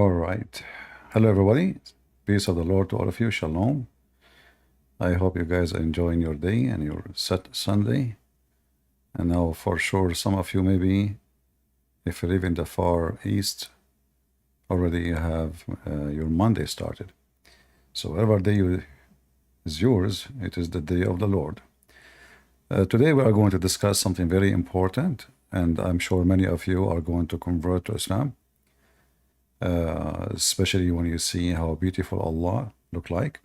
All right. Hello, everybody. Peace of the Lord to all of you. Shalom. I hope you guys are enjoying your day and your Sunday. And now, for sure, some of you maybe, if you live in the far east, already have your Monday started. So whatever day is yours, it is the day of the Lord. Today we are going to discuss something very important, and I'm sure many of you are going to convert to Islam. Especially when you see how beautiful Allah look like,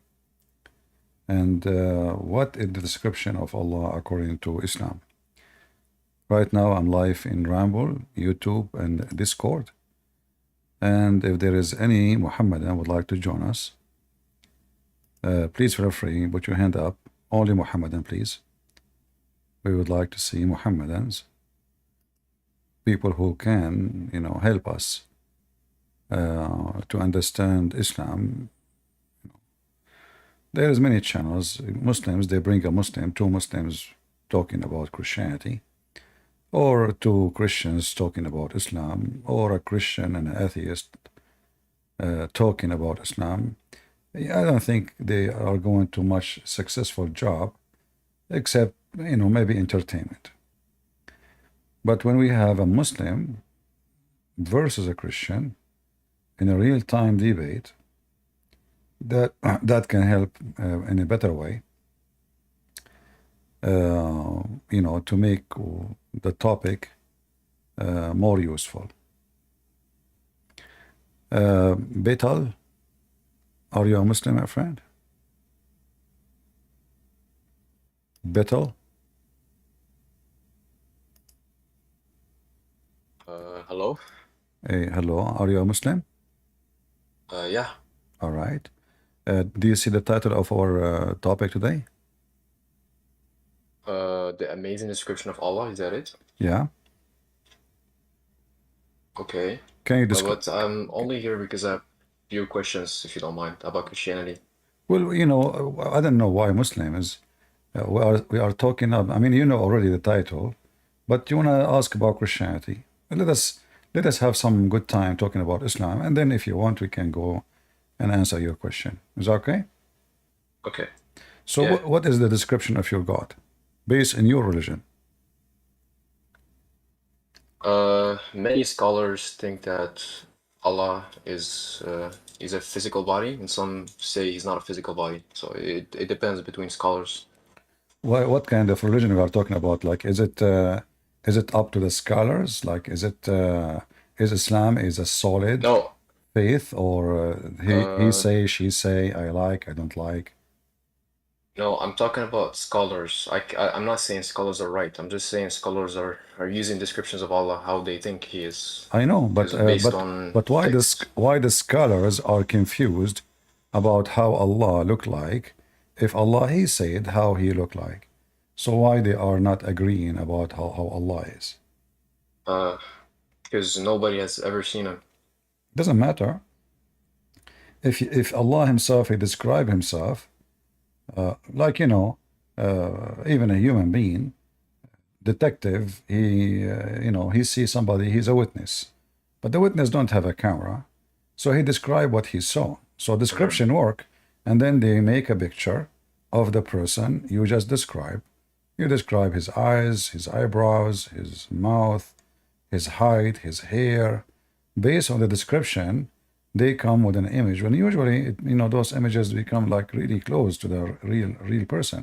and what is the description of Allah according to Islam. Right now I'm live in Ramble, YouTube, and Discord, and if there is any Mohammedan would like to join us, please feel free, put your hand up. Only Mohammedan, please. We would like to see Mohammedans, people who can, help us to understand Islam. There is many channels. Muslims, they bring a Muslim, two Muslims talking about Christianity, or two Christians talking about Islam, or a Christian and an atheist talking about Islam. I don't think they are going to much successful job, except, maybe entertainment. But when we have a Muslim versus a Christian, in a real-time debate, that can help in a better way, to make the topic more useful. Betal, are you a Muslim, my friend? Betal? Hello? Hey, hello, are you a Muslim? Yeah. All right. Do you see the title of our topic today? The amazing description of Allah, is that it? Yeah. Okay. Can you describe? But I'm only here because I have a few questions, if you don't mind, about Christianity. Well, I don't know why Muslims. We are talking up. I mean, you know already the title, but you want to ask about Christianity. Let us have some good time talking about Islam, and then if you want, we can go and answer your question. Is that okay? Okay. So Yeah. what is the description of your God based in your religion? Many scholars think that Allah is a physical body, and some say he's not a physical body. So it depends between scholars. What kind of religion we are talking about? Like, is it up to the scholars? Like, is Islam is a solid No. faith, or he Uh, say, she say, I like, I don't like? No, I'm talking about scholars. I'm not saying scholars are right. I'm just saying scholars are using descriptions of Allah how they think he is, I know, because based on but texts. why the scholars are confused about how Allah look like, if Allah he said how he look like, so why they are not agreeing about how Allah is? Because nobody has ever seen him. Doesn't matter. If Allah himself he describe himself like even a human being, detective, he sees somebody, he's a witness, but the witness don't have a camera, so he describe what he saw. So description work, and then they make a picture of the person you just described. You describe his eyes, his eyebrows, his mouth, his height, his hair. Based on the description, they come with an image. When usually, those images become like really close to the real person.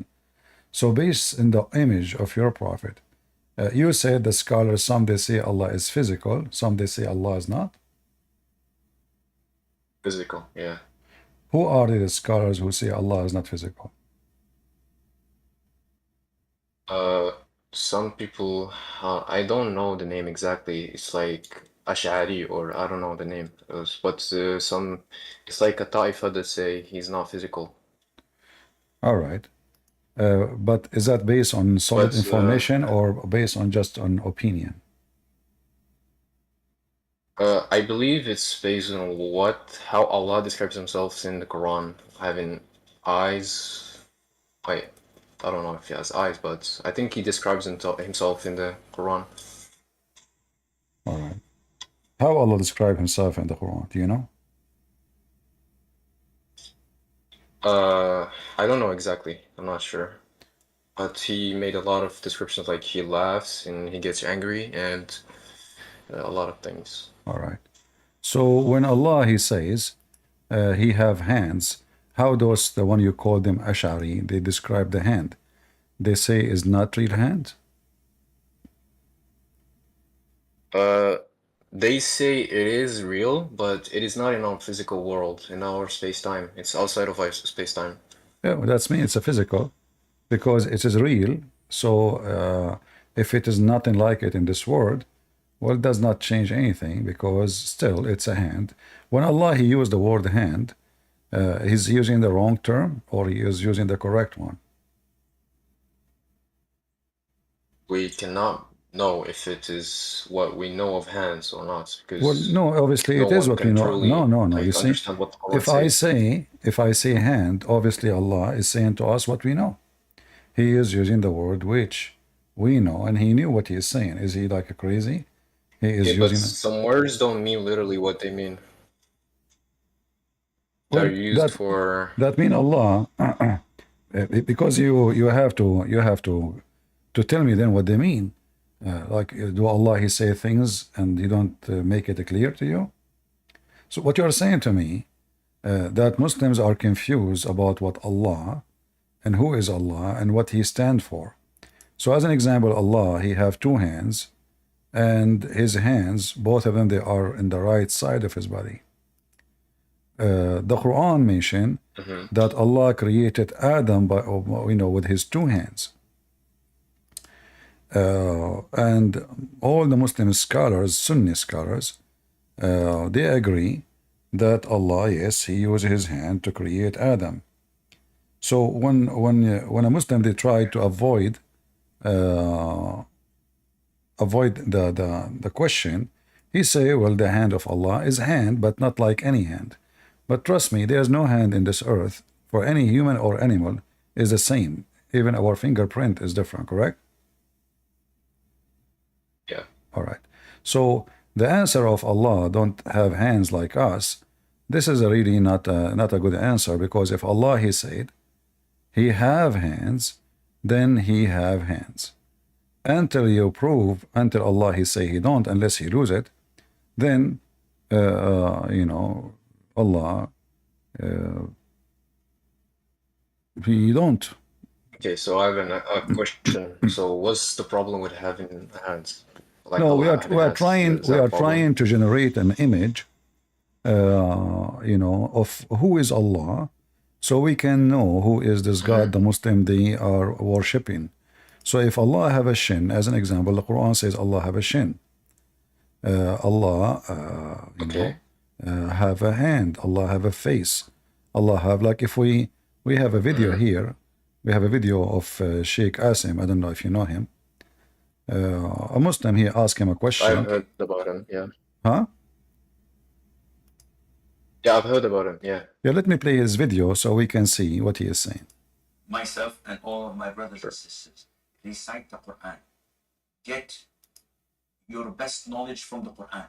So based in the image of your prophet, you said the scholars, some they say Allah is physical, some they say Allah is not. Physical, yeah. Who are the scholars who say Allah is not physical? Some people, I don't know the name exactly. It's like Ash'ari, or I don't know the name. But it's like a taifa that say he's not physical. All right. But is that based on solid But information or based on just an opinion? I believe it's based on how Allah describes himself in the Quran, having eyes. Wait, I don't know if he has eyes, but I think he describes himself in the Quran. All right. How Allah describe himself in the Quran? Do you know? I don't know exactly. I'm not sure. But he made a lot of descriptions like he laughs and he gets angry and a lot of things. All right. So when Allah He says He have hands, how does the one you call them Ash'ari they describe the hand? They say is not real hand. They say it is real, but it is not in our physical world, in our space-time. It's outside of our space-time. Yeah, that's me. It's a physical because it is real. So if it is nothing like it in this world, well, it does not change anything because still it's a hand. When Allah He used the word hand, He's using the wrong term or He is using the correct one. We cannot know if it is what we know of hands or not, Well, because no, obviously no it is one what we can know. No, truly no, no. You like see, understand what the Quran says. if I say hand, obviously Allah is saying to us what we know. He is using the word which we know, and He knew what He is saying. Is He like a crazy? He is Yeah, but using it. some words don't mean literally what they mean. They're Well, used for that mean Allah, because you have to tell me then what they mean. Like, do Allah He say things and you don't make it clear to you? So what you are saying to me that Muslims are confused about what Allah and who is Allah and what He stand for. So as an example, Allah He have two hands, and His hands, both of them, they are in the right side of His body. The Quran mention that Allah created Adam by with His two hands. And all the Muslim scholars, Sunni scholars, they agree that Allah, yes, He used His hand to create Adam. So when a Muslim they try to avoid the question, he say, well, the hand of Allah is hand, but not like any hand. But trust me, there's no hand in this earth for any human or animal is the same. Even our fingerprint is different, correct? yeah. All right. So the answer of Allah don't have hands like us, this is really not a good answer, because if Allah He said He have hands, then He have hands. Until you prove, until Allah He say He don't, unless He lose it, then Allah He don't. Okay, so I have a question. So what's the problem with having hands? Like No, Allah having hands, is we that a are problem? trying to generate an image, of who is Allah, so we can know who is this God the Muslim they are worshipping. So if Allah have a shin, as an example, the Quran says Allah have a shin. Allah, Okay. have a hand. Allah have a face. Allah have, like, if we have a video here, we have a video of Sheikh Asim. I don't know if you know him. A Muslim, he asked him a I've question. heard about him, yeah. Huh? Yeah, I've heard about him, yeah. Yeah, let me play his video so we can see what he is saying. Myself and all of my brothers Sure. and sisters, recite the Quran. Get your best knowledge from the Quran.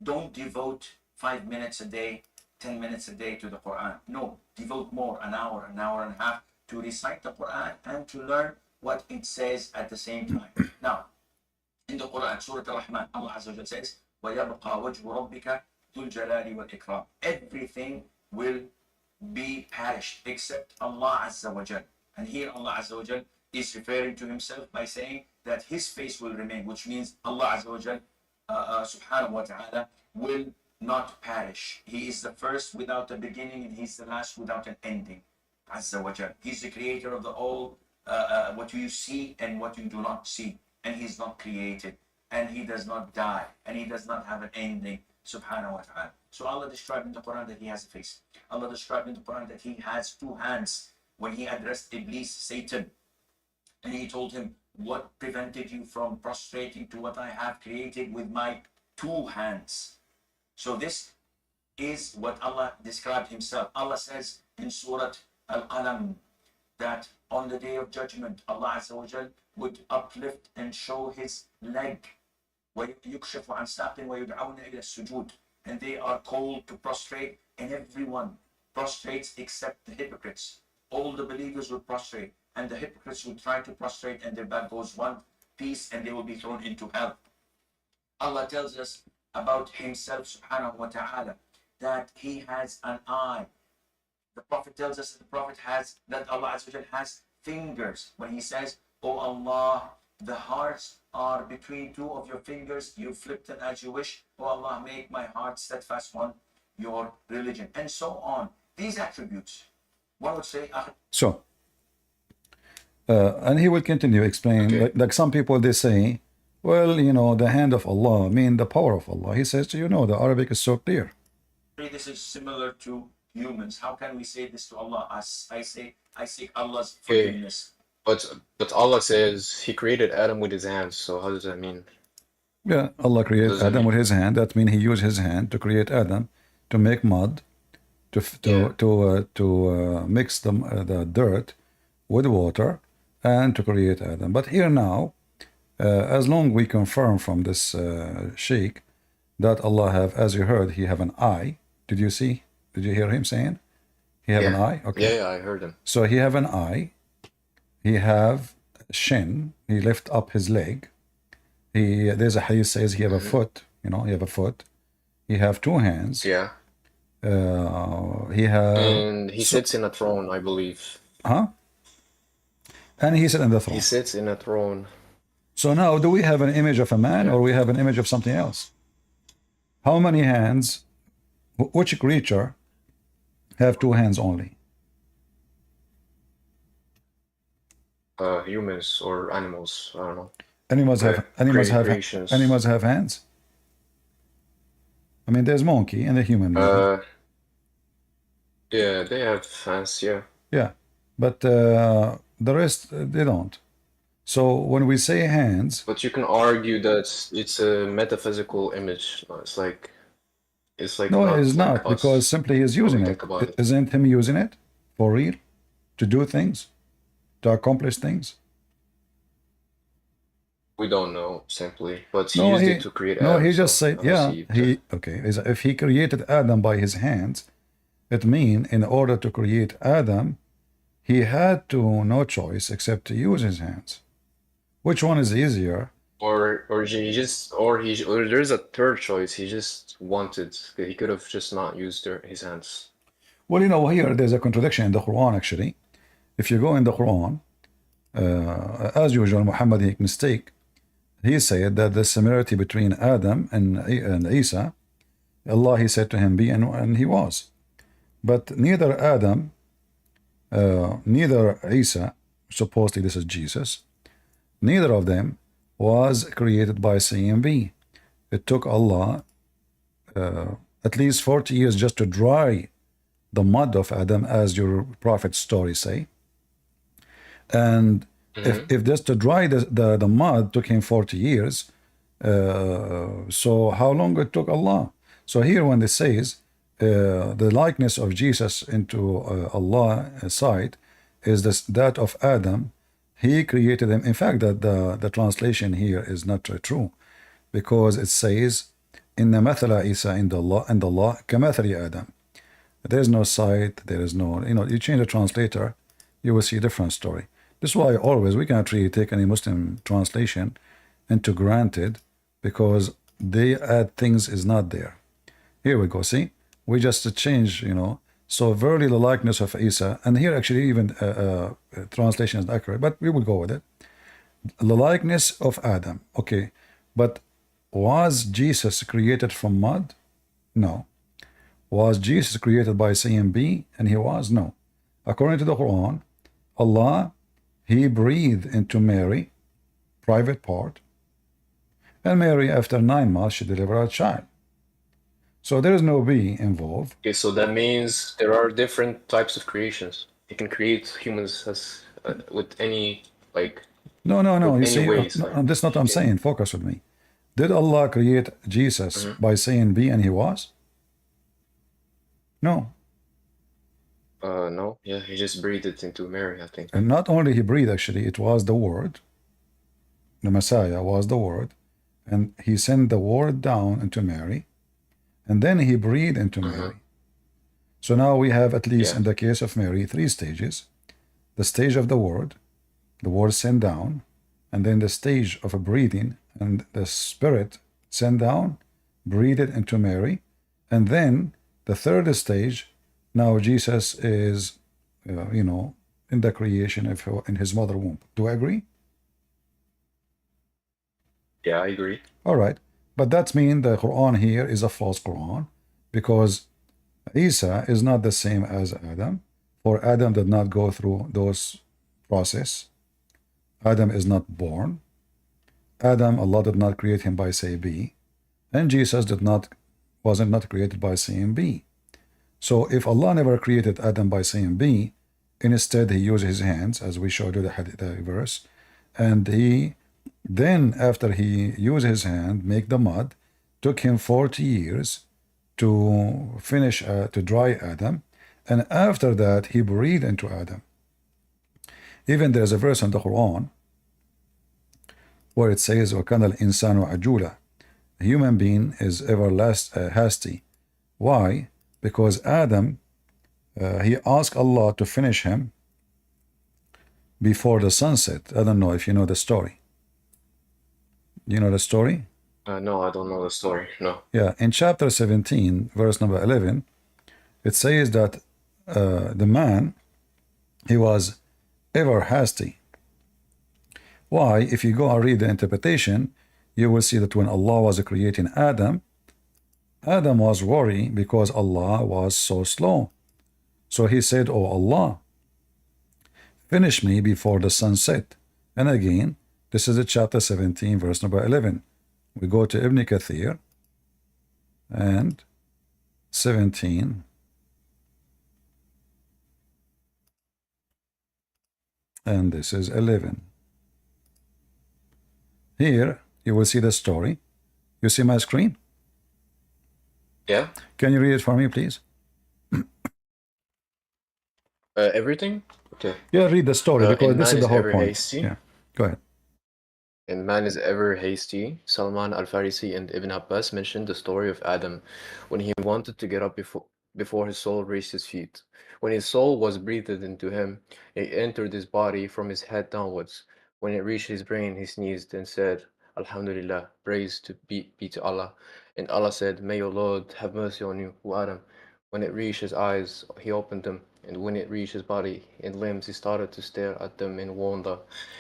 Don't devote 5 minutes a day, 10 minutes a day to the Quran. No, devote more, an hour and a half to recite the Quran and to learn what it says at the same time. Now, in the Quran, Surah Al-Rahman, Allah Azza wa Jalla says, وَيَبْقَى وَجْهُ رَبِّكَ ذُو الْجَلَالِ وَالْإِكْرَامِ. Everything will be perished except Allah Azza wa Jal. And here Allah Azza wa Jal is referring to Himself by saying that His face will remain, which means Allah Azza wa Jal, subhanahu wa ta'ala, will not perish. He is the first without a beginning, and He's the last without an ending. Azza wa Jal. He's the creator of the all, what you see and what you do not see. And He's not created, and He does not die, and He does not have an ending, subhanahu wa ta'ala. So Allah described in the Quran that He has a face. Allah described in the Quran that He has two hands when He addressed Iblis, Satan, and He told him, what prevented you from prostrating to what I have created with my two hands? So this is what Allah described Himself. Allah says in Surah Al-Qalam that on the day of judgment, Allah Azza wa Jal would uplift and show His leg, وَيُكْشَفُ عَنْ سَاقٍ وَيُدْعَوْنَ إِلَى السُّجُودِ, and they are called to prostrate, and everyone prostrates except the hypocrites. All the believers will prostrate, and the hypocrites will try to prostrate, and their back goes one piece, and they will be thrown into hell. Allah tells us about himself subhanahu wa ta'ala that he has an eye. The Prophet tells us that Allah Azza wa Jal has fingers. When he says, "Oh Allah, the hearts are between two of your fingers, you flip them as you wish. Oh Allah, make my heart steadfast on your religion," and so on. These attributes, one would say, So, and he will continue explaining, Okay. like some people, they say, well, you know, the hand of Allah mean the power of Allah. He says, you know, the Arabic is so clear. this is similar to humans. How can we say this to Allah? As I seek Allah's Okay. forgiveness. But Allah says He created Adam with His hands. So how does that mean? Yeah, Allah created Does it Adam mean- with his hand. That means he used his hand to create Adam, to make mud, to mix the dirt with water, and to create Adam. But here now, as long we confirm from this sheikh that Allah have, as you heard, he have an eye. Did you see? Did you hear him saying? He have an eye? Okay. Yeah, I heard him. So he have an eye. He have shin. He lift up his leg. There's a hadith says he have a foot. You know, he have a foot. He have two hands. Yeah. He have And He sits in a throne, I believe. and he sat in the throne. He sits in a throne. So now, do we have an image of a man or we have an image of something else? How many hands? Which creature have two hands only? Humans or animals, I don't know. Animals Creations. animals have hands. I mean, there's monkey and the human. Yeah, they have hands, yeah. Yeah, but the rest they don't. So when we say hands, But you can argue that it's a metaphysical image. It's like no, not it's like not us. because simply he's using we it. think about it. Isn't him using it for real to do things, to accomplish things? We don't know simply, but he No, used he it to create no, Adam. he just so said, I don't yeah, see it. he okay. If he created Adam by his hands, it mean in order to create Adam, he had to no choice except to use his hands. Which one is easier? Or there's a third choice. He just wanted. He could have just not used his hands. Well, you know, here there's a contradiction in the Quran actually. If you go in the Quran, as usual, Muhammad make mistake. He said that the similarity between Adam and Isa, Allah, he said to him, be, and he was. But neither Adam, neither Isa, supposedly this is Jesus, neither of them was created by saying be. It took Allah at least 40 years just to dry the mud of Adam, as your prophet's story say. And if just to dry the mud took him 40 years, so how long it took Allah? So here when it says the likeness of Jesus into Allah's sight is that of Adam, he created him. In fact, that the translation here is not true, because it says inna mathala Isa and Allah kamathali Adam. There is no sight, there is no, you change the translator, you will see a different story. This is why always we cannot really take any Muslim translation into granted, because they add things is not there. Here we go, see? We just change, So verily the likeness of Isa, and here actually even translation is accurate, but we will go with it. The likeness of Adam, okay. But was Jesus created from mud? No. Was Jesus created by saying be? And he was? No. According to the Quran, Allah, he breathed into Mary, private part, and Mary, after 9 months, she delivered a child. So there is no be involved. Okay, so that means there are different types of creations. He can create humans as with any No. You see, anyways, that's not what I'm saying. Focus with me. Did Allah create Jesus by saying be and he was? No. No, yeah, he just breathed it into Mary, I think. And not only he breathed, actually, it was the Word. The Messiah was the Word. And he sent the Word down into Mary. And then he breathed into Mary. So now we have, at least Yeah. in the case of Mary, 3 stages. The stage of the word sent down, and then the stage of a breathing, and the Spirit sent down, breathed into Mary, and then the third stage, now Jesus is, in the creation of in his mother womb. Do I agree? Yeah, I agree. All right, but that means the Quran here is a false Quran, because Isa is not the same as Adam, for Adam did not go through those process. Adam is not born. Adam, Allah did not create him by saying be, and Jesus wasn't not created by saying be. So if Allah never created Adam by saying be, instead he used his hands, as we showed you the verse, and he then, after he used his hand, make the mud, took him 40 years to finish, to dry Adam, and after that he breathed into Adam. Even there is a verse in the Quran where it says, وَكَانَ الْإِنسَانُ عَجُولًا. A human being is hasty. Why? Because Adam, he asked Allah to finish him before the sunset. I don't know if you know the story. You know the story? No, I don't know the story. No. Yeah, in chapter 17, verse number 11, it says that the man, he was ever hasty. Why? If you go and read the interpretation, you will see that when Allah was creating Adam, Adam was worried because Allah was so slow. So he said, "Oh Allah, finish me before the sun set." And again, this is chapter 17, verse number 11. We go to Ibn Kathir and 17. And this is 11. Here, you will see the story. You see my screen? Yeah. Can you read it for me, please? Everything? Okay. Yeah, read the story, because and this man is the is whole ever point. hasty. Yeah, go ahead. And man is ever hasty. Salman al-Farisi and Ibn Abbas mentioned the story of Adam when he wanted to get up before his soul reached his feet. When his soul was breathed into him, it entered his body from his head downwards. When it reached his brain, he sneezed and said, Alhamdulillah, praise be to Allah. And Allah said, May your Lord have mercy on you, O Adam. When it reached his eyes, he opened them, and when it reached his body and limbs, he started to stare at them in wonder.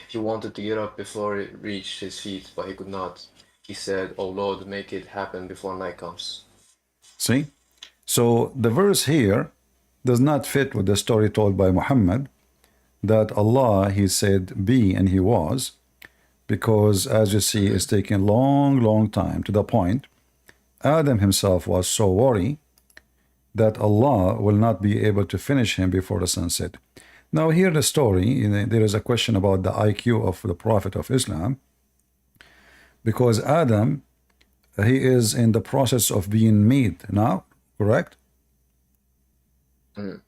He wanted to get up before it reached his feet, but he could not. He said, Oh Lord, make it happen before night comes. See? So the verse here does not fit with the story told by Muhammad, that Allah, he said, be, and he was, because as you see, it's taking long time, to the point Adam himself was so worried that Allah will not be able to finish him before the sunset. Now here the story, there is a question about the IQ of the Prophet of Islam, because Adam, he is in the process of being made now, correct? Mm.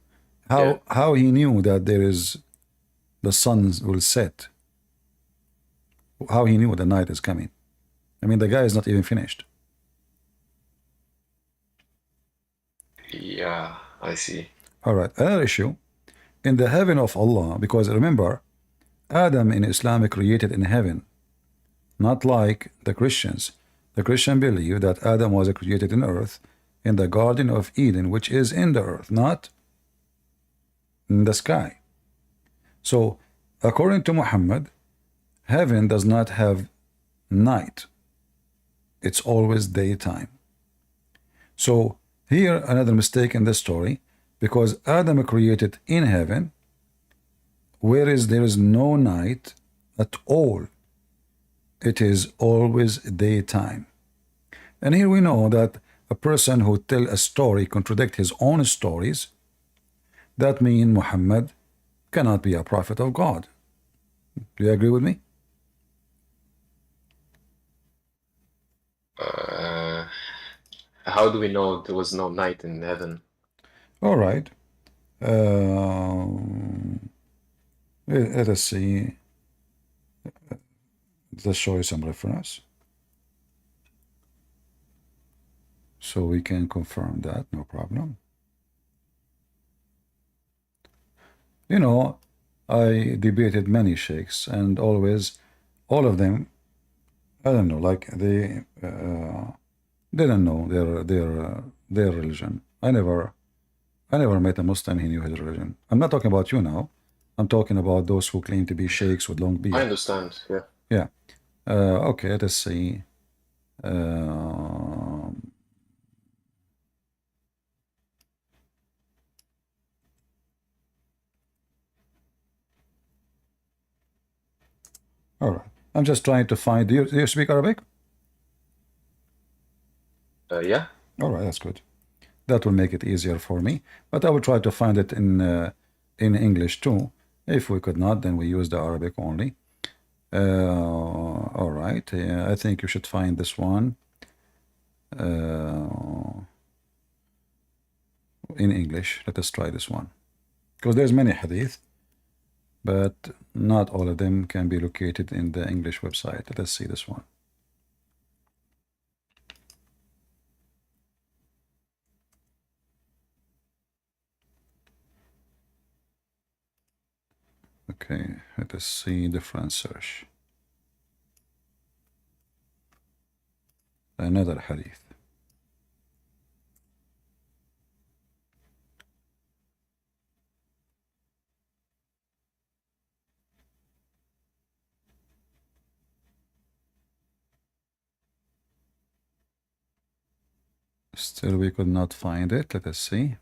How he knew that there is the sun will set? How he knew the night is coming? I mean, the guy is not even finished. Yeah, I see. All right, another issue. In the heaven of Allah, because remember, Adam in Islam created in heaven, not like the Christians. The Christian believe that Adam was created in earth, in the Garden of Eden, which is in the earth, not in the sky. So, according to Muhammad, heaven does not have night. It's always daytime. So, here another mistake in the story, because Adam created in heaven, whereas there is no night at all. It is always daytime. And here we know that a person who tell a story contradict his own stories, that means Muhammad cannot be a prophet of God. Do you agree with me? How do we know there was no night in heaven? All right. Let us see. Let's show you some reference, so we can confirm that, no problem. You know, I debated many sheikhs, and always, all of them, I don't know, like they didn't know their religion. I never met a Muslim who knew his religion. I'm not talking about you now. I'm talking about those who claim to be sheikhs with long I beard. understand. Yeah. Yeah. Okay, let's see. All right. I'm just trying to find. Do you speak Arabic? Yeah. All right, that's good. That will make it easier for me. But I will try to find it in English too. If we could not, then we use the Arabic only. All right. I think you should find this one in English. Let us try this one. Because there's many hadith, but not all of them can be located in the English website. Let us see this one. Okay, let us see different search. Another hadith. Still we could not find it. Let us see.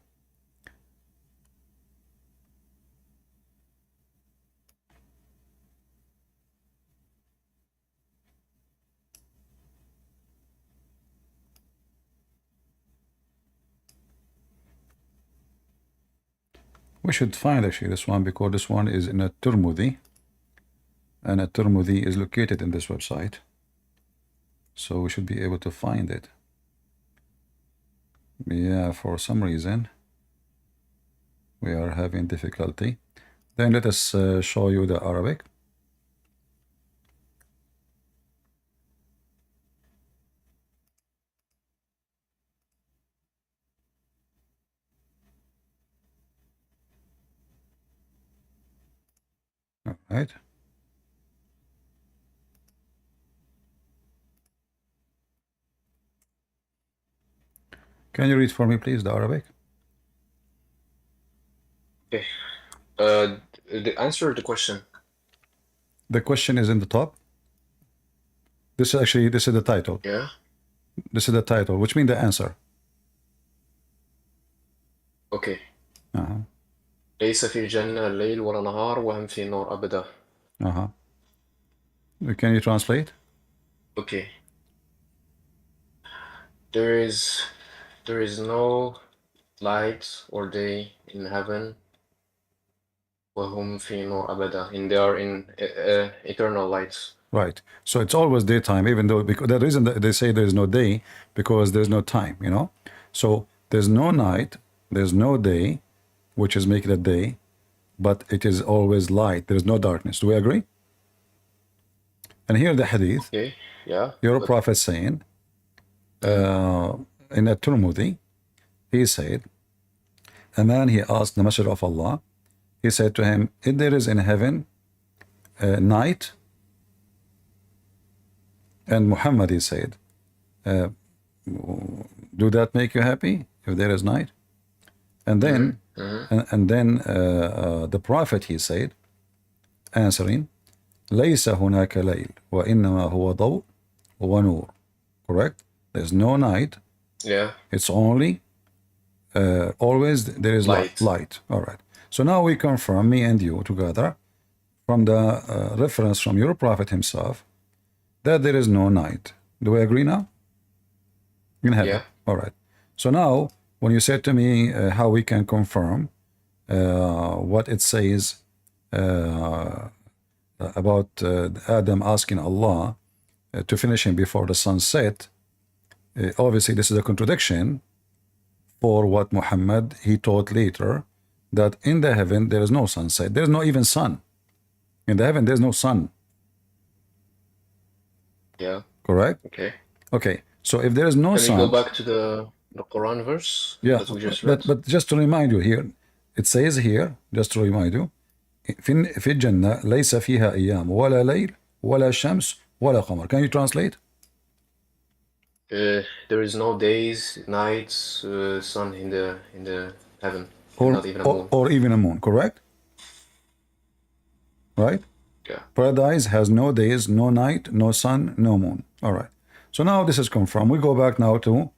We should find actually this one because this one is in a Tirmidhi, and a Tirmidhi is located in this website. So we should be able to find it. Yeah, for some reason we are having difficulty. Then let us show you the Arabic. All right. Can you read for me, please, the Arabic? Okay. Answer the question. The question is in the top. This is the title. Yeah. This is the title, which means the answer. Okay. Uh-huh. ليس في الجنة ليل ولا نهار وهم في نور أبدا. Uh-huh. Can you translate? Okay. There is no light or day in heaven. وهم في نور أبدا. And they are in eternal lights. Right. So it's always daytime, even though because the reason that they say there's no day because there's no time, you know. So there's no night, there's no day, which is making it day, but it is always light. There is no darkness. Do we agree? And here the hadith. Okay. Yeah. Your prophet saying in a Tirmidhi, he said, a man he asked the Messenger of Allah. He said to him, if there is in heaven night, and Muhammad, he said, do that make you happy if there is night? And then, the Prophet, he said, answering, ليس هناك ليل وإنما هو ضوء ونور. Correct? There's no night. Yeah. It's only always there is light. All right. So now we confirm, me and you together, from the reference from your Prophet himself, that there is no night. Do we agree now? In heaven. Yeah. All right. So now, when you said to me how we can confirm what it says about Adam asking Allah to finish him before the sun set, obviously this is a contradiction for what Muhammad, he taught later, that in the heaven there is no sunset. There is no even sun. In the heaven there is no sun. Yeah. Correct? Okay. Okay. So if there is no sun... Can we go back to the Quran verse? Yeah, that we just read? but just to remind you here, it says here, just to remind you, في الجنة ليس فيها أيام ولا ليل ولا شمس ولا قمر. Can you translate? There is no days, nights, sun in the heaven, and Or, not even a moon. or even a moon, correct? Right? Yeah. Paradise has no days, no night, no sun, no moon. All right. So now this is confirmed. We go back now to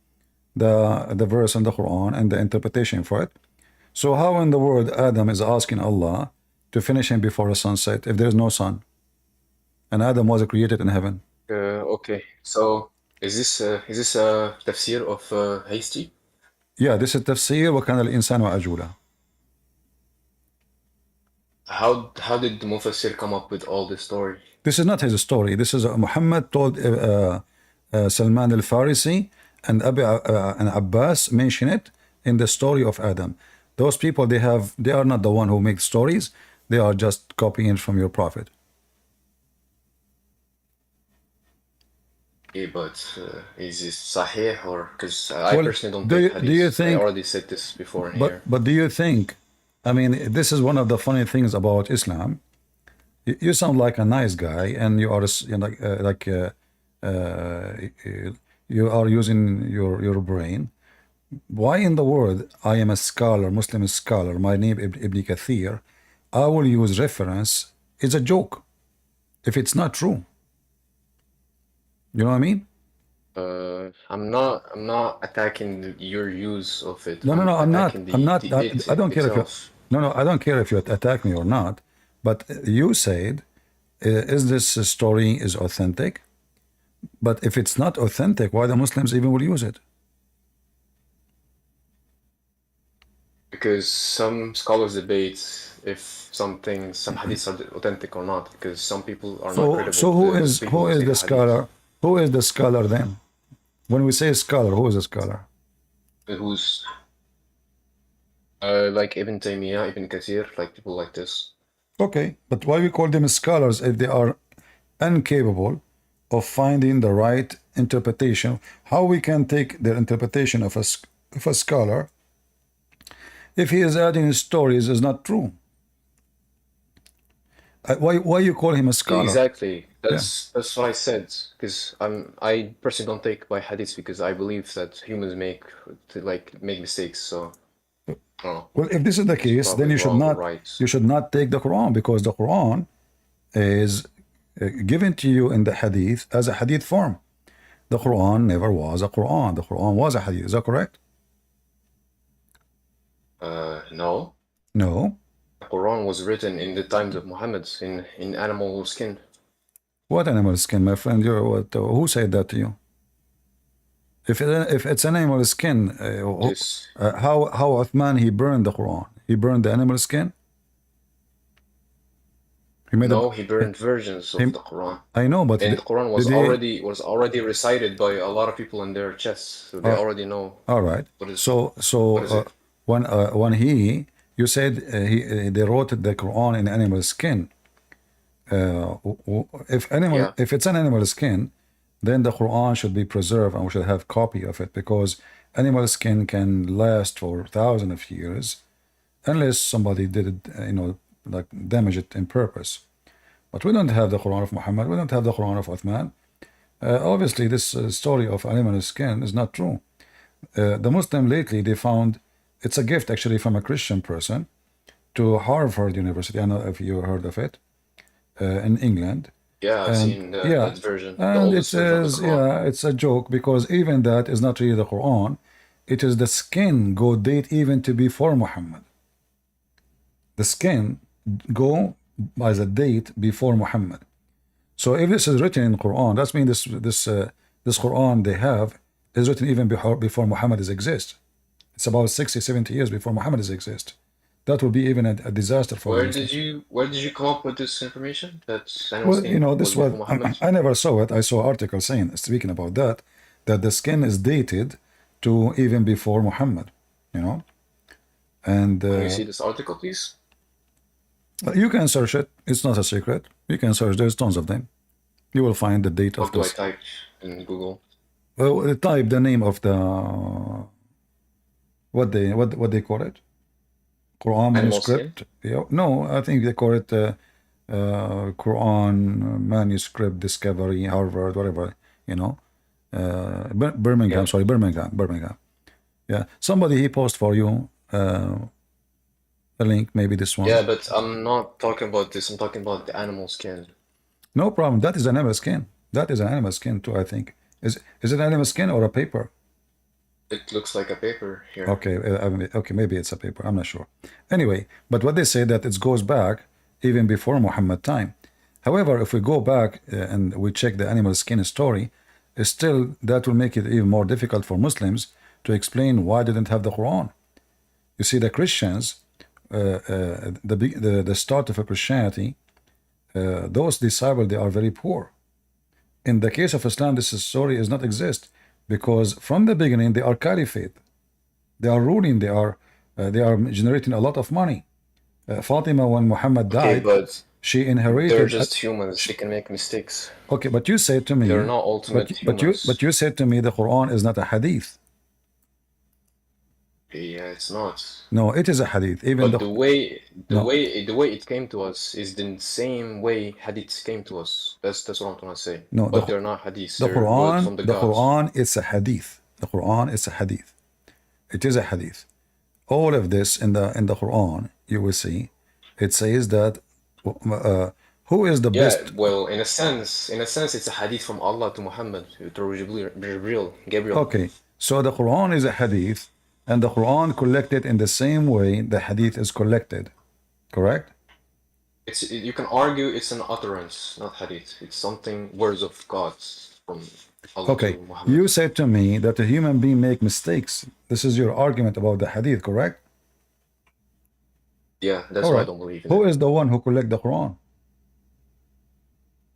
the verse in the Quran and the interpretation for it. So how in the world Adam is asking Allah to finish him before the sunset if there is no sun? And Adam was created in heaven. Okay. So is this a tafsir of hasty? Yeah, this is tafsir وكان الإنسان عجولا. How did the Mufassir come up with all this story? This is not his story. This is Muhammad told Salman al-Farisi and Abbas mention it in the story of Adam. Those people, they are not the one who make stories. They are just copying it from your prophet. Yeah, but is this sahih or because I Well, personally don't do take you- hadith. do you think- I already said this before in here. But do you think, I mean, this is one of the funny things about Islam. You sound like a nice guy, and you are you are using your brain. Why in the world I am a scholar, Muslim scholar, my name Ibn Kathir, I will use reference. It's a joke if it's not true. You know what I mean? I'm not attacking your use of it. No, I'm not. attacking I'm not. it I don't care if you. itself. No, I don't care if you attack me or not. But you said, is this story is authentic? But if it's not authentic, why the Muslims even will use it? Because some scholars debate if some hadiths are authentic or not. Because some people are not credible. So who to is people the saying scholar? Who is the scholar then? When we say scholar, who is a scholar? hadith. Who's like Ibn Taymiyyah, Ibn Kathir, like people like this. Okay, but why we call them scholars if they are incapable of finding the right interpretation? How we can take their interpretation of a scholar if he is adding stories is not true? Why you call him a scholar? Exactly. That's what I said. Because I personally don't take by hadiths because I believe that humans make mistakes. So. Oh. Well, if this is the case, then you should not right. you should not take the Quran, because the Quran is given to you in the hadith as a hadith form. The Quran never was a Quran. The Quran was a hadith. Is that correct? No. No. The Quran was written in the times of Muhammad in animal skin. What animal skin, my friend? Who said that to you? If it's an animal skin, Yes. how Uthman he burned the Quran? He burned the animal skin. He burned versions of the Quran. I know, but and the Quran was already recited by a lot of people in their chests, so they already know. All right. What is it? When you said they wrote the Quran in animal skin. If it's an animal skin, then the Quran should be preserved and we should have copy of it, because animal skin can last for thousands of years unless somebody did it, like damage it in purpose. But we don't have the Quran of Muhammad. We don't have the Quran of Uthman. Obviously, this story of animal skin is not true. The Muslim lately, they found it's a gift actually from a Christian person to Harvard University. I don't know if you heard of it, in England. Yeah, I've seen that version. And it says, it's a joke, because even that is not really the Quran. It is the skin go date even to before Muhammad. The skin go as a date before Muhammad. So if this is written in Quran, that means this Quran they have is written even before Muhammad exists. It's about 60, 70 years before Muhammad exists. That would be even a disaster for Where did you come up with this information? This was I never saw it. I saw articles speaking about that the skin is dated to even before Muhammad. And can you see this article, please? You can search it. It's not a secret. You can search. There's tons of them. You will find the date of this. What do I type in Google? Well, type the name of the what they call it. Quran Animal manuscript. Yeah, no, I think they call it Quran manuscript discovery, Harvard, whatever, you know. Birmingham, Yeah. sorry, Birmingham. Yeah, somebody he post for you a link, maybe this one. Yeah, but I'm not talking about this. I'm talking about the animal skin. No problem. That is an animal skin. That is an animal skin too, I think. Is it animal skin or a paper? It looks like a paper here. Okay, okay, maybe it's a paper. I'm not sure. Anyway, but what they say that it goes back even before Muhammad time. However, if we go back and we check the animal skin story, still that will make it even more difficult for Muslims to explain why they didn't have the Quran. You see, the Christians, the start of Christianity, those disciples, they are very poor. In the case of Islam, this story does not exist because from the beginning they are caliphate, they are ruling, they are generating a lot of money. Fatima, when Muhammad Okay, died, but she they're inherited. just humans. They can make mistakes. Okay, but you said to me, They're not ultimate humans. but you said to me the Quran is not a hadith. Yeah, it's not. No, it is a hadith. Even But the the no, way it came to us is the same way hadiths came to us. That's what I'm trying to say. no, But they're not hadiths. the They're word from the gods. Quran, it's a hadith. The Quran is a hadith. It is a hadith. All of this in the Quran, you will see, it says that who is the Yeah, best? well, in a sense, it's a hadith from Allah to Muhammad, to Gabriel. Okay, so the Quran is a hadith, and the Quran collected in the same way the hadith is collected, correct? You can argue it's an utterance, not hadith. It's something, words of God from Allah Okay, to Muhammad. you said to me that a human being make mistakes. This is your argument about the hadith, correct? Yeah, that's All why I right. don't believe in Who it. is the one who collect the Quran?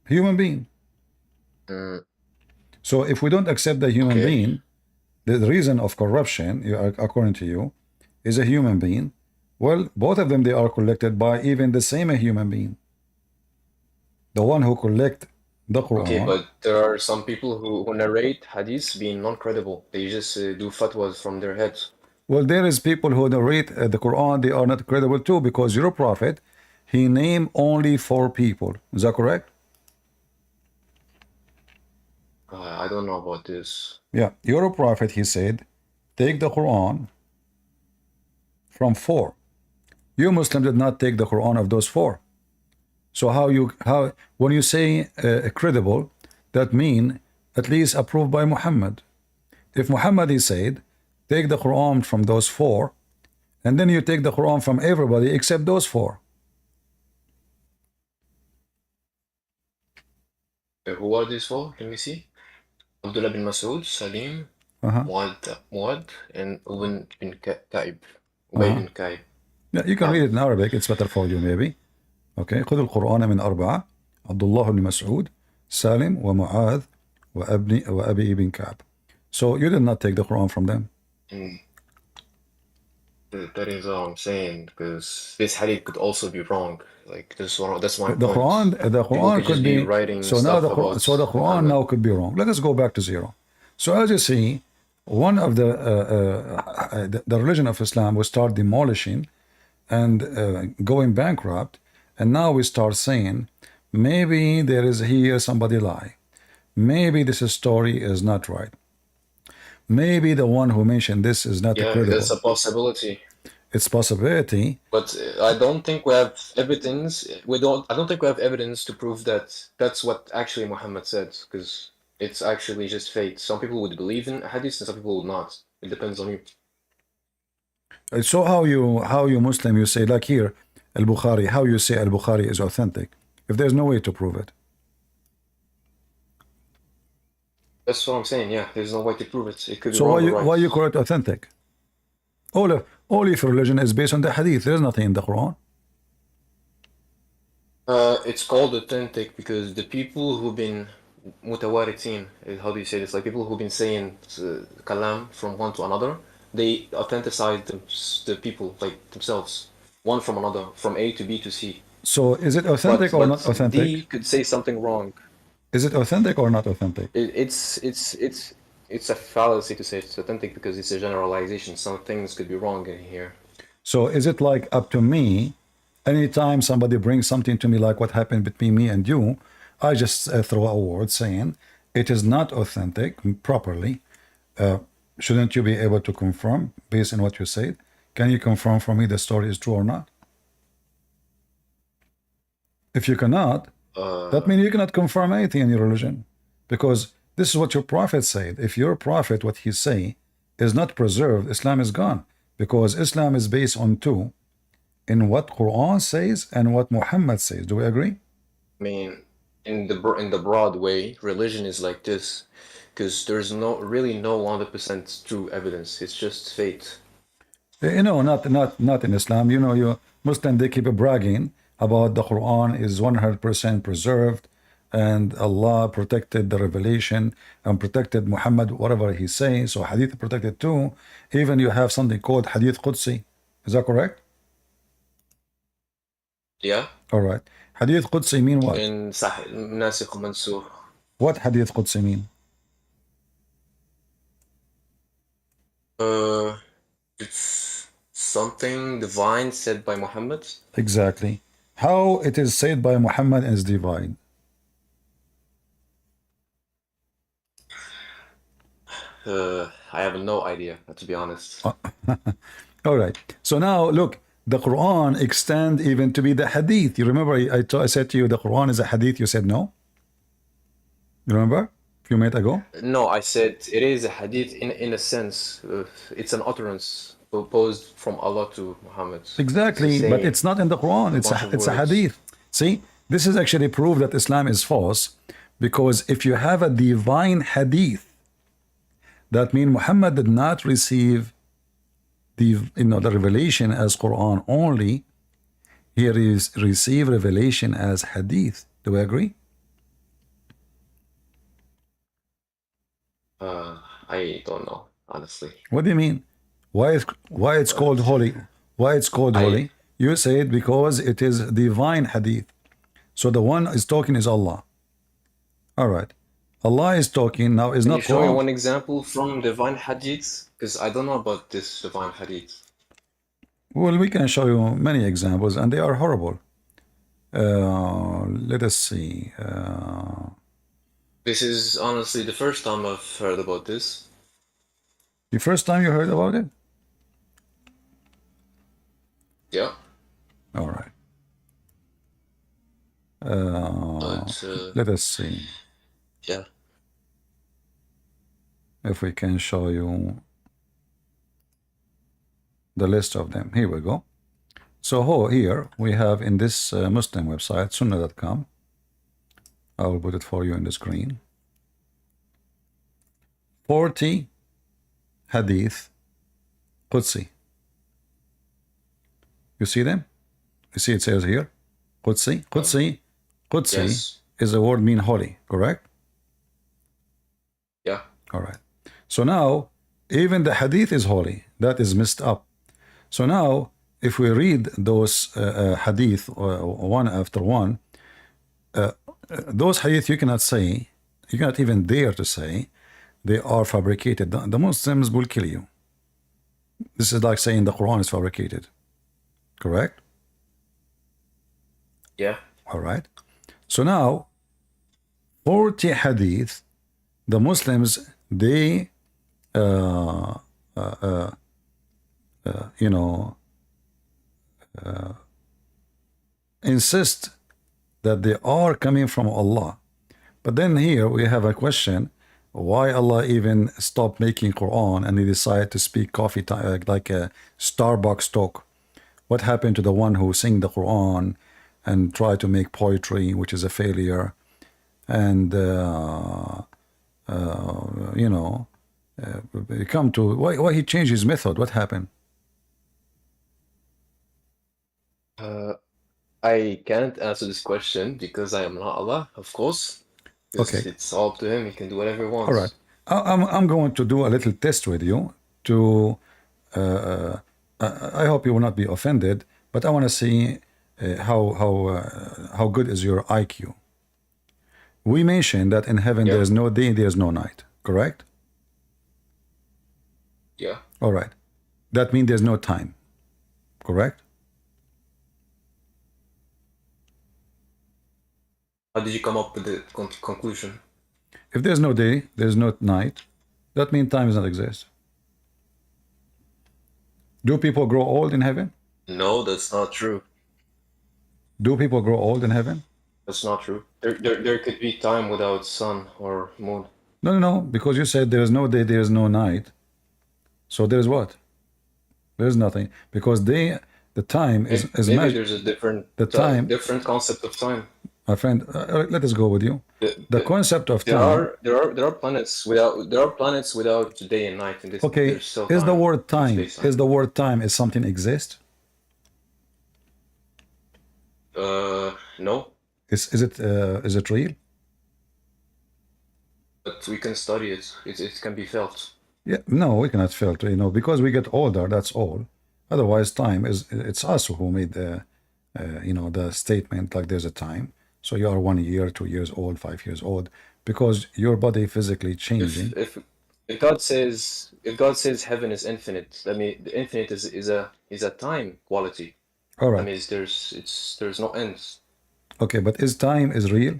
Human being. Mm, So if we don't accept the human okay. being, the reason of corruption, according to you, is a human being. Well, both of them, they are collected by even the same human being. The one who collect the Okay, Quran. but there are some people who narrate hadiths being non-credible. They just do fatwas from their heads. Well, there is people who narrate the Quran, they are not credible too, because your prophet, he named only 4 people. Is that correct? I don't know about this. Yeah, your prophet, he said, take the Quran from 4. You Muslim did not take the Quran of those 4. So how when you say credible, that mean at least approved by Muhammad. If Muhammad he said, take the Quran from those 4, and then you take the Quran from everybody except those 4. Who are these 4? Can we see? Abdullah bin Masood, Salim, Muad, and Ubay bin Ka'ib. Ubay bin Ka'ib. Yeah, you can read it in Arabic. It's better for you maybe. Okay. خذ القرآن من 4 عبد الله بن مسعود سالم ومعاذ وأبي بن كعب. So you did not take the Quran from them. That is what I'm saying, because this hadith could also be wrong. Like that's my The point. Quran could be writing so now stuff the Quran now could be wrong. Let us go back to 0. So as you see, one of the religion of Islam will start demolishing and going bankrupt, and now we start saying maybe there is here somebody lie, maybe this story is not right, maybe the one who mentioned this is not credible. That's a possibility. It's possibility, but I don't think we have evidence. I don't think we have evidence to prove that that's what actually Muhammad said, because it's actually just fate. Some people would believe in hadith and some people would not. It depends on you. So how you Muslim, you say like here Al-Bukhari, how you say Al-Bukhari is authentic if there's no way to prove it? That's what I'm saying. Yeah, there's no way to prove it. It could be so wrong. why you call it authentic? All of religion is based on the hadith. There's nothing in the Quran. It's called authentic because the people who've been mutawarithin, how do you say this? Like people who've been saying kalam from one to another, they authenticize the people, like themselves, one from another, from A to B to C. So is it authentic or not authentic? D could say something wrong. Is it authentic or not authentic? It's a fallacy to say it's authentic because it's a generalization. Some things could be wrong in here. So is it like up to me? Anytime somebody brings something to me like what happened between me and you, I just throw a word saying it is not authentic properly. Shouldn't you be able to confirm based on what you said? Can you confirm for me the story is true or not? If you cannot, that means you cannot confirm anything in your religion, because this is what your prophet said. If your prophet, what he say, is not preserved, Islam is gone, because Islam is based on two, in what Quran says and what Muhammad says. Do we agree? I mean, in the broad way, religion is like this, because there's really no 100% true evidence. It's just fate. You know, not in Islam. You know, you Muslim, they keep bragging about the Quran is 100% preserved, and Allah protected the revelation and protected Muhammad, whatever he says. So Hadith protected too. Even you have something called Hadith Qudsi. Is that correct? Yeah. All right. Hadith Qudsi mean what? In Sahih Nasikh Mansukh. What Hadith Qudsi mean? It's something divine said by Muhammad. Exactly. How it is said by Muhammad is divine. I have no idea, to be honest. All right. So now look, the Quran extend even to be the Hadith. You remember I said to you the Quran is a Hadith. You said no. You remember a few minutes ago? No, I said it is a hadith in a sense. It's an utterance proposed from Allah to Muhammad. Exactly, It's a but saying. it's not in the Quran. It's bunch of a words. Hadith. See, this is actually proof that Islam is false, because if you have a divine Hadith, that means Muhammad did not receive the revelation as Quran only. He received revelation as Hadith. Do we agree? I don't know, honestly. What do you mean? Why it's called holy? Why it's called holy? You say it because it is divine Hadith. So the one is talking is Allah. All right. Allah is talking now is Can not you show me Quran. one example from divine hadith? Because I don't know about this divine hadith. Well, we can show you many examples, and they are horrible. Let us see. This is honestly the first time I've heard about this. The first time you heard about it? Yeah. All right. But, Let us see yeah. if we can show you the list of them. Here we go. So here we have in this Muslim website, sunnah.com. I will put it for you in the screen. 40 hadith Qudsi. You see them? You see it says here, Qudsi. Qudsi Yes. is a word mean holy, correct? Yeah. All right. So now, even the hadith is holy. That is messed up. So now, if we read those hadith one after one, those hadith you cannot say, you cannot even dare to say they are fabricated. The Muslims will kill you. This is like saying the Quran is fabricated. Correct? Yeah. All right. So now, 40 hadith, the Muslims, they, insist that they are coming from Allah. But then here we have a question, why Allah even stopped making Quran and he decided to speak coffee time, like a Starbucks talk? What happened to the one who sing the Quran and try to make poetry, which is a failure? And, you come to, why he changed his method? What happened? I can't answer this question because I am not Allah, of course. Because Okay. it's all up to him. He can do whatever he wants. All right. I'm going to do a little test with you to, I hope you will not be offended, but I want to see how good is your IQ. We mentioned that in heaven Yeah. there is no day, there is no night, correct? Yeah. All right. That means there's no time, Correct? How did you come up with the conclusion? If there's no day, there's no night, that means time does not exist. Do people grow old in heaven? No, that's not true. Do people grow old in heaven? That's not true. There could be time without sun or moon. No, because you said there is no day, there is no night. So there's what? There's nothing. Because the time is Maybe measured. there's a different different concept of time. My friend, let us go with you. The concept of time. There are planets without day and night. And Okay, there's still is the time. word time, Space-time. is the word time, is something exist? No, Is it real? but we can study it. It can be felt. Yeah, no, we cannot filter, because we get older, that's all. Otherwise, time it's us who made the, the statement like there's a time. So you are 1 year, 2 years old, 5 years old, because your body physically changing. If God says heaven is infinite, I mean the infinite is a time quality. All I right. mean there's no ends. Okay, but is time is real?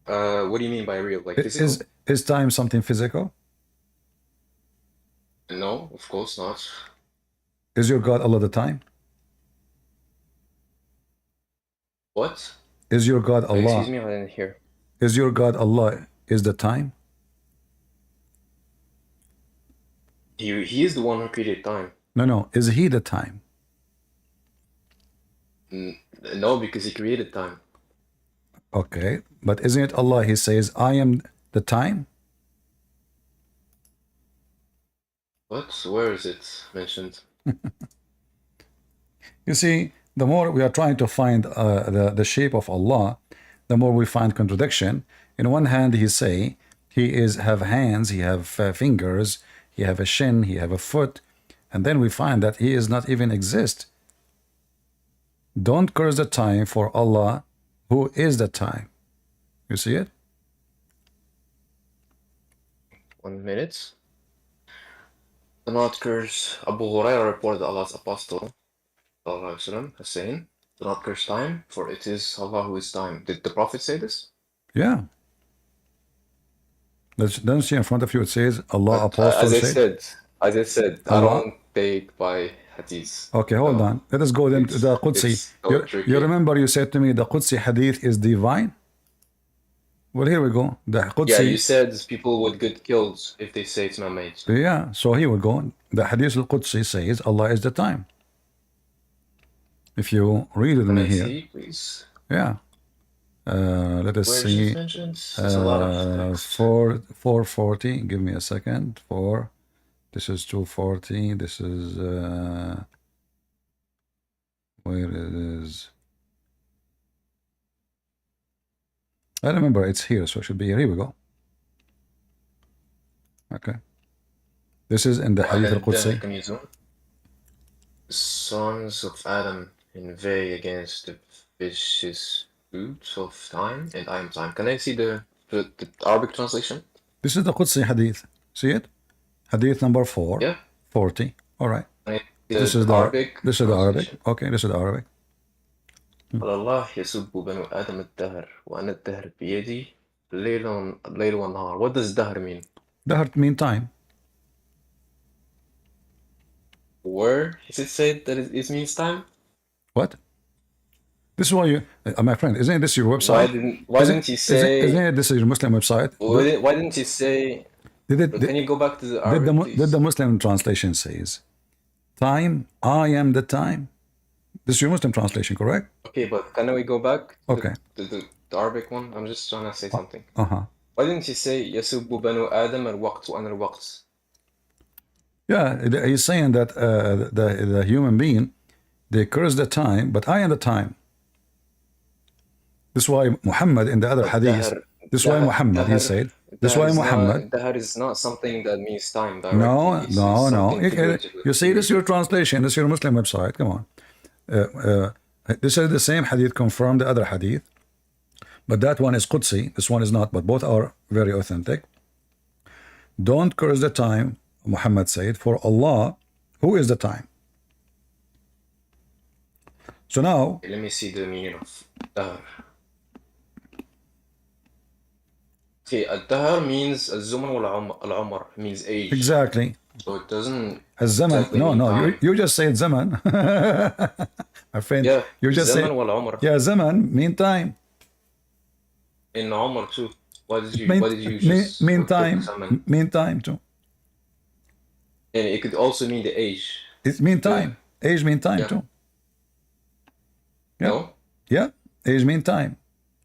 What do you mean by real? Like physical? Is time something physical? No, of course not. Is your God Allah the time? What? Is your God Allah? Excuse me, I didn't hear. Is your God Allah is the time? He is the one who created time. No. Is he the time? No, because he created time. Okay, but isn't it Allah? He says, I am the time. What? Where is it mentioned? You see, the more we are trying to find the shape of Allah, the more we find contradiction. In one hand, he say he have hands, he have fingers, he have a shin, he have a foot, and then we find that he is not even exist. Don't curse the time for Allah, who is the time. You see it? 1 minute. Do not curse. Abu Hurairah reported Allah's apostle ﷺ as saying, "Do not curse time, for it is Allah who is time." Did the Prophet say this? Yeah. Don't see in front of you it says Allah But, apostle said. as I said, I Allah? don't take by hadith. Okay, hold No. on. Let us go then to the Qudsi. It's so tricky. You remember you said to me the Qudsi hadith is divine? Well, here we go. The Qudsi. Yeah, you said people would get killed if they say it's man-made. Yeah, so here we go. The Hadith al-Qudsi says Allah is the time. If you read with Can me I here. see, please? Yeah. Let us Where is see. it mentioned? There's a lot of text. 440. Give me a second. This is 240. This is where it is. I remember it's here, so it should be here. Here we go. Okay. This is in the Hadith al-Qudsi. Can you zoom? The sons of Adam inveigh against the vicious fruits of time, and I am time. Can I see the Arabic translation? This is the Qudsi Hadith. See it? Hadith number 4. Yeah. 40. All right. Can I see This the is the Arabic. This is the Arabic. translation? Okay, this is the Arabic. قال الله يسب بنو آدم الدهر وأنا الدهر بيدي الليل والنهار. What does dahr mean? Dahr mean time. Where is it said that it means time? What? This is why you, my friend, isn't this your website? Why didn't you say? Isn't this your Muslim website? Why didn't you say? Can you go back to the Arabic, please? Did the Muslim translation says, time, I am the time? This is your Muslim translation, correct? Okay, but can we go back to Okay. the Arabic one? I'm just trying to say something. Uh-huh. Why didn't you say يسب بنو آدم الوقت وأنا الوقت? Yeah, he's saying that the human being, they curse the time, but I am the time. This is why Muhammad in the other hadith, this is why Muhammad, he said, this is why Muhammad. Dahr is not something that means time directly. No. It's something figuratively. You see, this is your translation, this is your Muslim website, come on. This is the same hadith confirmed the other hadith, but that one is Qudsi, this one is not, but both are very authentic. Don't curse the time, Muhammad said, for Allah Who is the time? So now, Let me see the meaning of dahr. Okay, dahr means الزمن والعمر means age. exactly. So it doesn't الزمن. exactly No, mean no. time. You just said zaman. My friend. Yeah, You just الزمن said. والعمر. Yeah, zaman mean time. In عمر too. Why did you Mean took time. zaman? Mean time too. And it could also mean the age. It mean time. Age mean time Yeah. too. Yeah. No? Yeah. Age mean time.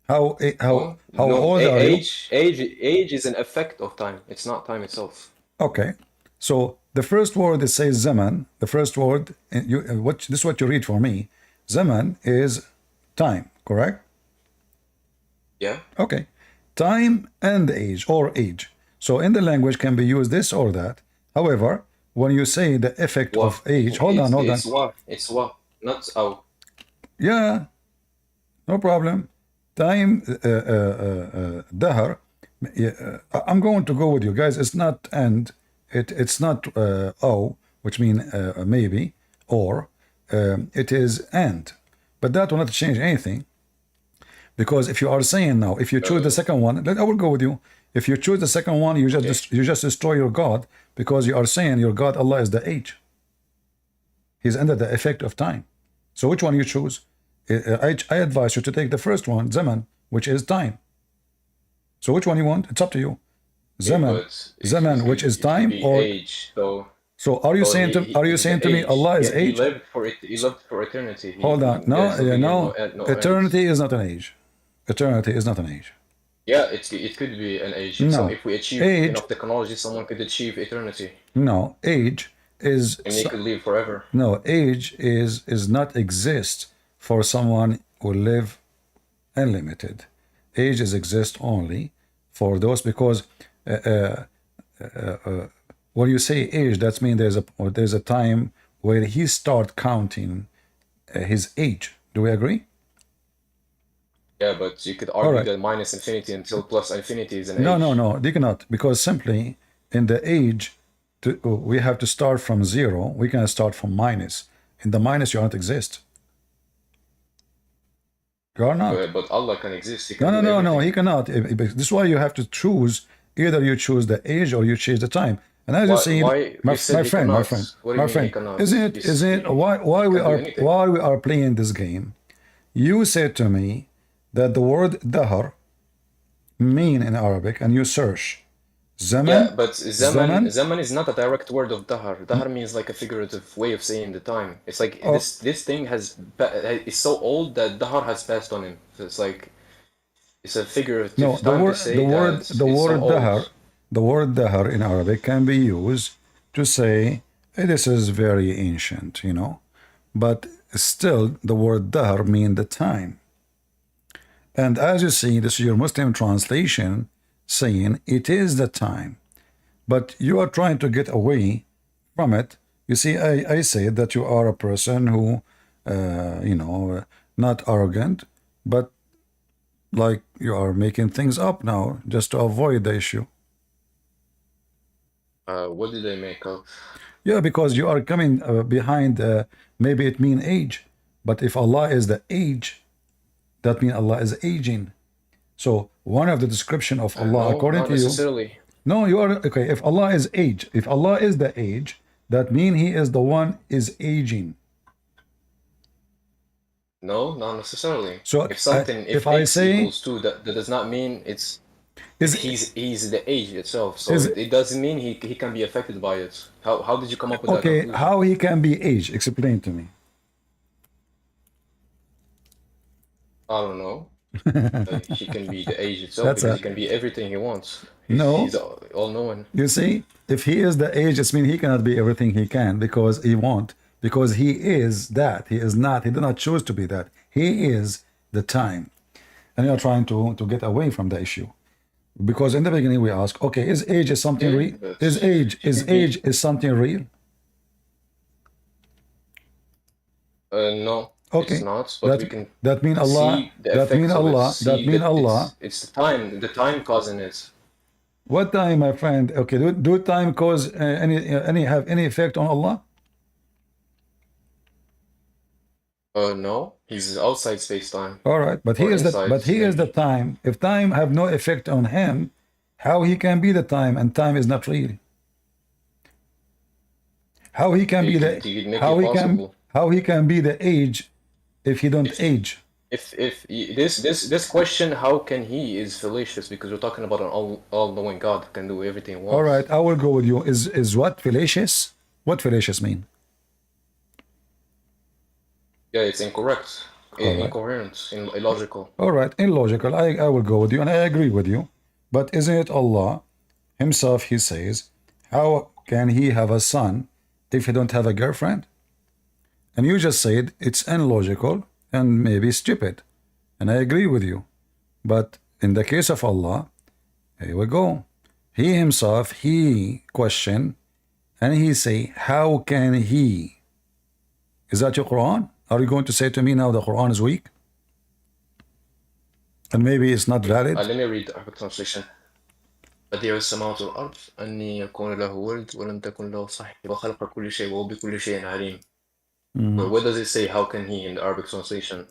How No, old are you? age is an effect of time. It's not time itself. Okay. So the first word that says zaman, the first word, this is what you read for me. Zaman is time, correct? Yeah. Okay. Time and age or age. So in the language can be used this or that. However, when you say the effect of age, hold on. It's what, not how. Yeah, no problem. Time, dahr. I'm going to go with you guys. It's not and. It's not which mean maybe, or it is and. But that will not change anything. Because if you are saying now, if you choose the second one, I will go with you. If you choose the second one, you just destroy your God, because you are saying your God Allah is the age. He's under the effect of time. So which one you choose? I advise you to take the first one, zaman, which is time. So which one you want? It's up to you. Zaman, which is time, or age. So are you saying to me Allah is age? He lived for eternity. Hold on. No, eternity is not an age. Eternity is not an age. Yeah, it could be an age. No. So if we achieve enough technology, someone could achieve eternity. No, age is. And they could live forever. No, age is not exist for someone who live unlimited. Age is exist only for those, because when you say age, that means there's a time where he start counting his age. Do we agree? Yeah, but you could argue that minus infinity until plus infinity is an age. No, they cannot, because simply in the age, we have to start from zero. We can start from minus. In the minus, you don't exist. You are not. But Allah can exist. He No, can he cannot. This is why you have to choose. Either you choose the age or you choose the time. And as you see, my friend, isn't why we are playing this game? You said to me that the word dahr mean in Arabic, and you search zaman. Yeah, but zaman is not a direct word of dahr. Dahr means like a figurative way of saying the time. It's like this thing is so old that dahr has passed on him. So it's like it's a figurative time to say the word dahr in Arabic can be used to say this is very ancient, but still the word dahr mean the time. And as you see, this is your Muslim translation saying it is the time, but you are trying to get away from it. You see, I said that you are a person who, not arrogant, but like you are making things up now just to avoid the issue. What did I make up? Yeah, because you are coming behind, maybe it mean age, but if Allah is the age, that means Allah is aging. So one of the description of Allah, according to you, no, you are okay. If Allah is age, if Allah is the age, that means He is the one is aging. No, not necessarily. So if I say equals 2, that does not mean he's the age itself. So it doesn't mean he can be affected by it. How did you come up with that conclusion? How he can be age? Explain to me. I don't know. He can be the age itself, because he can be everything he wants. He's all-knowing. You see, if he is the age, it means he cannot be everything he can, because he won't. Because he is that. He is not. He did not choose to be that. He is the time. And you are trying to get away from the issue. Because in the beginning we ask, okay, is age something real? Is age something real? No. Okay. It's not, but we can that mean Allah. It's the time. The time causing it. What time, my friend? Okay, do time cause have any effect on Allah? No, he's outside space-time. All right, but he Or is the inside, but he is the maybe. time. If time have no effect on him, how he can be the time and time is not real? How he can be the You could make it possible. how he can be the age if he don't If age? this question, how can he, is fallacious because we're talking about an all-knowing God who can do everything he All wants. right, I will go with you. Is what fallacious? What fallacious mean? Yeah, it's incorrect, All right. incoherent, illogical. All right, illogical. I will go with you, and I agree with you. But isn't it Allah Himself? He says, how can He have a son if He don't have a girlfriend? And you just said it's illogical and maybe stupid, and I agree with you. But in the case of Allah, here we go. He Himself, He question, and He say, how can He? Is that your Quran? Are you going to say to me now the Quran is weak? And maybe it's not valid? Let me read the Arabic translation. بديع السماوات والأرض أني يكون له ولد ولم تكن له صاحبة وخلق كل شيء وهو بكل شيء عليم. But what does it say? How can he in the Arabic translation?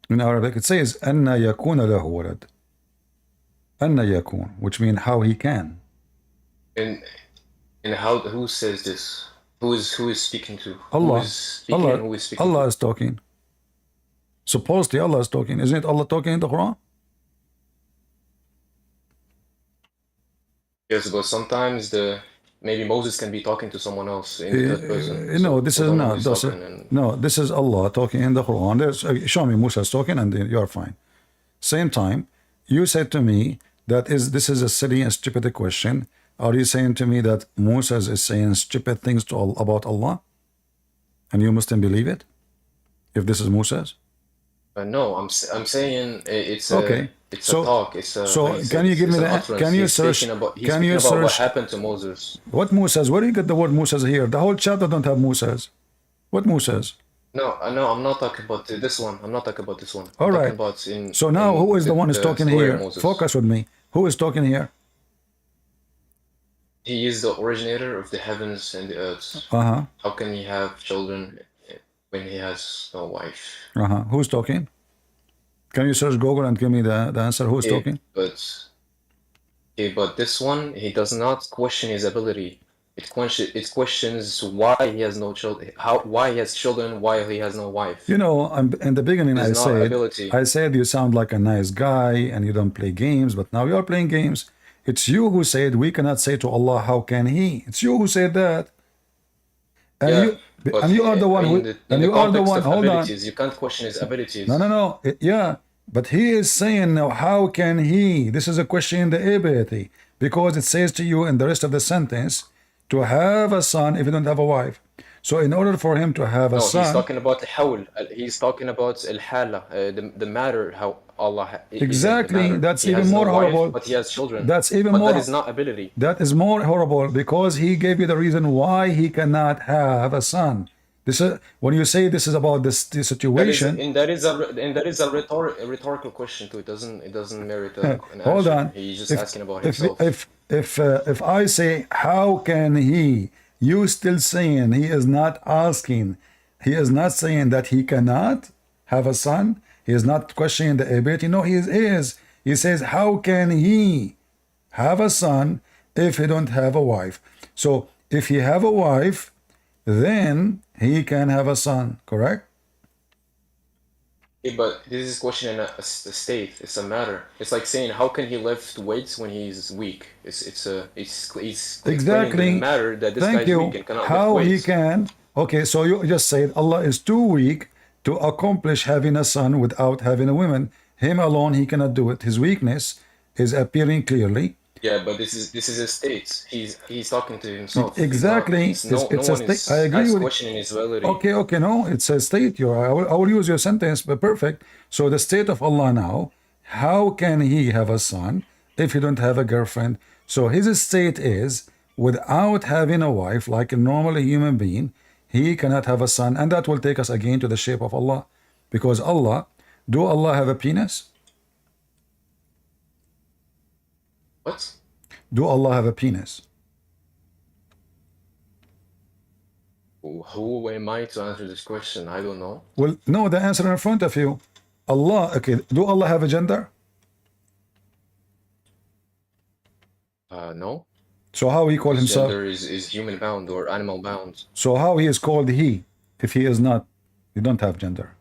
In Arabic it says أن يكون له ولد. أن يكون, which means how he can. And how, who says this? Who is speaking to? Allah. Who is speaking and who is speaking Allah to? is talking. Supposedly Allah is talking. Isn't it Allah talking in the Quran? Yes, but sometimes maybe Moses can be talking to someone else in the third person. No, So this we is don't know not. who's This talking and- no, this is Allah talking in the Quran. Show me Musa is talking, and you are fine. Same time, you said to me that this is a silly and stupid question. Are you saying to me that Moses is saying stupid things about Allah, and you Muslim believe it? If this is Moses? No, I'm saying it's Okay. a talk. It's a, So how you say can you this? give me It's an that? utterance. Can you He's search? speaking about, he's Can speaking you about what search? happened to Moses. What Moses? Where do you get the word Moses here? The whole chapter don't have Moses. What Moses? No, I'm not talking about this one. I'm not talking about this one. All I'm right. talking about in. So now, in who is the one who's talking story of here? Moses. Focus with me. Who is talking here? He is the originator of the heavens and the earth. Uh-huh. How can he have children when he has no wife? Uh-huh. Who's talking? Can you search Google and give me the answer? Who's talking? But this one, he does not question his ability. It questions why he has no children, why he has children, why he has no wife. You know, in the beginning There's no ability. I said you sound like a nice guy and you don't play games, but now you are playing games. It's you who said we cannot say to Allah, how can He? It's you who said that. And Yeah, you are the one who, and you are the one. Hold on. You can't question his abilities. No. Yeah, but he is saying now, how can he? This is a question in the ability, because it says to you in the rest of the sentence to have a son if you don't have a wife. So in order for him to have a son, he's talking about al-hawl. He's talking about al-hala, the matter, how Allah. Exactly, that's even more horrible. But he has children. That's even more. That is not ability. That is more horrible because he gave you the reason why he cannot have a son. This is when you say this is about this situation. That is a rhetorical question too. It doesn't merit an Hold answer. on. He's just asking about himself. If I say how can he, you still saying he is not asking. He is not saying that he cannot have a son. He is not questioning the ability. No, he is. He says, how can he have a son if he don't have a wife? So if he have a wife, then he can have a son, correct? Yeah, but this is questioning a state. It's a matter. It's like saying, how can he lift weights when he's weak? He's exactly the matter that this Thank guy's you. weak and cannot How lift he weights. can? Okay, so you just said Allah is too weak to accomplish having a son without having a woman. Him alone, he cannot do it. His weakness is appearing clearly. Yeah, but this is a state. He's talking to himself. Exactly. It's no a one state. I agree with questioning his ability. Okay, no, it's a state. I will use your sentence, but perfect. So the state of Allah now, how can he have a son if he don't have a girlfriend? So his state is, without having a wife, like a normal human being, he cannot have a son. And that will take us again to the shape of Allah. Because Allah, do Allah have a penis? What? Do Allah have a penis? Who am I to answer this question? I don't know. Well, no, the answer in front of you. Allah, okay, do Allah have a gender? No. So how he call His himself? gender is human bound or animal bound. So how he is called he, if he is not? You don't have gender.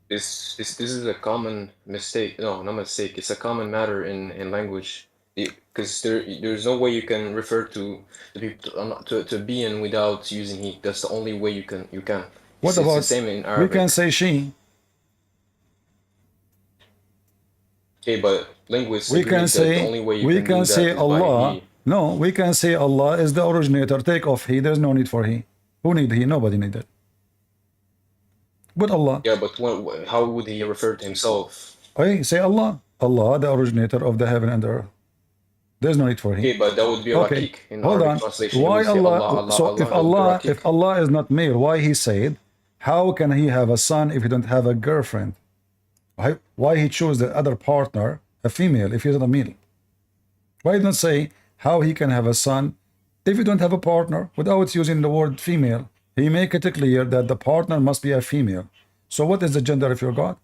This is a common mistake. No, not mistake. It's a common matter in language. Because there's no way you can refer to the people to being without using he. That's the only way you can. What It's about the same in we Arabic. can say she? Okay, but linguists We agree can that the say only way you we can do can that say is by Allah. he. No, we can say Allah is the originator. Take off he. There's no need for he. Who need he? Nobody need it. But Allah. Yeah, but how would he refer to himself? Hey, say Allah. Allah, the originator of the heaven and the earth. There's no need for he. Okay, but that would be Okay, Rakik in hold Arabic on. translation. Why It would say Allah? Allah, So Allah, if Allah, Allah, it would if be Rakik. Allah is not male, why he said, how can he have a son if he don't have a girlfriend? Why he chose the other partner, a female, if he's not a male? Why don't say how he can have a son if you don't have a partner without using the word female? He make it clear that the partner must be a female. So what is the gender of your God?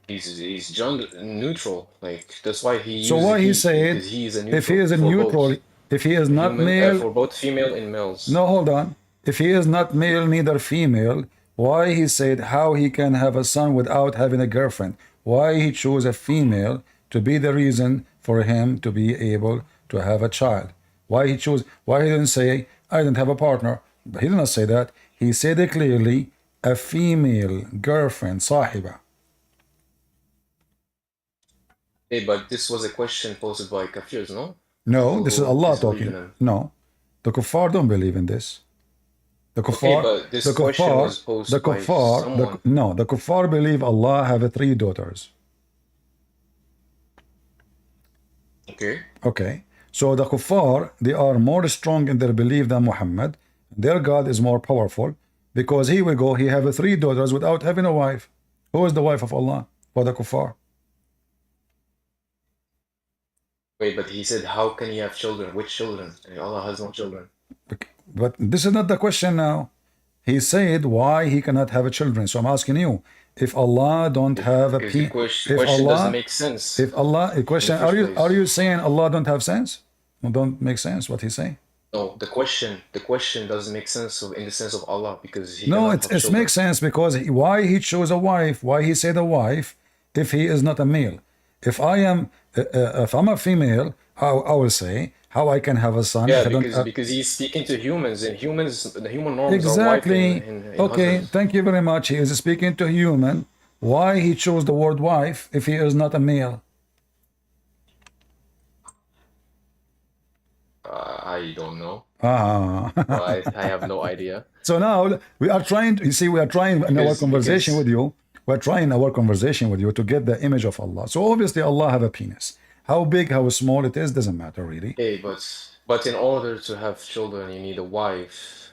He's gender neutral. Like that's why he So uses why he said, because he is a neutral if he is a for neutral, both if he is not human male, for both female and males. no, hold on. If he is not male, neither female, why he said how he can have a son without having a girlfriend? Why he chose a female to be the reason for him to be able to have a child? Why he didn't say, I don't have a partner? He did not say that. He said it clearly, a female girlfriend, sahiba. Hey, but this was a question posed by Kafirs, no? No, People this is who Allah disbelieve talking. in him. No, the kuffar don't believe in this. The Okay, kuffar, but this the question kuffar, was posed the by kuffar, someone. no, the kuffar believe Allah have 3 daughters. Okay. Okay, so the kuffar, they are more strong in their belief than Muhammad. Their God is more powerful because he will go, he have 3 daughters without having a wife. Who is the wife of Allah? For the kuffar. Wait, but he said, how can he have children? Which children? Allah has no children. But this is not the question now. He said why he cannot have children. So I'm asking you, if Allah don't have a Because the question if Allah doesn't make sense. if Allah a question, in the first are place. you saying Allah don't have sense? Don't make sense what he's saying? No, the question doesn't make sense in the sense of Allah because he No, cannot have it children. makes sense because why he chose a wife, why he said a wife, if he is not a male. If I'm a female, I will say how I can have a son. Yeah, if I don't because he's speaking to humans, and the human norms exactly. are wife in Okay, husbands. thank you very much. He is speaking to human. Why he chose the word wife if he is not a male? I don't know. Ah. I have no idea. So now we are trying. You see, we are trying in our conversation with you. We're trying our conversation with you to get the image of Allah. So obviously Allah have a penis. How big, how small it is, doesn't matter really. Okay, but in order to have children, you need a wife.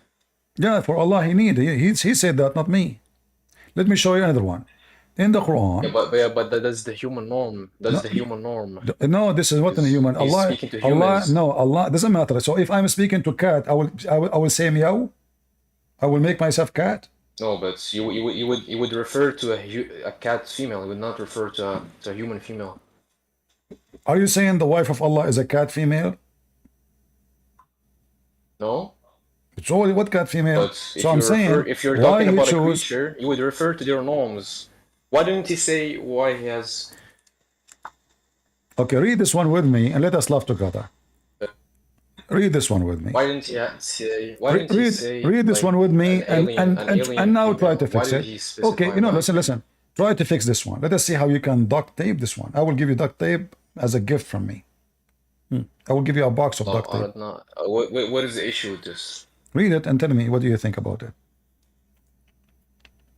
Yeah, for Allah he said that, not me. Let me show you another one. In the Quran. Yeah, but that's the human norm. That's the human norm. No, this is what in human. He's Allah, speaking to humans. Allah doesn't matter. So if I'm speaking to cat, I will say meow. I will make myself cat. No, but you would refer to a cat female. You would not refer to a human female. Are you saying the wife of Allah is a cat female? No. It's only what cat female? But So I'm saying, if you're why talking he about a chose? creature, you would refer to their norms. Why didn't he say why he has? Okay, read this one with me and let us laugh together. Read this one with me. Why didn't he say? Why didn't he say? Read this like, one with me an alien and now try female? to fix Why did it. he specify Okay, why? listen. Try to fix this one. Let us see how you can duct tape this one. I will give you duct tape as a gift from me. I will give you a box of duct tape. What is the issue with this? Read it and tell me what do you think about it.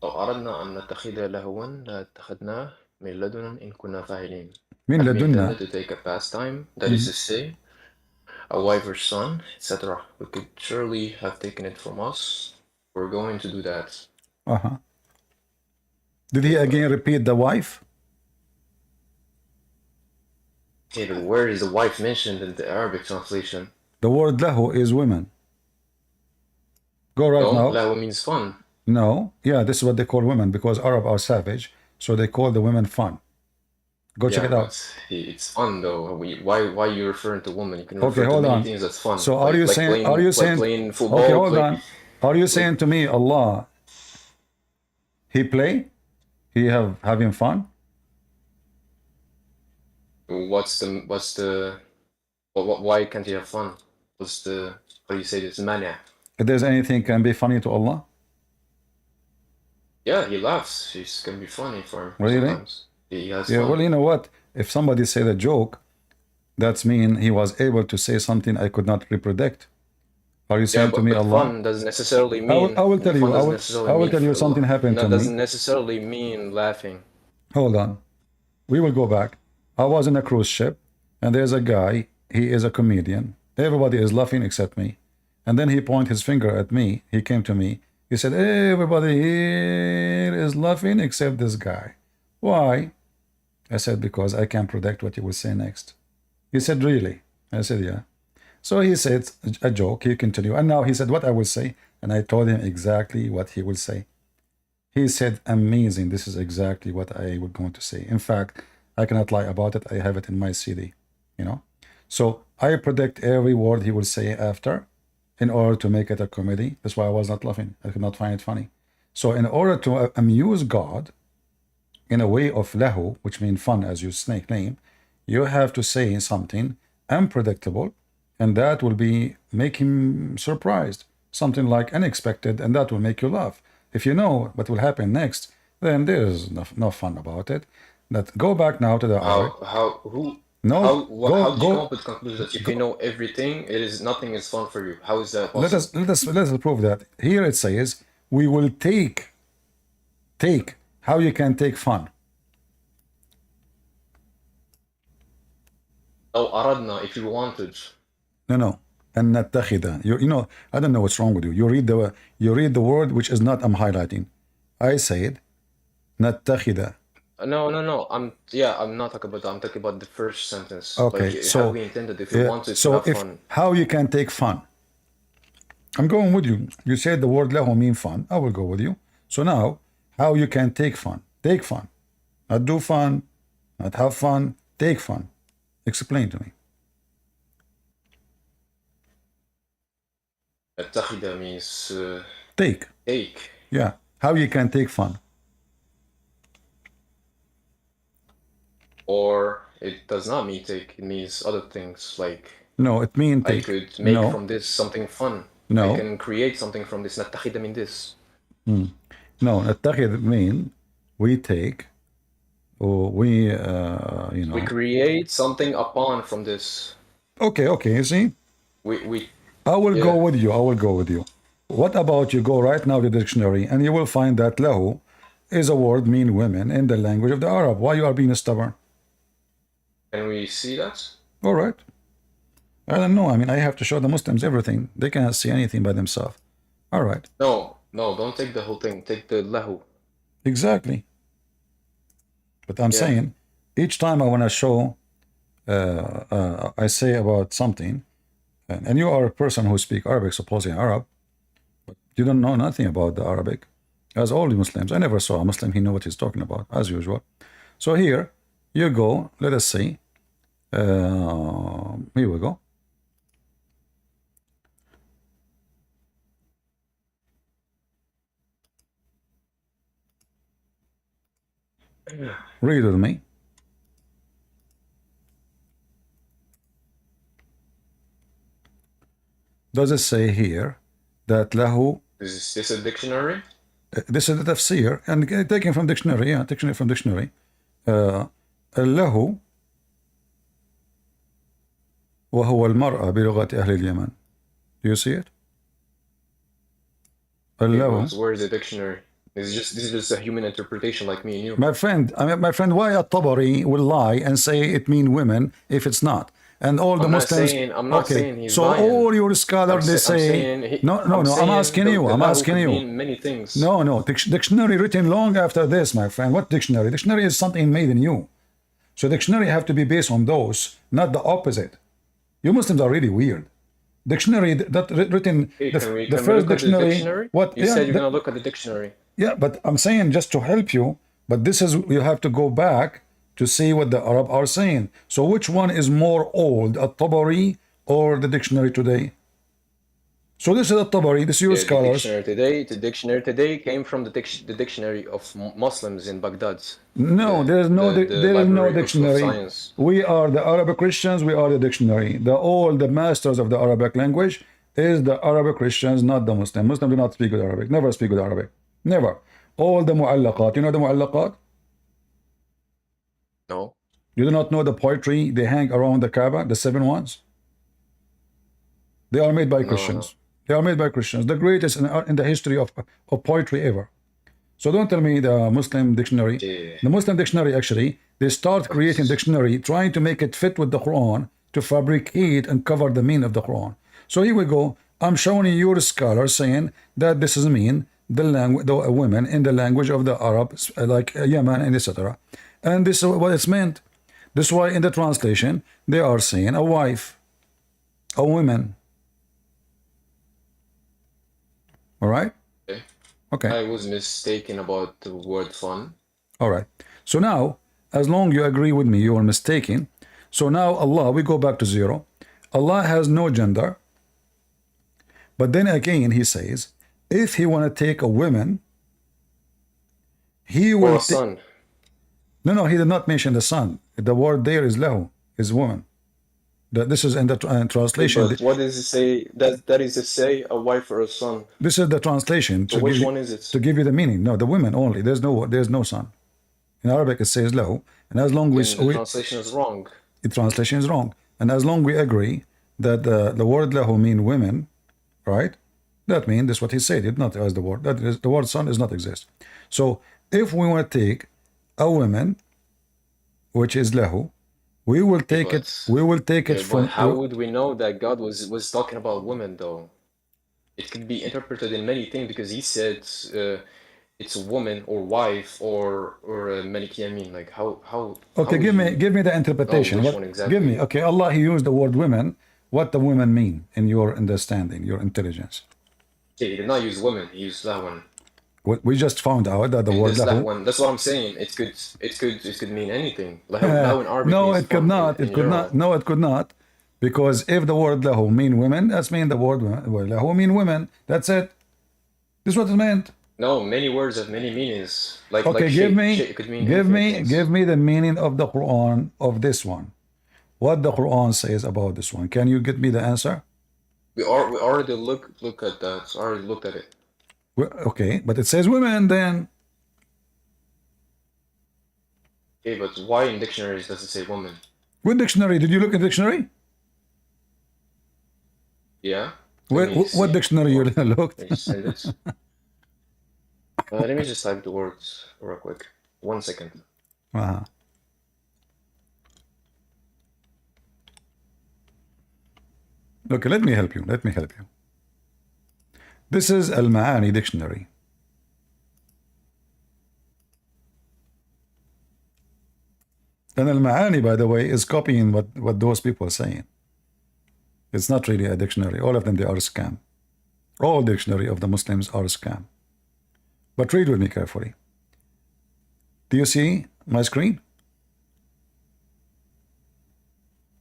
لو أردنا أن نتخذ لهوا لاتخذناه من لدن إن كنا فاعلين. من If we لدنا. intended to take a pastime, that is to say, a wife or son, etc., we could surely have taken it from us. We're going to do that. Uh-huh. Did he again repeat the wife? Okay, but where is the wife mentioned in the Arabic translation? The word lahu is women. Go right No, now. lahu means fun. No, yeah, this is what they call women because Arab are savage, so they call the women fun. Go check it out. But it's fun though. Why are you referring to women? You can refer Okay, to hold many on. things that's fun. So are you saying? Are you saying? Playing football? Okay, hold on. Are you saying to me, Allah, He play? He having fun? Why can't he have fun? What's the, how do you say this? Mana. If there's anything can be funny to Allah? Yeah, he laughs. It's gonna be funny for him Really? sometimes. He has Yeah, fun. well, you know what? If somebody said a joke, that's mean he was able to say something I could not reproduce. Are you saying to me, but Allah? fun doesn't necessarily mean. I will tell you. I will tell you something happened to me. Doesn't necessarily mean laughing. Hold on. We will go back. I was in a cruise ship, and there's a guy. He is a comedian. Everybody is laughing except me. And then he pointed his finger at me. He came to me. He said, everybody here is laughing except this guy. Why? I said, because I can't predict what you will say next. He said, really? I said, yeah. So he said a joke. He continued. And now he said what I will say. And I told him exactly what he will say. He said, amazing. This is exactly what I was going to say. In fact, I cannot lie about it. I have it in my CD, you know. So I predict every word he will say after in order to make it a comedy. That's why I was not laughing. I could not find it funny. So in order to amuse God in a way of lahu, which means fun as your snake name, you have to say something unpredictable, and that will be make him surprised. Something like unexpected, and that will make you laugh. If you know what will happen next, then there's no fun about it. That go back now to the How do you come up with the conclusion that if you know everything, nothing is fun for you? How is that possible? Let us prove that. Here it says we will take how you can take fun. Oh, aradna, if you wanted. No. And نتخذ. You know, I don't know what's wrong with you. You read the word which is not I'm highlighting. I said نتخذ. No. I'm not talking about that. I'm talking about the first sentence. Okay, like, so how we intended if you wanted to have fun. How you can take fun. I'm going with you. You said the word lahu mean fun. I will go with you. So now, how you can take fun. Take fun. Not do fun. Not have fun. Take fun. Explain to me. التخذ means Take. take. Yeah. How you can take fun. Or it does not mean take. It means other things like. No, it means take. I could make from this something fun. No. I can create something from this. نتخذ من this. No, نتخذ mean we take or we you know. We create something upon from this. Okay, you see? I will go with you. What about you go right now to the dictionary and you will find that lahu is a word mean women in the language of the Arab. Why you are being stubborn? Can we see that? All right. I don't know. I mean, I have to show the Muslims everything. They cannot see anything by themselves. All right. No, don't take the whole thing. Take the lahu. Exactly. But I'm saying each time I want to show, I say about something, and you are a person who speaks Arabic, supposedly Arab, but you don't know nothing about the Arabic. As all the Muslims, I never saw a Muslim, he know what he's talking about, as usual. So here, you go, let us see. Here we go. Read with me. Does it say here that lahu? Is this a dictionary? This is the tafsir, and taken from dictionary, dictionary from dictionary. له وهو المرأة بلغة أهل اليمن. Do you see it? Where is the dictionary? This is just a human interpretation like me and you. My friend, why at-Tabari will lie and say it means women if it's not? And all the Muslims. I'm not saying he's so lying. all your scholars they say no. I'm asking you. Mean many things. No. Dictionary written long after this, my friend. What dictionary? Dictionary is something made in you. So dictionary have to be based on those, not the opposite. You Muslims are really weird. Dictionary that written Hey, the, can we the can we first look at the dictionary. dictionary? What? You Yeah, said you're gonna look at the dictionary. yeah, but I'm saying just to help you. But this is you have to go back to see what the Arab are saying. So which one is more old, at-Tabari or the dictionary today? So this is at-Tabari. This is your Yeah, scholars. the dictionary today came from the dictionary of Muslims in Baghdad. No, there is The there is no library of dictionary. science. We are the Arabic Christians. We are the dictionary. The masters of the Arabic language is the Arabic Christians, not the Muslim. Muslims do not speak with Arabic. Never speak with Arabic. Never. All the mu'allaqat. You know the mu'allaqat? No. You do not know the poetry they hang around the Kaaba, the 7 ones? They are made by No, no. Christians. They are made by Christians. The greatest in the history of poetry ever. So don't tell me the Muslim dictionary. Yeah. The Muslim dictionary, actually, they start creating dictionary, trying to make it fit with the Quran, to fabricate and cover the meaning of the Quran. So here we go. I'm showing you your scholars saying that this is mean the language, the women in the language of the Arabs, like Yemen and etc. And this is what it's meant. This is why in the translation they are saying a wife, a woman. All right. Okay. Okay. I was mistaken about the word fun. All right. So now, as long you agree with me, you are mistaken. So now Allah, we go back to zero. Allah has no gender. But then again, he says, if he want to take a woman, he Or will. a son. No, he did not mention the son. The word there is lahu, is woman. This is in the translation. But what does it say? That is to say a wife or a son. This is the translation. So which one is it? To give you the meaning. No, the women only. There's no son. In Arabic it says lahu. And as long And the translation is wrong. The translation is wrong. And as long we agree that the word lahu mean women, right? That means that's what he said. It not as the word. That is, the word son does not exist. So if we want to take a woman, which is lahu, we will take it. We will take it from. But how would we know that God was talking about women though? It could be interpreted in many things because he said it's a woman or wife or Malik Yamin. Like how? Okay, give me the interpretation. which one exactly? Give me. Okay, Allah, he used the word women. What the women mean in your understanding, your intelligence? Okay, he did not use women. He used that one. We just found out that the word That lahu. one. That's what I'm saying. It could mean anything. Lahu in Arabic No, means it could fun not. in It could general. not. No, it could not. Because if the word lahu mean women, that's mean the word lahu mean women. That's it. This is what it meant. No, many words have many meanings. Like Okay, like give shape. me, Shape could mean give infinite me, things. give me the meaning of the Quran of this one. What the Quran says about this one. Can you get me the answer? We already look at that. Already looked at it. Okay, but it says women then. Okay, but why in dictionaries does it say woman? What dictionary? Did you look at dictionary? Yeah. What dictionary you looked? Let me send it. Let me just type the words real quick. 1 second. Uh-huh. Okay, let me help you. Let me help you. This is Al-Ma'ani dictionary. And Al-Ma'ani, by the way, is copying what those people are saying. It's not really a dictionary. All of them, they are a scam. All dictionary of the Muslims are a scam. But read with me carefully. Do you see my screen?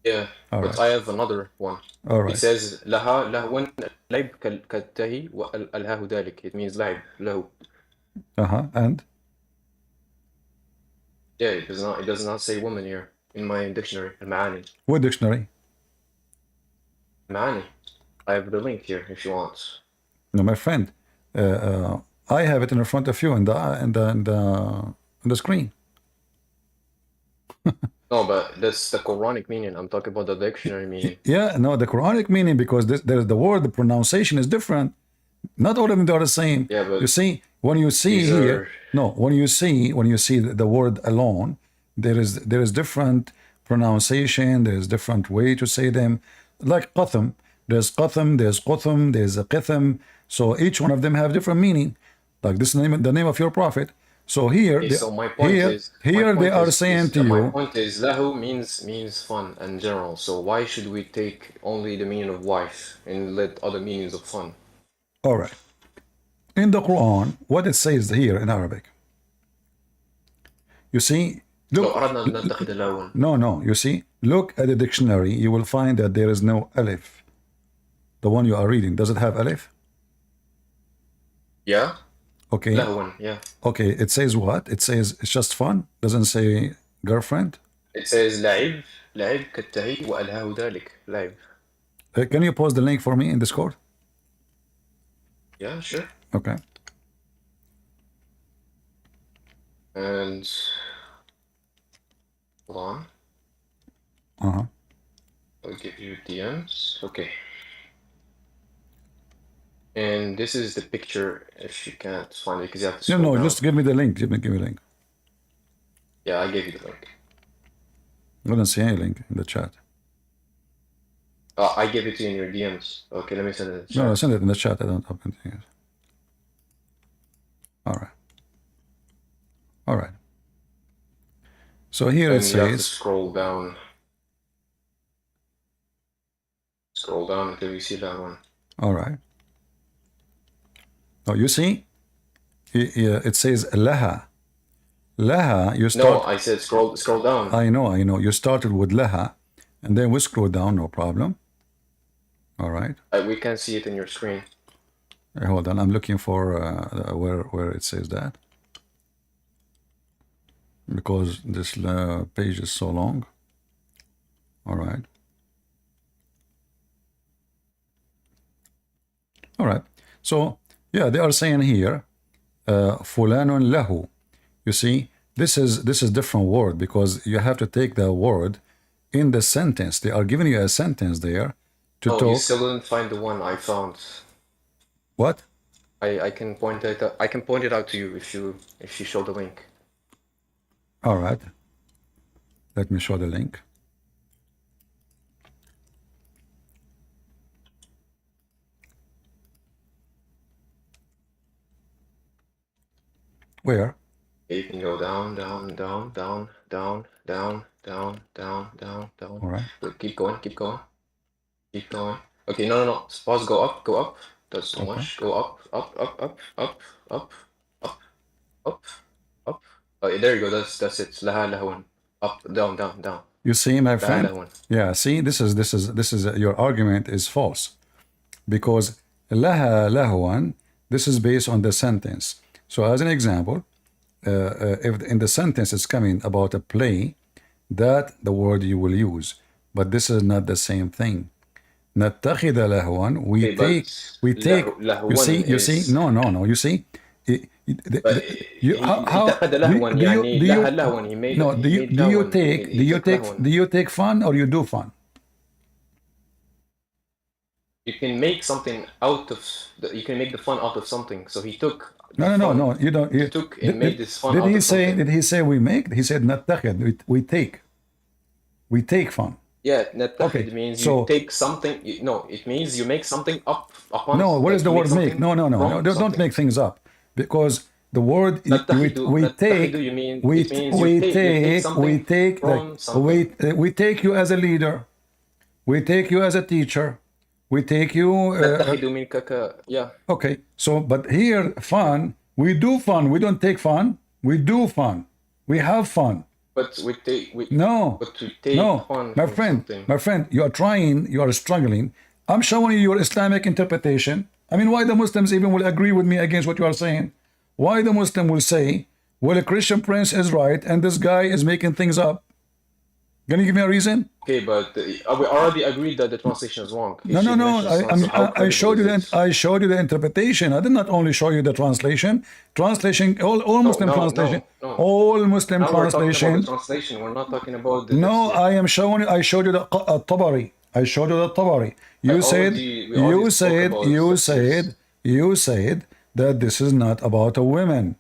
Yeah, All but right. I have another one. All right. It says لها لهو لعب كالتهي والهاه ذلك. It means لعب له. And? Yeah, it does not say woman here in my dictionary. المعاني. What dictionary? المعاني. I have the link here if you want. No, my friend. I have it in front of you in the screen. No, but that's the Quranic meaning. I'm talking about the dictionary meaning. Yeah, no, the Quranic meaning, because there's the word, the pronunciation is different. Not all of them are the same. Yeah, but you see, when you see here, when you see the word alone, there is different pronunciation. There is different way to say them. Like qatham, there's qatham, there's qutham, there's a qitham. So each one of them have different meaning. Like this name, the name of your prophet. So here, Okay, so my point is, here they are saying to my you. point is, lahu means fun in general. So why should we take only the meaning of wife and let other meanings of fun? All right. In the Quran, what it says here in Arabic. You see, look. No. You see, look at the dictionary. You will find that there is no alif. The one you are reading, does it have alif? Yeah. Okay. Lahwan, yeah. Okay. It says what? It says it's just fun. Doesn't say girlfriend. It says لعب كالتهي وألهاه ذلك لعب. Can you post the link for me in Discord? Yeah, sure. Okay. And hold on. I'll give you DMs. Okay. And this is the picture if you can't find it because you have to scroll down. Just give me the link. Give me the link. Yeah, I gave you the link. I don't see any link in the chat. I gave it to you in your DMs. Okay, let me send it in the chat. No, send it in the chat. I don't have anything else. All right. So here it you have to says. scroll down. Scroll down until you see that one. All right. Oh, you see? It says laha. Laha, you start. No, I said scroll down. I know. You started with laha, and then we scroll down, no problem. All right. We can see it in your screen. Hold on, I'm looking for where it says that. Because this page is so long. All right. All right. So, yeah, they are saying here, fulanun lahu. You see, this is different word because you have to take the word in the sentence. They are giving you a sentence there to talk. You still didn't find the one I found. What? I can point it out. I can point it out to you if you show the link. All right. Let me show the link. Where? You can go down. All right. Keep going. Okay, no. Pause. Go up. That's too much. Go up. Oh, there you go. That's it. Lahwan. Up, down. You see, my friend. Yeah. See, this is your argument is false, because lahwan. This is based on the sentence. So, as an example, if in the sentence it's coming about a play, that the word you will use, but this is not the same thing. نتخذ لهوا. We take. You see. No. You see. Do you take fun or you do fun? You can make something out of. You can make the fun out of something. So he took. No. You don't. He took and made this fun. Did he say we make? He said نتخذ. We take. We take fun. Yeah, نتخذ means you take something. It means you make something up upon. No, what is the word make? No. Don't make things up, because the word we take you as a leader, we take you as a teacher, we take you. Yeah. Okay, so but here fun, we do fun. We don't take fun. We do fun. We have fun. But we take. Fun. My friend, you are struggling. I'm showing you your Islamic interpretation. I mean, why the Muslims even will agree with me against what you are saying? Why the Muslim will say, well, a Christian prince is right and this guy is making things up? Can you give me a reason? Okay, but we already agreed that the translation is wrong. No. I showed you the interpretation. I did not only show you the translation. All Muslim translation. All Muslim translation. We're not talking about the. No, I showed you the Tabari. I showed you the Tabari. You said that this is not about a woman.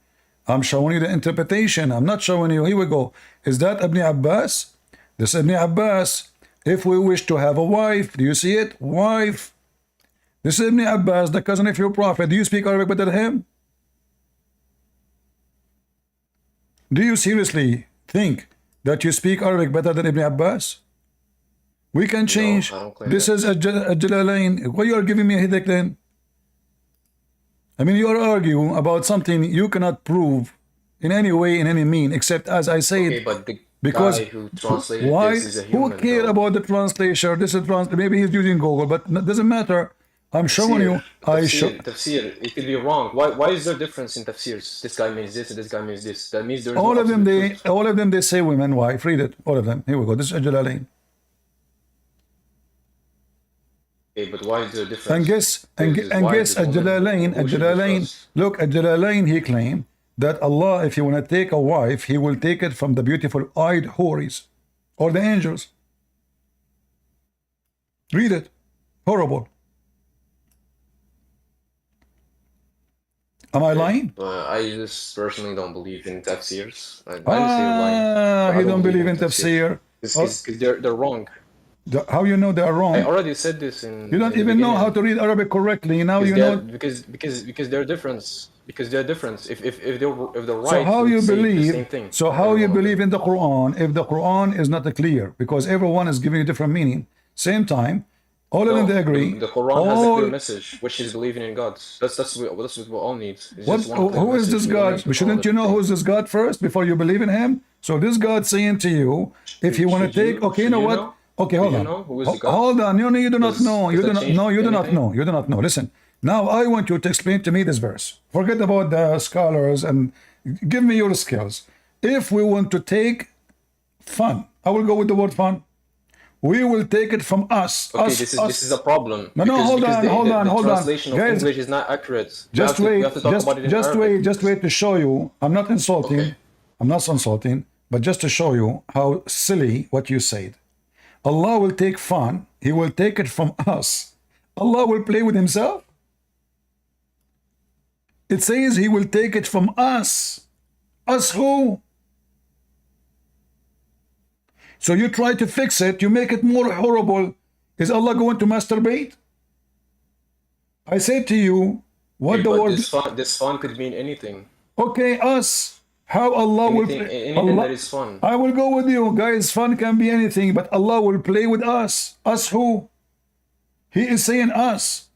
I'm showing you the interpretation. I'm not showing you. Here we go. Is that Ibn Abbas? This is Ibn Abbas. If we wish to have a wife, do you see it? Wife. This is Ibn Abbas, the cousin of your prophet. Do you speak Arabic better than him? Do you seriously think that you speak Arabic better than Ibn Abbas? We can change. I don't claim This that. is a Jalalain. Why you are giving me a headache then? I mean, you are arguing about something you cannot prove in any way, in any mean, except as I said. Okay, but the Because guy who translated why? this is a Who human. care though. about the translation? This is maybe he's using Google, but it doesn't matter. I'm showing you. Tafsir, it could be wrong. Why is there difference in tafsirs? This guy means this, and this guy means this. That means there's all no of them. absolute truth. All of them. They say women wife. Read it. All of them. Here we go. This is Jalalain. Okay, but why is there a difference? And guess. And guess. Jalalain. Look, Jalalain. He claimed that Allah, if you want to take a wife, He will take it from the beautiful eyed houris, or the angels. Read it. Horrible. Am I lying? I just personally don't believe in tafsirs. I didn't say you're lying. I He don't believe in tafsir. Because they're wrong. How you know they are I wrong? already said this in. You don't in the even know beginning. how to read Arabic correctly. Now you know. Because they're different. Because they're different. If they're right. So how they you would say the believe? same thing. So how you believe in the Quran if the Quran is not clear? Because everyone is giving a different meaning. Same time, all of them they agree. The Quran has a clear message, which is believing in God. That's what we all need. It's What? just one clear Who is message. this We don't God? need to Shouldn't you know follow who is this God first before you believe in Him? So this God saying to you, if you want to Should take, you- okay, you should know you what? know? Okay, Do hold you on. know who is the God? Hold on. No, you do not Does- know. You does do that not. change No, you do not anything? know. You do not know. Listen. Now I want you to explain to me this verse. Forget about the scholars and give me your skills. If we want to take fun, I will go with the word fun. We will take it from us. Okay, us, this is a problem. No, because, hold because on, the, hold the, on, the hold on. translation of Guys, English is not accurate. Just we wait, have to talk about it in Arabic. just wait to show you. I'm not insulting. Okay. I'm not insulting, but just to show you how silly what you said. Allah will take fun. He will take it from us. Allah will play with Himself. It says He will take it from us. Us who? So you try to fix it. You make it more horrible. Is Allah going to masturbate? I say to you, what Okay, the but word? this fun could mean anything. Okay, us. How Allah will Anything, play? anything Allah, that is fun. I will go with you, guys. Fun can be anything, but Allah will play with us. Us who? He is saying us.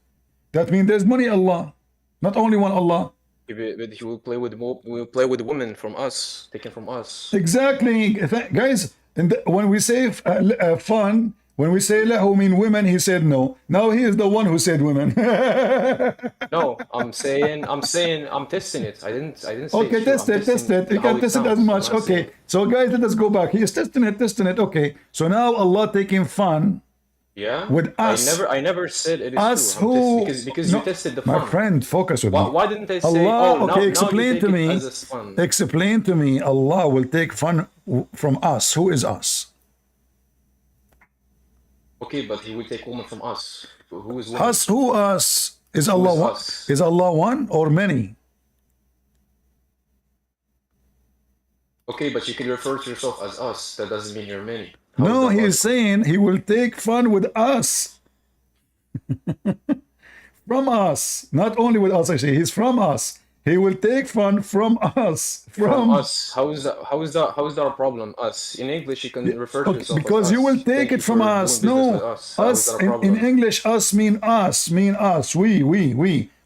That means there's many Allah, not only one Allah. But he will play with women from us, taken from us. Exactly, guys. And when we say fun, when we say lahu mean women, he said no. Now he is the one who said women. No, I'm testing it. I didn't say Okay, it's true. test it. You how can test it as sounds. much. I'm not Okay, saying- so guys, let us go back. He is testing it. Okay, so now Allah taking fun. Yeah. With us. I never said it is Us true. who? Because No, you tested the fun. my friend, focus with me. Why didn't they say? Allah, Oh, now you explain take to it me. as a fun. Explain to me. Allah will take fun from us. Who is us? Okay, but he will take woman from us. Who is woman? Us. Who us? Is Allah is one? us? Is Allah one or many? Okay, but you can refer to yourself as us. That doesn't mean you're many. How No, is that he is possible? saying he will take fun with us. From us. Not only with us, actually. He's from us. He will take fun from us. From us. How is that a problem? Us. In English, you can refer to Okay, yourself because as you us. will take Thank you it from for us. doing business with No, us. How is us that a in problem? English, us mean us, mean us.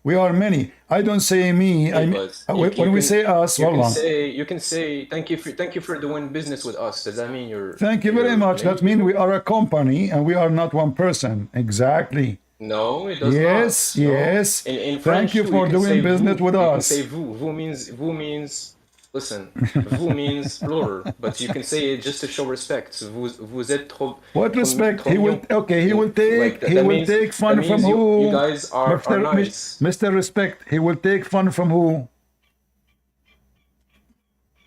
We are many. I don't say me. I mean, But when we say us, you hold can on. you can say thank you for doing business with us. Does that mean you're? Thank you very you're much. many That means we people? are a company and we are not one person. Exactly. No, it does Yes, not. No. yes. In Thank French, you too, for can doing say business vous. with You can us. say vous. Vous means. Listen, vous means plural, but you can say it just to show respect. Vous êtes trop. What respect? trop He will. mignon. Okay, he will take. Like, He that will means- take fun that from means who? You guys are nice. Mr. Respect. He will take fun from who?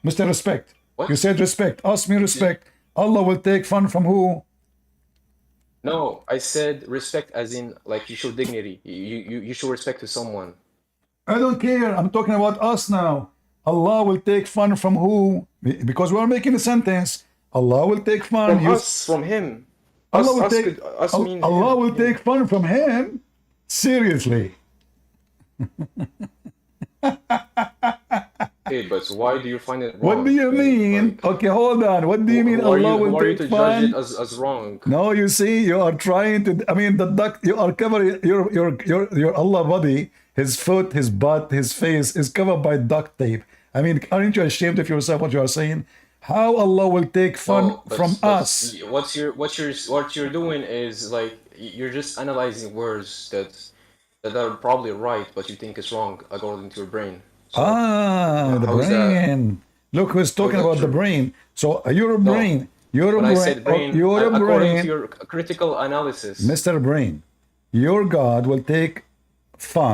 Mr. Respect. What? You said respect. Ask me respect. Allah will take fun from who? No, I said respect as in like you show dignity. You show respect to someone. I don't care. I'm talking about us now. Allah will take fun from who? Because we are making a sentence. Allah will take fun. From You- us, from him. Allah will take. Us means Allah him. will take fun from him. Seriously. Okay, but why do you find it What wrong? do you mean? Like, Okay, hold on. What do you mean Allah who will are you take to judge it fun? as wrong? No, you see, you are trying to. I mean, the duck. You are covering your Allah body, his foot, his butt, his face is covered by duct tape. I mean, aren't you ashamed of yourself? What you are saying? How Allah will take fun No, from us? what you're doing is like you're just analyzing words that are probably right, but you think it's wrong according to your brain. So Ah, the how is that brain. Look who's how is talking that about the true? brain. So you're a No, brain. You're a when I brain. said Oh, brain, you're a according to brain, your critical analysis, Mr. Brain. Your God will take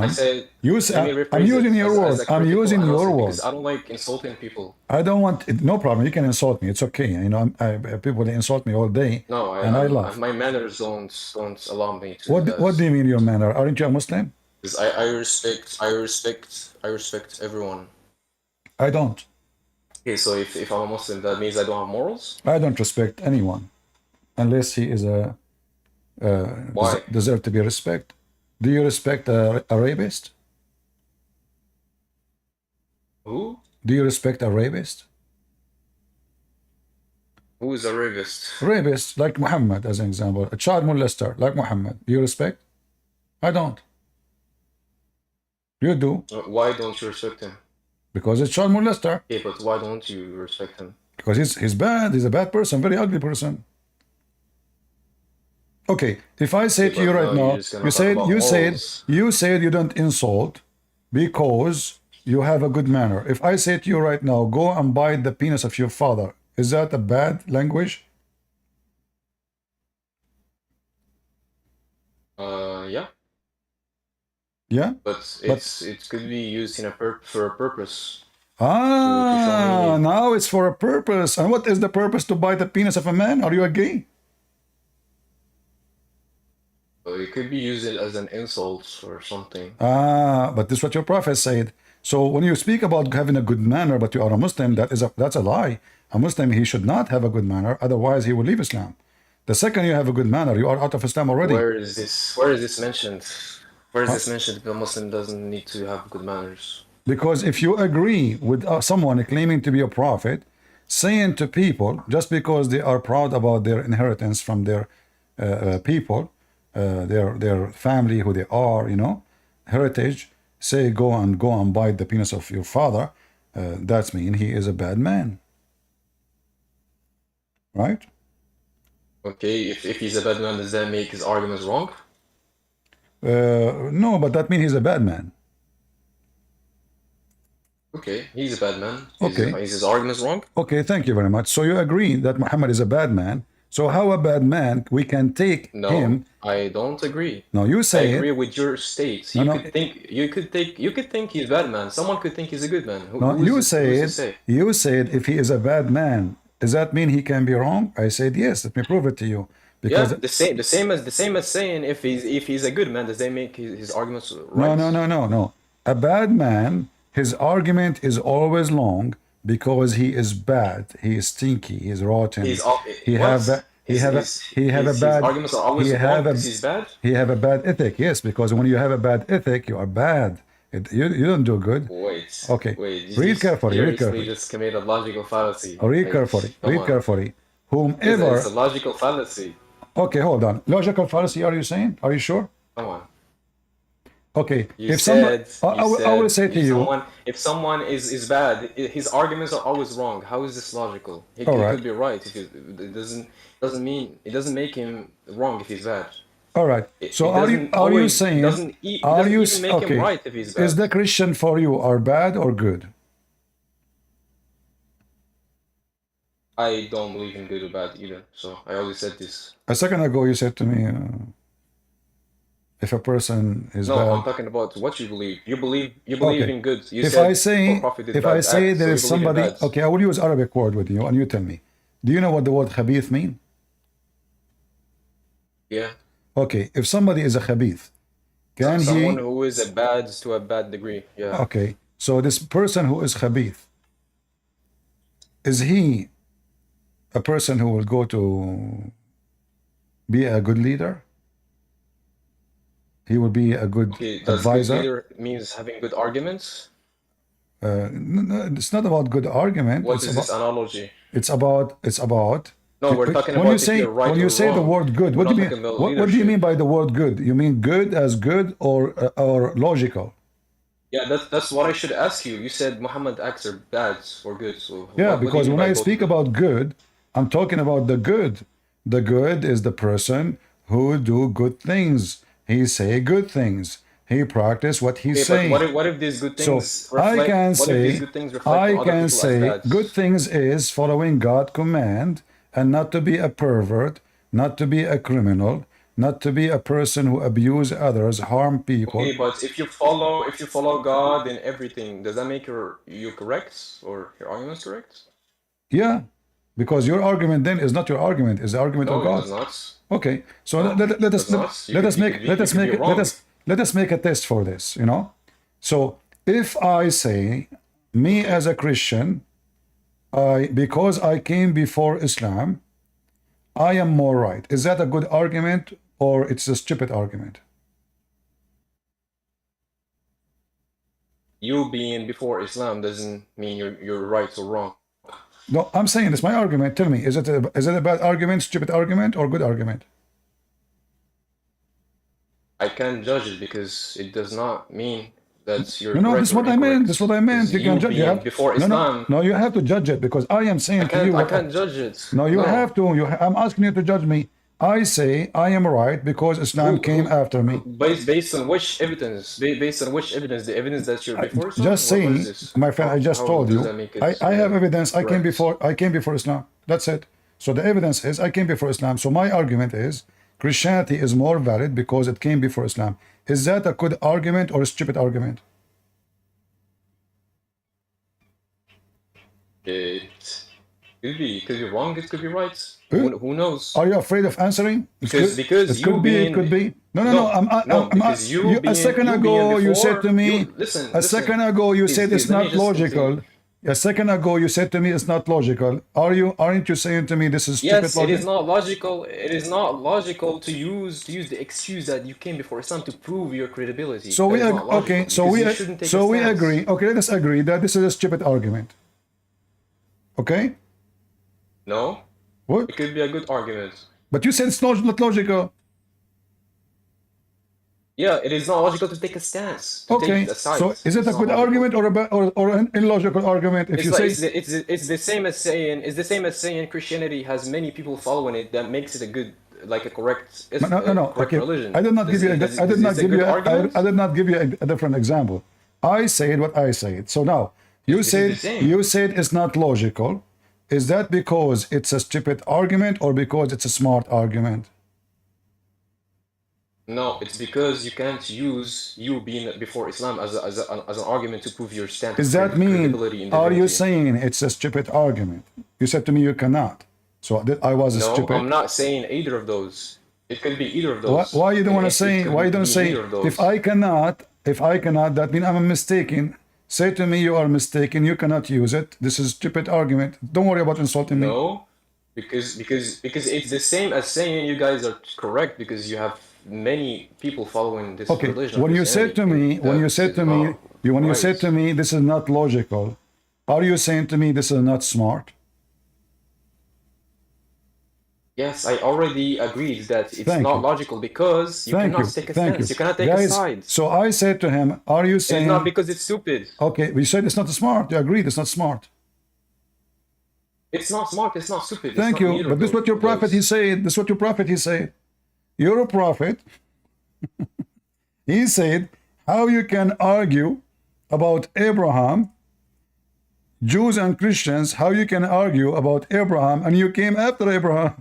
I fun. said Use. let me I'm rephrase using it your as words. a I'm critical using your analysis because words. I don't like insulting people. I don't want it, no problem. You can insult me. It's okay. You know, people they insult me all day, No, and I laugh. my manners don't allow me to do that. What do you mean your manner? Aren't you a Muslim? Because I respect everyone. I don't. Okay, so if I'm a Muslim, that means I don't have morals? I don't respect anyone unless he is a Why? deserve to be respect. Do you respect a rapist? Who? Do you respect a rapist? Who is a rapist? Rapist like Muhammad, as an example, a child molester like Muhammad. Do you respect? I don't. You do Why don't you respect him? because it's child molester. Okay, but why don't you respect him? Because he's bad. He's a bad person, very ugly person. Okay, if I say Okay, to you but right now you're now, just gonna talk about morals. you said you don't insult because you have a good manner. If I say to you right now, go and bite the penis of your father, is that a bad language? Yeah, Yeah, but it could be used in for a purpose to show ah, meaning. now it's for a purpose. And what is the purpose to bite the penis of a man? Are you a gay? It could be used as an insult or something. Ah, but this is what your prophet said. So when you speak about having a good manner, but you are a Muslim, that's a lie. A Muslim, he should not have a good manner, otherwise he will leave Islam. The second you have a good manner, you are out of Islam already. Where is this mentioned? Where is Huh? this mentioned that a Muslim doesn't need to have good manners? Because if you agree with someone claiming to be a prophet, saying to people, just because they are proud about their inheritance from their people, their family, who they are, you know, heritage, say go and bite the penis of your father, that's mean he is a bad man, right? Okay, if he's a bad man, does that make his arguments wrong? No, but that means he's a bad man. Okay, he's a bad man. Okay. Is his arguments wrong? Okay, thank you very much. So you agree that Muhammad is a bad man. So how a bad man we can take No, him? I don't agree. No, you I say agree it. with your state. No, You no. could think he's a bad man. Someone could think he's a good man. No, Who is you who's to said say? if he is a bad man, does that mean he can be wrong? I said yes. Let me prove it to you. Yeah, Because the same as saying if he's a good man, does that make his arguments right? no. A bad man, his argument is always long because he is bad. He is stinky. He is rotten. He's all, He have what? he have a, he have a His bad arguments are always he wrong have a because he's bad? he have a bad ethic. Yes, because when you have a bad ethic, you are bad. You don't do good. Wait. Okay. Wait. Read carefully. You Read recently carefully. just committed a logical fallacy. Read Like, carefully. come Read on. carefully. It's Whomever. a logical fallacy. Okay, hold on. Logical fallacy. Are you saying? Are you sure? Come on. Okay. You If someone, said, I will say to you. if someone is bad, his arguments are always wrong. How is this logical? He All could be right. If it doesn't mean it doesn't make him wrong if he's bad. All right. It So are you saying? It doesn't Are you even make him right if he's bad. Is the Christian for you are bad or good? I don't believe in good or bad either. So I always said this. A second ago, you said to me, if a person is No, bad. I'm talking about what you believe. You believe Okay. in good. You If said I say, the Prophet did if bad I say acts, there so is you believe in somebody, bad. okay, I will use Arabic word with you, and you tell me. Do you know what the word khabith mean? Yeah. Okay, if somebody is a khabith, can Someone he? who is a bad to a bad degree. Yeah. Okay, so this person who is khabith, is he a person who will go to be a good leader? He will be a good Okay, does good advisor. leader means having good arguments? It's not about good argument. What It's is about, this analogy? it's about. No, we're talking When about you if say you're right when you or say the wrong. word good, We're what do not you mean? talking about What do you mean leadership. by the word good? You mean good as good or logical? Yeah, that's what I should ask you. You said Muhammad acts are bad or good. So Yeah, what do you because mean when by I both speak of them? about good, I'm talking about the good. The good is the person who do good things. He say good things. He practice what he's Okay, but saying. what if these good So things I reflect? can What if these say, good things reflect on other people as bad? good things is following God command and not to be a pervert, not to be a criminal, not to be a person who abuse others, harm people. Okay, but if you follow God in everything, does that make you correct or your arguments correct? Yeah, because your argument then is not your argument, is the argument of No, it God. does not. Okay, so No, let it us does not. let us make You could be wrong. let us make a test for this. You know, so if I say me as a Christian, because I came before Islam, I am more right. Is that a good argument or it's a stupid argument? You being before Islam doesn't mean you're right or wrong. No, I'm saying it's my argument. Tell me, is it a bad argument, stupid argument, or good argument? I can't judge it because it does not mean that you're No, correct this is or what I meant. incorrect. This is what I meant. Because You can judge. You being have, before no, Islam, no, you have to judge it because I am saying to you. I can't judge it. No, you have to. I'm asking you to judge me. I say I am right because Islam came after me. Based on which evidence? Based on which evidence? The evidence that you're before Islam? Just What saying, is this? my friend. I just How told does you. that make it, I have evidence. I came correct? before Islam. That's it. So the evidence is I came before Islam. So my argument is Christianity is more valid because it came before Islam. Is that a good argument or a stupid argument? It could be wrong. It could be right. Who knows? Are you afraid of answering? Because it could be. It could be. No. Because you A second ago you said to me. listen. Second ago you said Please, it's let me not just logical. continue. A second ago you said to me it's not logical. Aren't you saying to me this is stupid Yes, logic? it is not logical. It is not logical to use the excuse that you came before Islam to prove your credibility. So we That is not logical, okay. So because we you shouldn't take a we stance. agree. Okay, let us agree that this is a stupid argument. Okay. No, What? it could be a good argument. But you said it's not logical. Yeah, it is not logical to take a stance. To Okay. take a side. So is it a It's not good logical. argument or a bad or an illogical argument? If It's you like say it's the same as saying Christianity has many people following it that makes it a good a correct no. correct Okay. religion. I did not give you. I did not give you. Argument? I did not give you a different example. I said what I said. So now you It is said the same. it's not logical. Is that because it's a stupid argument or because it's a smart argument? No, it's because you can't use you being before Islam as an argument to prove your stance. Does that mean? Credibility in Are you divinity. saying it's a stupid argument? You said to me you cannot. So I was No, stupid. I'm not saying either of those. It could be either of those. Why you don't want to say? It Why you could don't be say? neither of those. If I cannot, that means I'm mistaken. Say to me you are mistaken. You cannot use it. This is stupid argument. Don't worry about insulting me. No, because it's the same as saying you guys are correct because you have many people following this Okay. religion. When you said to me, when you said to me, this is not logical. Are you saying to me this is not smart? Yes, I already agreed that it's Thank not you. logical because you Thank cannot you. take a Thank stance. you. You cannot take a Guys, side. so I said to him, are you saying... It's not because it's stupid. Okay, we said it's not smart. You agreed it's not smart. It's not smart. It's not stupid. Thank you. But this is what your prophet he said. This is what your prophet he said. You're a prophet. He said, how you can argue about Abraham, Jews and Christians, how you can argue about Abraham, and you came after Abraham.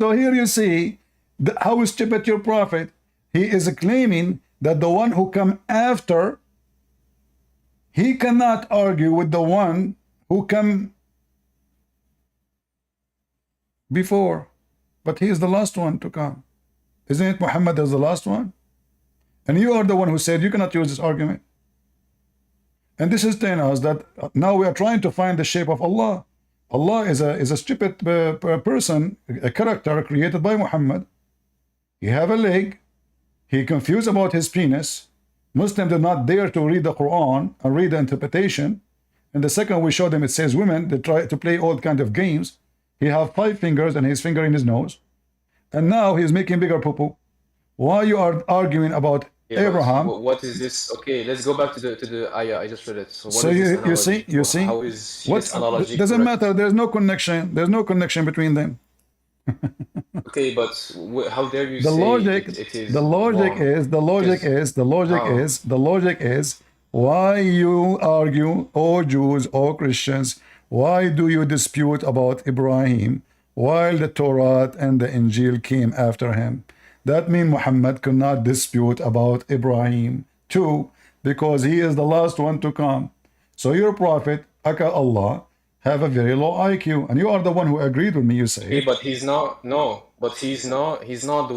So here you see how stupid your prophet. He is claiming that the one who come after, he cannot argue with the one who come before. But he is the last one to come. Isn't it Muhammad as the last one? And you are the one who said you cannot use this argument. And this is telling us that now we are trying to find the shape of Allah. Allah is a stupid person, a character created by Muhammad. He have a leg. He confused about his penis. Muslims do not dare to read the Quran and read the interpretation. And the second we show them, it says women, they try to play all kind of games. He have 5 fingers and his finger in his nose. And now he's making bigger poo-poo. Why you are arguing about Abraham? What is this? Okay, let's go back to the ayah. I just read it. So, So you see, how is what this analogy doesn't correct? matter. There's no connection. There's no connection between them. Okay, but how dare you The say logic, it is the logic wrong? is, the logic is, the logic How? is, the logic is, why you argue, oh Jews, oh Christians, why do you dispute about Ibrahim while the Torah and the Injil came after him? That means Muhammad could not dispute about Ibrahim too, because he is the last one to come. So your prophet, Aka Allah, have a very low IQ, and you are the one who agreed with me. You say, Okay, but he's not. No, but he's not. He's not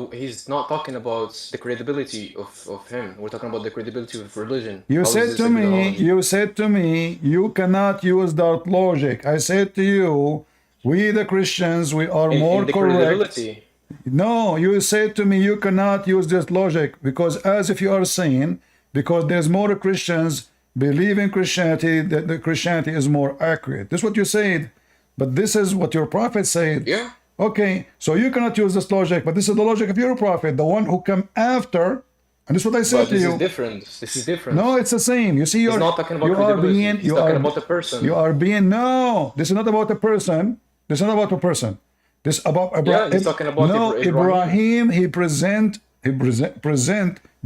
talking about the credibility of him. We're talking about the credibility of religion. you How is said this to a good me, analogy? you said to me, you cannot use that logic. I said to you, we the Christians, we are more In the correct. credibility. No, you said to me, you cannot use this logic because, as if you are saying, because there's more Christians believe in Christianity, that the Christianity is more accurate. This is what you said, but this is what your prophet said. Yeah. Okay, so you cannot use this logic, but this is the logic of your prophet, the one who come after, and this is what I said But to this you. is different. This is different. No, it's the same. You see, He's you're not talking about you are credibility. being He's you talking are about the person. you are being no. This is not about a person. This is not about a person. This is about Yeah, he's talking about no Ibrahim. Ibrahim. He present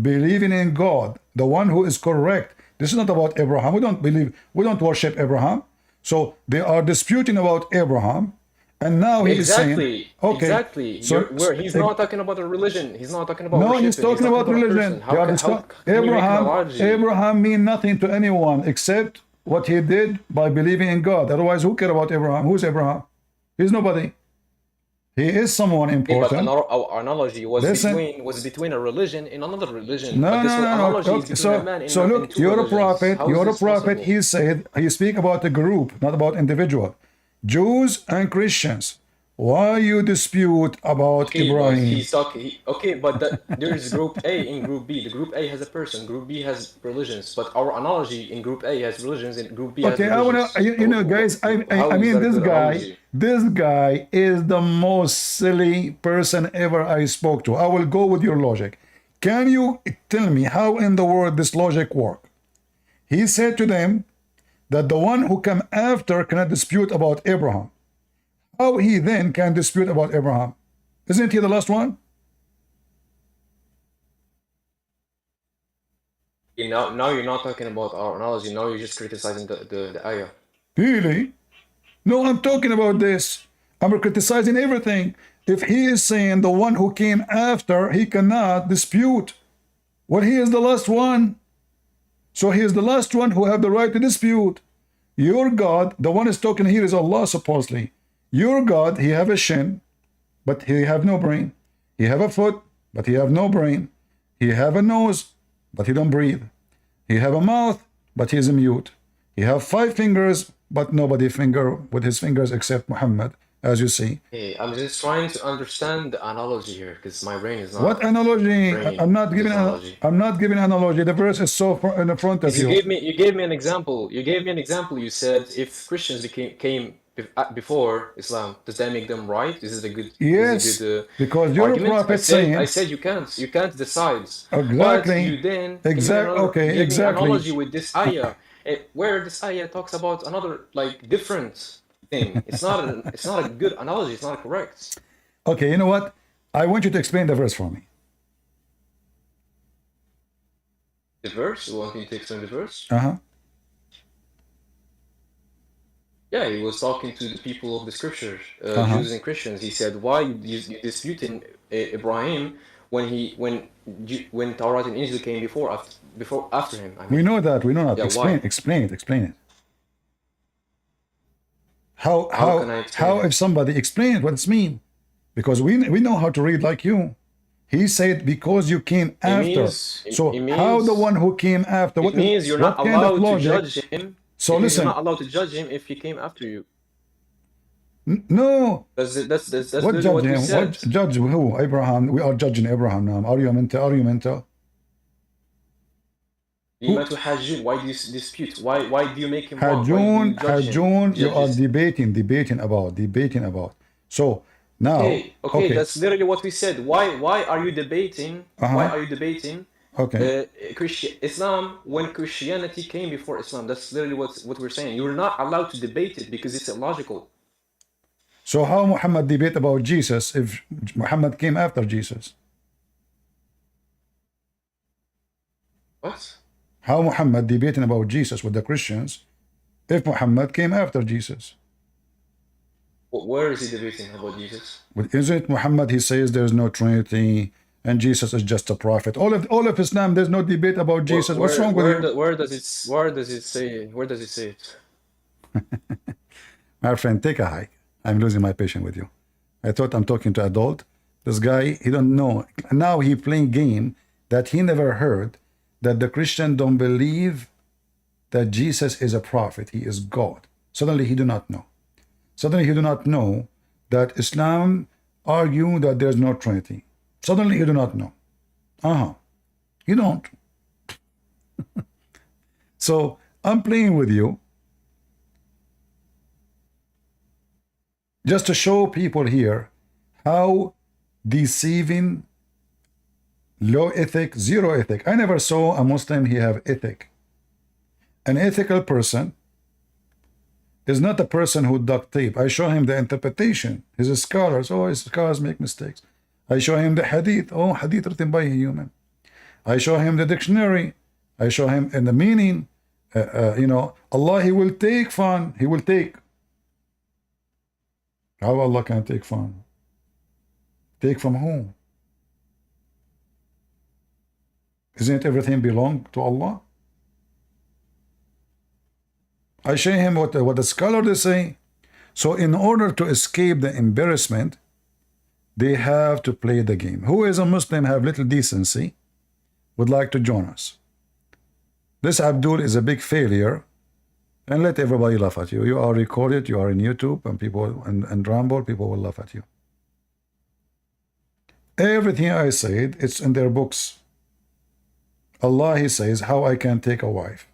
believing in God, the one who is correct. This is not about Abraham. We don't believe. We don't worship Abraham. So they are disputing about Abraham, and now he is saying, okay, Exactly. so He's not talking about a religion. He's not talking about no, worshiping. he's talking about a religion. person. How can you make an Abraham, analogy? Abraham mean nothing to anyone except what he did by believing in God. Otherwise, who care about Abraham? Who's Abraham? He's nobody. He is someone But important. our analogy was Listen. between a religion and another religion. No, But this no, no, no. analogy is Okay, between a man and so and look, two you're a religions. prophet. How is You're a this prophet. possible? He said he speak about a group, not about individual. Jews and Christians. Why you dispute about Okay, but Ibrahim? he's talking. Okay, but there is Group A and Group B. The Group A has a person. Group B has religions. But our analogy in Group A has religions and Group B has Okay, I wanna, religions. you know, guys. How I is mean, that a good analogy? this guy is the most silly person ever I spoke to. I will go with your logic. Can you tell me how in the world this logic work? He said to them that the one who come after cannot dispute about Abraham. How he then can dispute about Abraham? Isn't he the last one? Now you're not talking about our analogy. Now you're just criticizing the ayah. Really? No, I'm talking about this. I'm criticizing everything. If he is saying the one who came after, he cannot dispute. Well, he is the last one. So he is the last one who have the right to dispute. Your God, the one is talking here is Allah supposedly. Your God, he have a shin, but he have no brain. He have a foot, but he have no brain. He have a nose, but he don't breathe. He have a mouth, but he is mute. He have 5 fingers, but nobody finger with his fingers except Muhammad, as you see. Hey, I'm just trying to understand the analogy here because my brain is not. What analogy? brain I'm not giving. this analogy. I'm not giving analogy. The verse is so in the front of You you. gave me an example. You gave me an example. You said if Christians came before Islam, does that make them right? Is it a good? Yes, is it a good, because you're a argument? prophet saying. I said you can't decide. Exactly. But you then Okay, gave me exactly. an analogy with this ayah, where this ayah talks about another like different thing. It's not a good analogy. It's not correct. Okay, you know what? I want you to explain the verse for me. The verse. You want me to explain the verse? Uh-huh. Yeah, he was talking to the people of the scriptures, Jews and Christians. He said, "Why you disputing Ibrahim when Torah and Injil came after him?" I mean, We know that. We know that. Yeah, explain why? it. How can I explain how it? if somebody explain what it's mean? Because we know how to read like you. He said because you came after. So how the one who came after? It means you're not what kind of allowed to logic? judge him. So It means listen. you're not allowed to judge him if he came after you. No. That's What literally judge what you him? said. What judge who? Abraham. We are judging Abraham now. Are you mental? لما تحاجون? Why do you dispute? Why do you make him wrong? Why do Hajun, you judge him? Hajun, you are Judges. debating about. So now, Okay, that's literally what we said. Why are you debating? Why are you debating Islam when Christianity came before Islam? That's literally what we're saying. You're not allowed to debate it because it's illogical. So how Muhammad debate about Jesus if Muhammad came after Jesus? What? How Muhammad debating about Jesus with the Christians if Muhammad came after Jesus? Where is he debating about Jesus? But isn't Muhammad, he says there's no Trinity and Jesus is just a prophet. All of Islam, there's no debate about Jesus. What's wrong with you? Where does it say it? My friend, take a hike. I'm losing my patience with you. I thought I'm talking to adult. This guy, he don't know. Now he playing game that he never heard, that the Christian don't believe that Jesus is a prophet. He is God. Suddenly he do not know. Suddenly he do not know that Islam argue that there's no Trinity. Suddenly he do not know. You don't. So I'm playing with you just to show people here how deceiving, low ethic, zero ethic. I never saw a Muslim he have ethic. An ethical person is not a person who duct tape. I show him the interpretation. He's a scholar. Oh, his scholars make mistakes. I show him the hadith. Oh, hadith written by a human. I show him the dictionary. I show him in the meaning. Allah, he will take fun. He will take. How Allah can take fun? Take from whom? Isn't everything belong to Allah? I show him what the scholar they say. So in order to escape the embarrassment, they have to play the game. Who is a Muslim, have little decency, would like to join us? This Abdul is a big failure, and let everybody laugh at you. You are recorded, you are in YouTube, and people and Ramble, people will laugh at you. Everything I said, it's in their books. Allah, he says, how I can take a wife.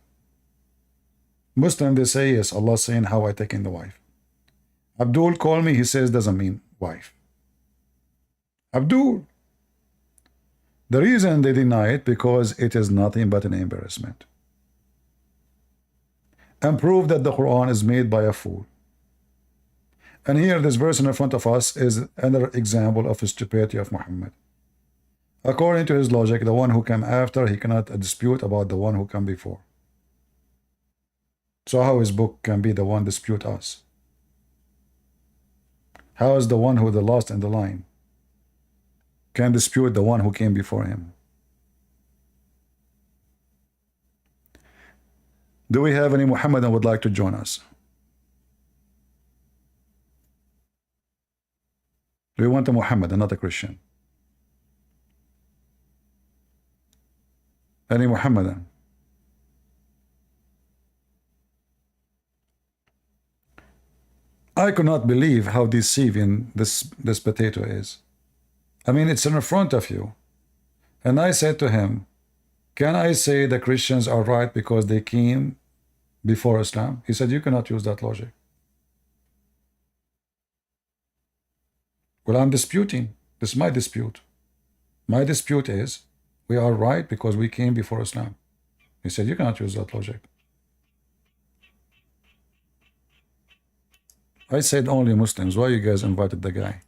Muslim, they say, yes, Allah saying how I take in the wife. Abdul call me, he says, doesn't mean wife. Abdul. The reason they deny it, because it is nothing but an embarrassment. And prove that the Quran is made by a fool. And here, this verse in front of us is another example of the stupidity of Muhammad. According to his logic, the one who came after, he cannot dispute about the one who came before. So how his book can be the one dispute us? How is the one who the last in the line can dispute the one who came before him? Do we have any Muhammadan would like to join us? Do we want a Muhammadan, not a Christian? Any Muhammadan? I could not believe how deceiving this potato is. I mean, it's in front of you. And I said to him, can I say the Christians are right because they came before Islam? He said, you cannot use that logic. Well, I'm disputing. This is my dispute. My dispute is, we are right because we came before Islam. He said, you cannot use that logic. I said only Muslims. Why you guys invited the guy?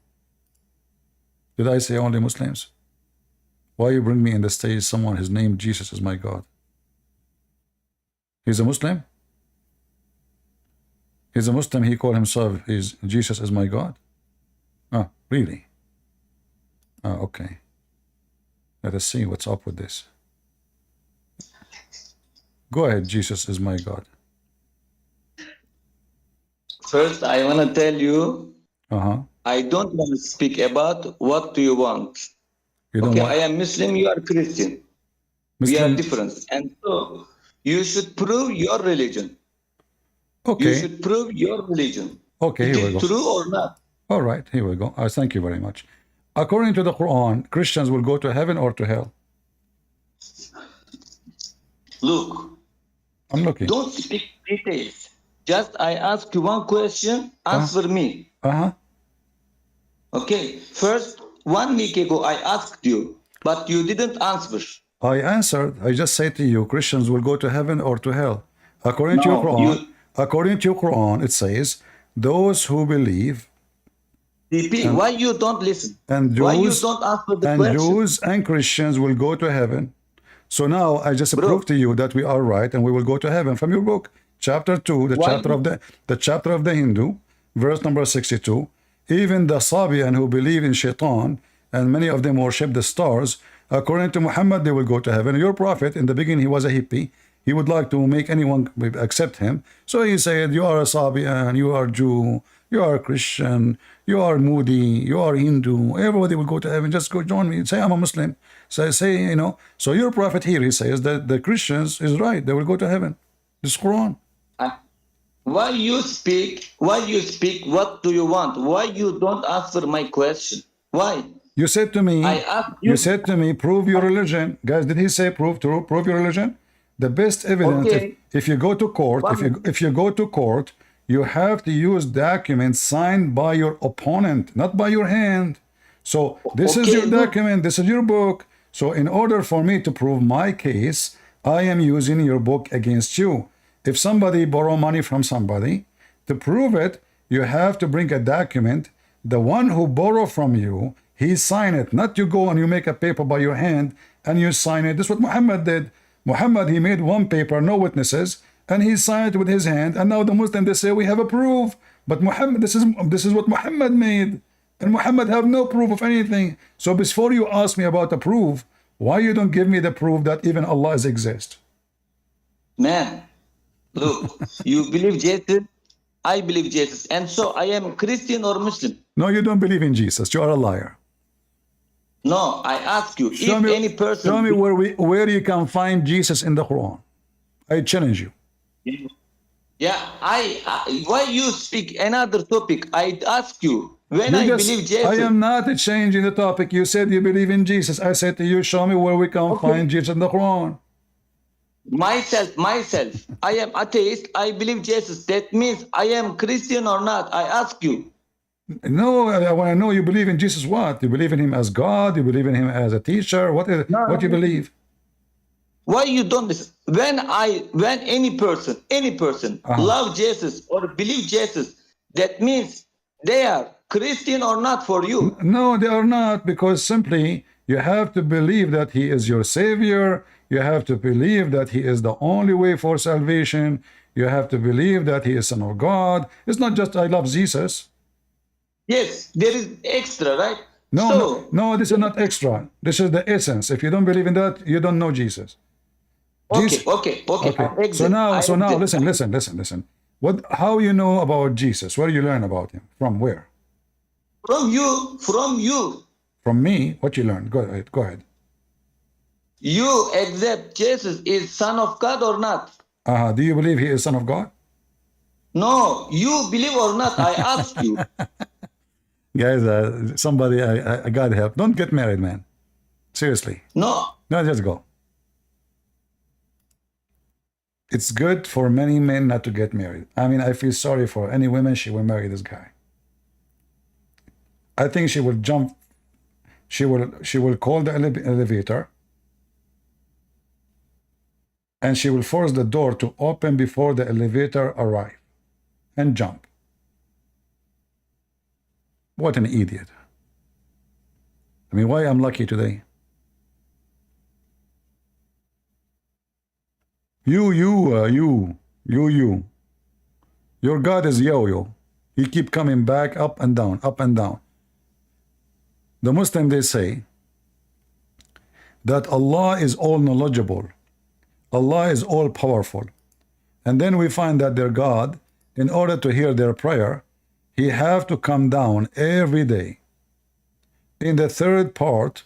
Did I say only Muslims? Why you bring me in the stage someone, his name Jesus is my God? He's a Muslim? He's a Muslim, he called himself, Jesus is my God? Oh, really? Oh, okay. Let us see what's up with this. Go ahead, Jesus is my God. First, I want to tell you, I don't want to speak about what do you want. You don't okay, want... I am Muslim, you are Christian. We are different. And so, you should prove your religion. Okay. You should prove your religion. Okay, here we go. Is it true or not? All right, here we go. Thank you very much. According to the Quran, Christians will go to heaven or to hell? Look, I'm looking. don't speak details. Just I ask you one question, answer me. Uh-huh. Okay. First, 1 week ago, I asked you, but you didn't answer. I answered. I just say to you, Christians will go to heaven or to hell. According to your No, Quran, it says, those who believe DP, why you don't listen? and Why you Jews don't answer the and question? Jews and Christians will go to heaven. So now I just Bro. prove to you that we are right and we will go to heaven from your book, chapter 2, Why the chapter of the Hindu, verse number 62. Even the Sabian who believe in Shaitan and many of them worship the stars, according to Muhammad, they will go to heaven. Your prophet, in the beginning, he was a hippie. He would like to make anyone accept him. So he said, you are a Sabian, you are Jew, you are Christian, you are Moody, you are Hindu. Everybody will go to heaven. Just go join me. Say, I'm a Muslim. Say, you know. So your prophet here, he says that the Christians is right. They will go to heaven. This Quran. Why you speak? Why you speak? What do you want? Why you don't answer my question? Why? You said to me, I asked you. you said to me, prove your religion. Guys, did he say prove your religion? The best evidence, Okay. if you go to court, if you go to court, you have to use documents signed by your opponent, not by your hand. So this is your document, this is your book. So in order for me to prove my case, I am using your book against you. If somebody borrow money from somebody, to prove it, you have to bring a document. The one who borrow from you, he sign it, not you go and you make a paper by your hand and you sign it. This is what Muhammad did. Muhammad, he made one paper, no witnesses, and he signed it with his hand. And now the Muslims, they say we have a proof. But Muhammad, this is what Muhammad made. And Muhammad have no proof of anything. So before you ask me about the proof, why you don't give me the proof that even Allah exists? Man, look, you believe Jesus, I believe Jesus, and so I am Christian or Muslim. No, you don't believe in Jesus. You are a liar. No, I ask you, Show if me, any person... show me where you can find Jesus in the Quran. I challenge you. Yeah, why you speak another topic? I ask you, when You I just- believe Jesus... I am not changing the topic. You said you believe in Jesus. I said to you, show me where we can find Jesus in the Quran. Myself, I am atheist, I believe Jesus. That means I am Christian or not? I ask you. No, I want to know you believe in Jesus what? You believe in him as God? You believe in him as a teacher? What do you believe? Why you don't listen? When any person love Jesus or believe Jesus, that means they are Christian or not for you. No, they are not, because simply you have to believe that he is your savior. You have to believe that he is the only way for salvation. You have to believe that he is Son of God. It's not just I love Jesus. Yes, there is extra, right? No, this is not extra. This is the essence. If you don't believe in that, you don't know Jesus. Okay. So now, listen. How you know about Jesus? Where you learn about him? From where? From you. From me? What you learn? Go ahead. You accept Jesus is Son of God or not? Do you believe he is Son of God? No, you believe or not? I ask you. Guys, somebody, I got help. Don't get married, man. Seriously. No, Just go. It's good for many men not to get married. I mean, I feel sorry for any woman. She will marry this guy. I think she will jump. She will call the elevator, and she will force the door to open before the elevator arrives, and jump. What an idiot. I mean, why I'm lucky today? You. Your God is yo-yo. He keep coming back up and down, up and down. The Muslim, they say that Allah is all knowledgeable. Allah is all powerful. And then we find that their God, in order to hear their prayer, he have to come down every day in the third part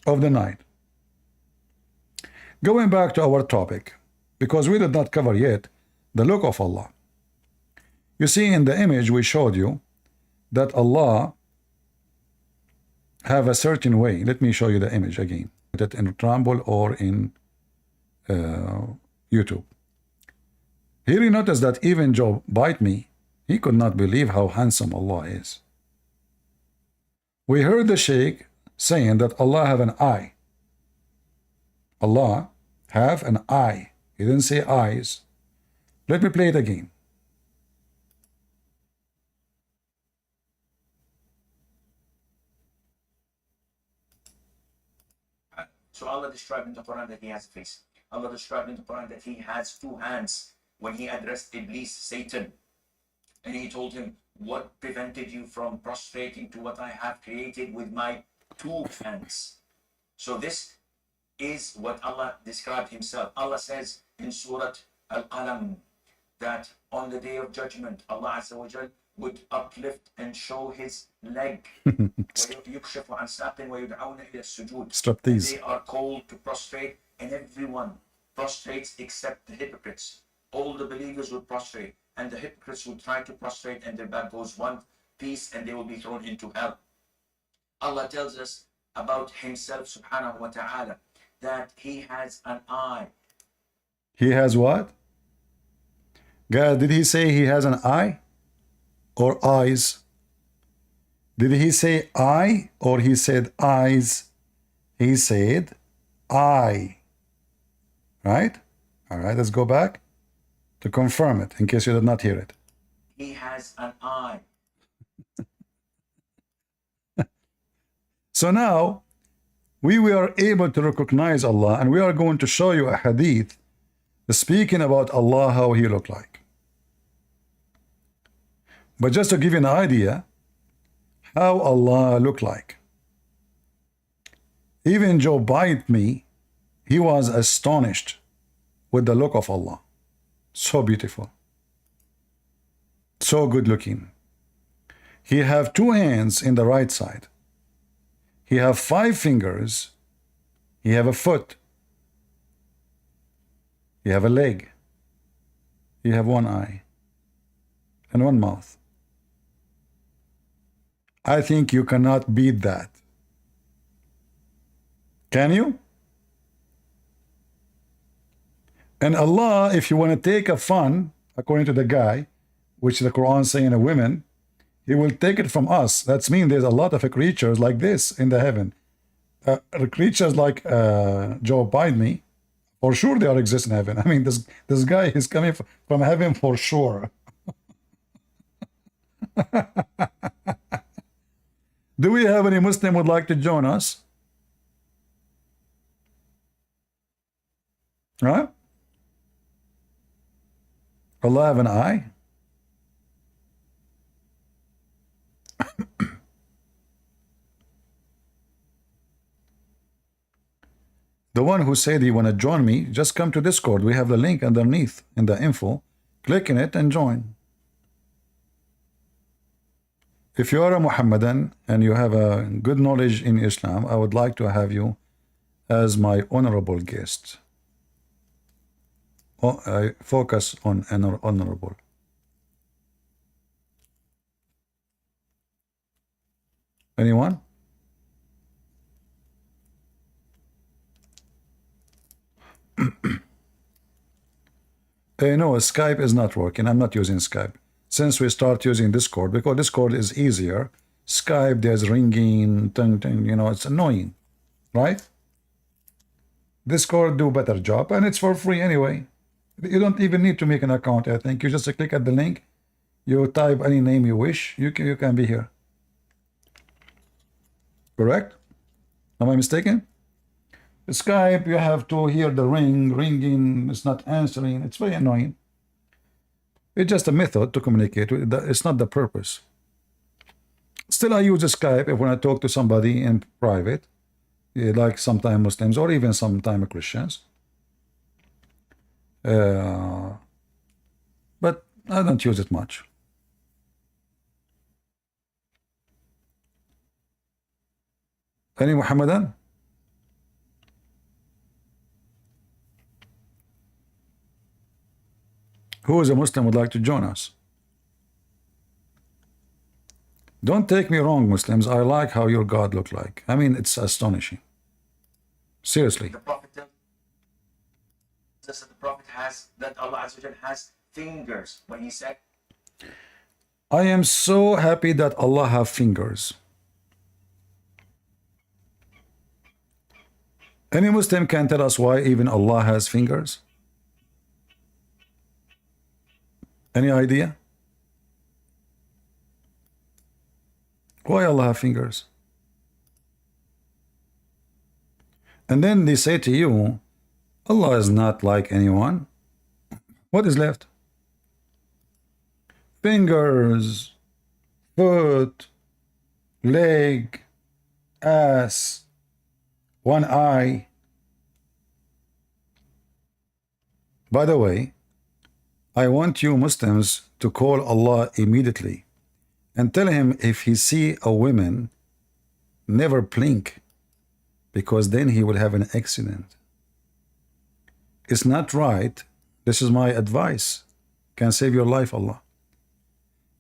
of the night. Going back to our topic, because we did not cover yet the look of Allah. You see in the image we showed you that Allah have a certain way. Let me show you the image again. it in Rumble or in YouTube. Here you notice that even Joe bite me, he could not believe how handsome Allah is. We heard the Sheikh saying that Allah have an eye. Allah have an eye. He didn't say eyes. Let me play it again. So Allah described in the Quran that he has a face. Allah described in the Quran that he has two hands when he addressed Iblis, Satan. And he told him, what prevented you from prostrating to what I have created with my two hands? So this is what Allah described himself. Allah says in Surah Al-Qalam that on the day of judgment, Allah Azza wa Jal would uplift and show his leg. وَيُكْشَفُ عَنْ سَاقٍ وَيُدْعَوْنَ إِلَى السُّجُودِ. Stop these. They are called to prostrate, and everyone prostrates except the hypocrites. All the believers would prostrate, and the hypocrites would try to prostrate, and their back goes one piece, and they will be thrown into hell. Allah tells us about himself, subhanahu wa ta'ala, that he has an eye. He has what? Guys, did he say he has an eye? Or eyes? Did he say eye or he said eyes? He said eye. Right? All right, let's go back to confirm it in case you did not hear it. He has an eye. So now we were able to recognize Allah, and we are going to show you a hadith speaking about Allah, how he looked like. But just to give you an idea how Allah looked like. Even Joe bite me, he was astonished with the look of Allah. So beautiful. So good looking. He have two hands in the right side. He have 5 fingers. He have a foot. He have a leg. He have 1 eye and 1 mouth. I think you cannot beat that. Can you? And Allah, if you want to take a fun, according to the guy, which the Quran is saying a women, he will take it from us. That means there's a lot of creatures like this in the heaven. Creatures like Joe bite me, for sure they are exist in heaven. I mean, this guy is coming from heaven for sure. Do we have any Muslim would like to join us? Right? Allah have an eye? The one who said he want to join me, just come to Discord. We have the link underneath in the info. Click in it and join. If you are a Mohammedan and you have a good knowledge in Islam, I would like to have you as my honorable guest. Oh, I focus on honorable. Anyone? No, Skype is not working. I'm not using Skype. Since we start using Discord, because Discord is easier. Skype, there's ringing, you know, it's annoying, right? Discord do better job, and it's for free anyway. You don't even need to make an account. I think you just click at the link, you type any name you wish, you can be here. Correct? Am I mistaken? Skype, you have to hear the ringing, it's not answering. It's very annoying. It's just a method to communicate. It's not the purpose. Still, I use Skype if when I talk to somebody in private, like sometimes Muslims or even sometimes Christians. But I don't use it much. Any Muhammadan? Who is a Muslim would like to join us? Don't take me wrong, Muslims. I like how your God look like. I mean, it's astonishing. Seriously. The Prophet tells us that the Prophet has, that Allah Azza wa Jal has fingers when he said, I am so happy that Allah have fingers. Any Muslim can tell us why even Allah has fingers? Any idea? Why Allah have fingers? And then they say to you, Allah is not like anyone. What is left? Fingers, foot, leg, ass, one eye. By the way, I want you Muslims to call Allah immediately and tell him if he see a woman, never blink, because then he will have an accident. It's not right. This is my advice. Can save your life, Allah.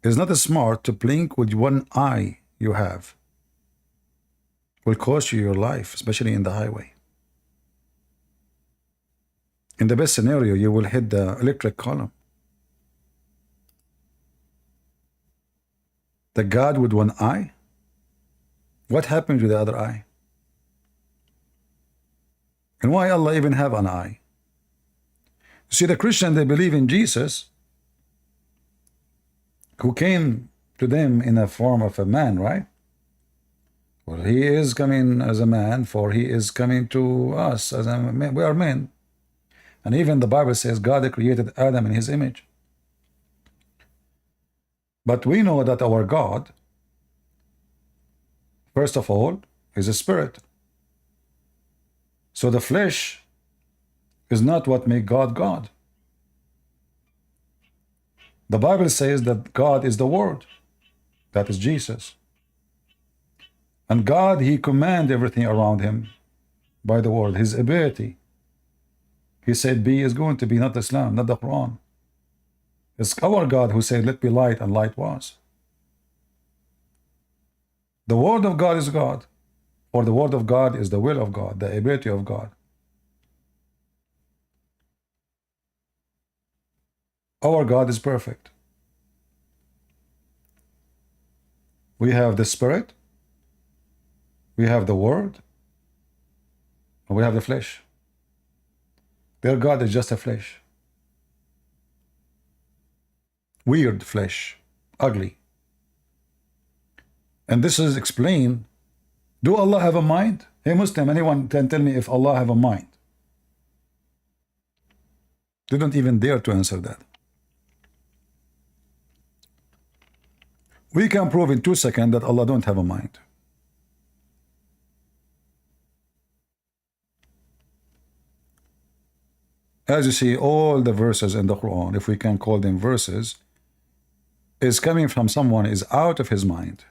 It's not smart to blink with one eye you have. Will cost you your life, especially in the highway. In the best scenario, you will hit the electric column. The God with one eye? What happened to the other eye? And why Allah even have an eye? You see, the Christian, they believe in Jesus, who came to them in the form of a man, right? Well, he is coming as a man, for he is coming to us as a man. We are men. And even the Bible says God created Adam in his image. But we know that our God, first of all, is a spirit. So the flesh is not what makes God God. The Bible says that God is the Word. That is Jesus. And God, he commands everything around him by the Word, his ability. He said, be is going to be, not Islam, not the Quran. It's our God who said, let be light, and light was. The Word of God is God. For the Word of God is the will of God, the ability of God. Our God is perfect. We have the Spirit, we have the Word, and we have the flesh. Their God is just a flesh. Weird flesh, ugly. And this is explained. Do Allah have a mind? Hey Muslim, anyone can tell me if Allah have a mind? They don't even dare to answer that. We can prove in 2 seconds that Allah don't have a mind. As you see, all the verses in the Quran, if we can call them verses, is coming from someone is out of his mind.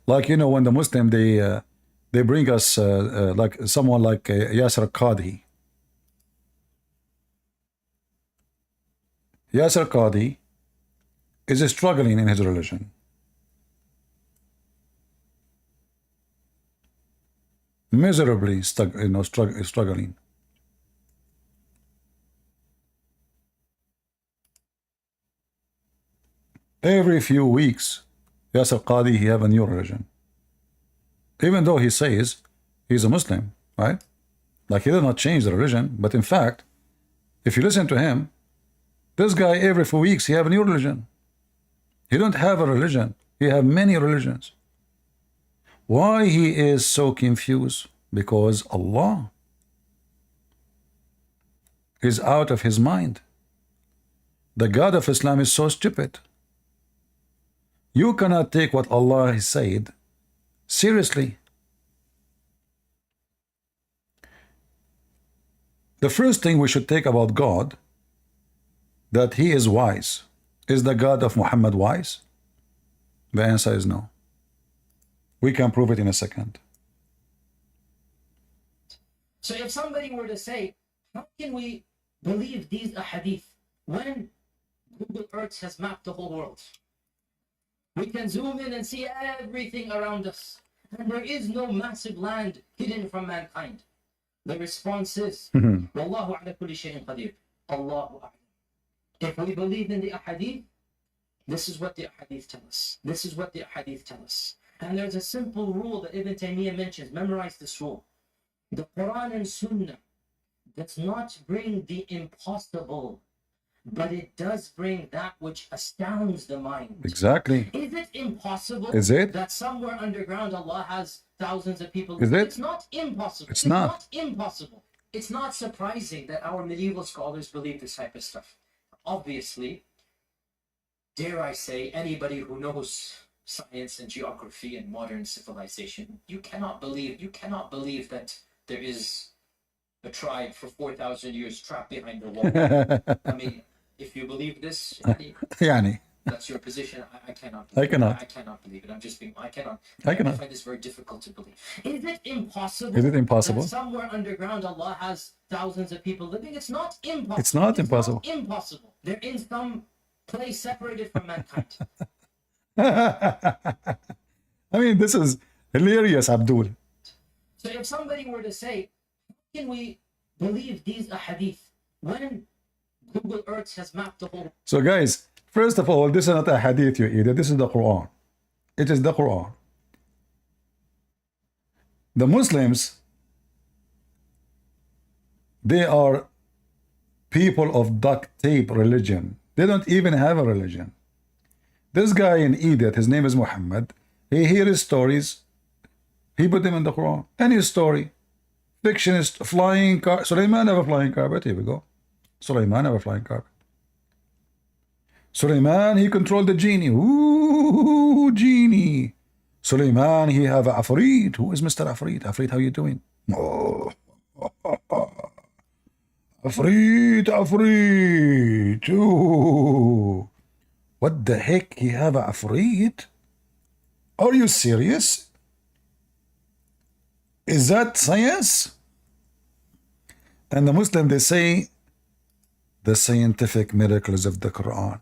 Like, you know, when the Muslim, they bring us like someone like Yasser Qadhi. Yasser Qadhi is struggling in his religion. Miserably struggling. Every few weeks, Yasser Qadhi, he have a new religion. Even though he says he's a Muslim, right? Like he did not change the religion, but in fact, if you listen to him, this guy every 4 weeks, he have a new religion. He don't have a religion. He have many religions. Why he is so confused? Because Allah is out of his mind. The God of Islam is so stupid. You cannot take what Allah has said seriously. The first thing we should take about God, that he is wise. Is the God of Muhammad wise? The answer is no. We can prove it in a second. So if somebody were to say, how can we believe these ahadith when Google Earth has mapped the whole world? We can zoom in and see everything around us. And there is no massive land hidden from mankind. The response is, Wallahu ala kulli shay'in qadir. Allahu a'lam. If we believe in the ahadith, this is what the ahadith tell us. This is what the ahadith tell us. And there's a simple rule that Ibn Taymiyyah mentions. Memorize this rule. The Quran and Sunnah does not bring the impossible, but it does bring that which astounds the mind. Exactly. Is it impossible Is it? that somewhere underground Allah has thousands of people? Is it? It's not impossible. It's not. Impossible. It's not surprising that our medieval scholars believe this type of stuff. Obviously, dare I say, anybody who knows science and geography and modern civilization, you cannot believe that there is a tribe for 4,000 years trapped behind the wall. I mean, if you believe this, يعني. that's your position. I cannot. I cannot. I cannot believe it. I'm just being. I cannot. I cannot. find this very difficult to believe. Is it impossible? Is it impossible? That somewhere underground Allah has thousands of people living? It's not impossible. It's not impossible. Not impossible. They're in some place separated from mankind. I mean, this is hilarious, Abdul. So if somebody were to say, how can we believe these ahadith when Google Earth has mapped the whole? So guys, first of all, this is not a hadith, you idiot. This is the Quran. It is the Quran. The Muslims, they are people of duct tape religion. They don't even have a religion. This guy in idiot, his name is Mohammed. He hears stories. He put them in the Quran. Any story. Fictionist, flying car. Sulaiman have a flying carpet. Here we go. Sulaiman have a flying carpet. Sulaiman, he controlled the genie. Ooh, genie. Sulaiman, he have a Afrit. Who is Mr. Afrit? Afrit, how you doing? Oh. Afrit, Afrit. Ooh. What the heck? He have a Afrit? Are you serious? Is that science? And the Muslim, they say the scientific miracles of the Quran.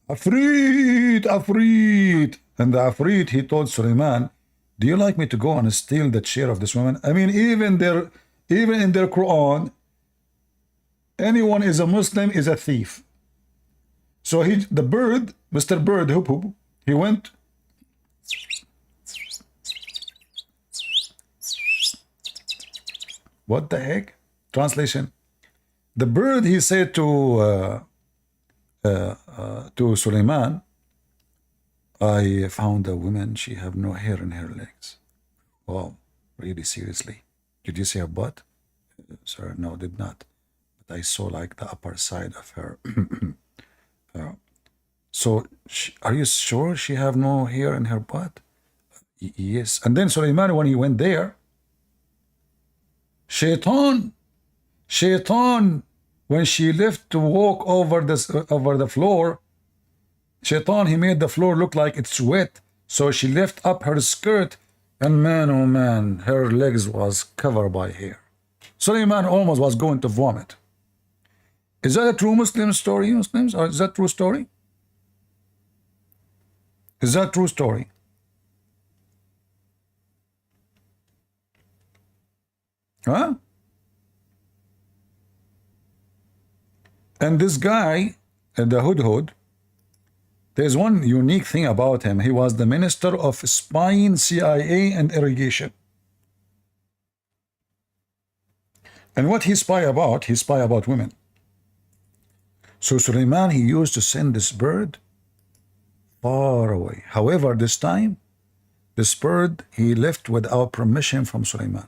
Afrit, Afrit. And the Afrit, he told Sulaiman, do you like me to go and steal the chair of this woman? I mean, even in their Quran, anyone is a Muslim is a thief. So the bird, Mr. Bird, he went. What the heck? Translation. The bird, he said to Sulaiman, I found a woman, she have no hair in her legs. Wow, really seriously? Did you see her butt? Sir, no, did not. But I saw like the upper side of her. So, are you sure she have no hair in her butt? Yes. And then Sulaiman, when he went there, Shaitan, when she left to walk over the floor, Shaitan, he made the floor look like it's wet. So she left up her skirt, and man, oh man, her legs was covered by hair. Sulaiman almost was going to vomit. Is that a true Muslim story, Muslims? Or is that true story? Is that true story? Huh? And this guy, the Hudhud, there's one unique thing about him. He was the minister of spying, CIA, and irrigation. And what he spy about? He spy about women. So Sulaiman, he used to send this bird far away. However, this time, this bird, he left without permission from Sulaiman.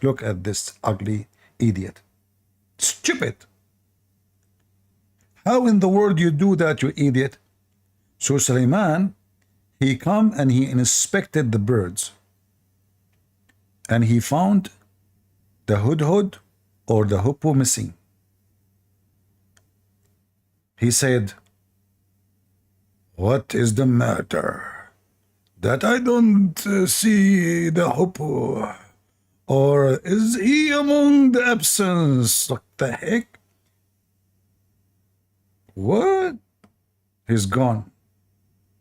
Look at this ugly idiot. Stupid. How in the world you do that, you idiot? So Sulaiman, he come and he inspected the birds. And he found the hudhud or the hoopoe missing. He said, what is the matter? That I don't see the hoopoe. Or is he among the absence? What the heck? What? He's gone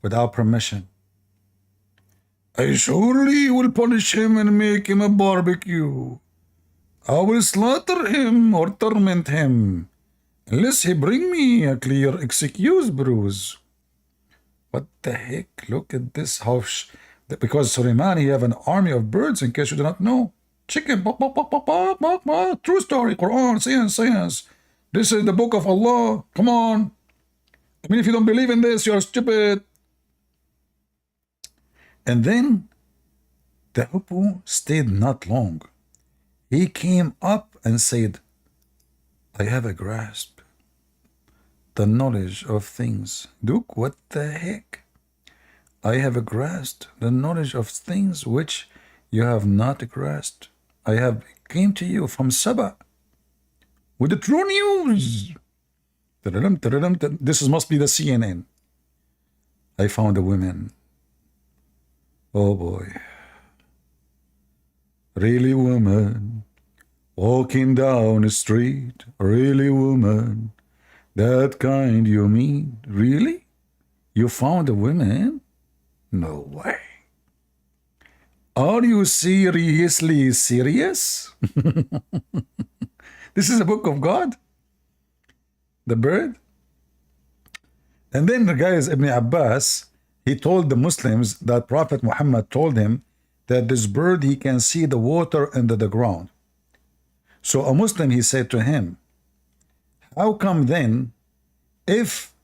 without permission. I surely will punish him and make him a barbecue. I will slaughter him or torment him, unless he bring me a clear excuse, bruise. What the heck? Look at this. Because Suleiman, he have an army of birds, in case you do not know. Chicken, bok, bok, bok, bok, bok, bok, bok. True story, Quran, science. This is the book of Allah. Come on. I mean, if you don't believe in this, you're stupid. And then the Hippo stayed not long. He came up and said, I have a grasp, the knowledge of things. Duke, what the heck? I have grasped the knowledge of things which you have not grasped. I have came to you from Saba with the true news. This must be the CNN. I found a woman. Oh boy. Really woman, walking down the street. Really woman, that kind you mean. Really? You found a woman? No way. Are you seriously serious? This is a book of God? The bird? And then the guy is Ibn Abbas, he told the Muslims that Prophet Muhammad told him that this bird, he can see the water under the ground. So a Muslim, he said to him, how come then, if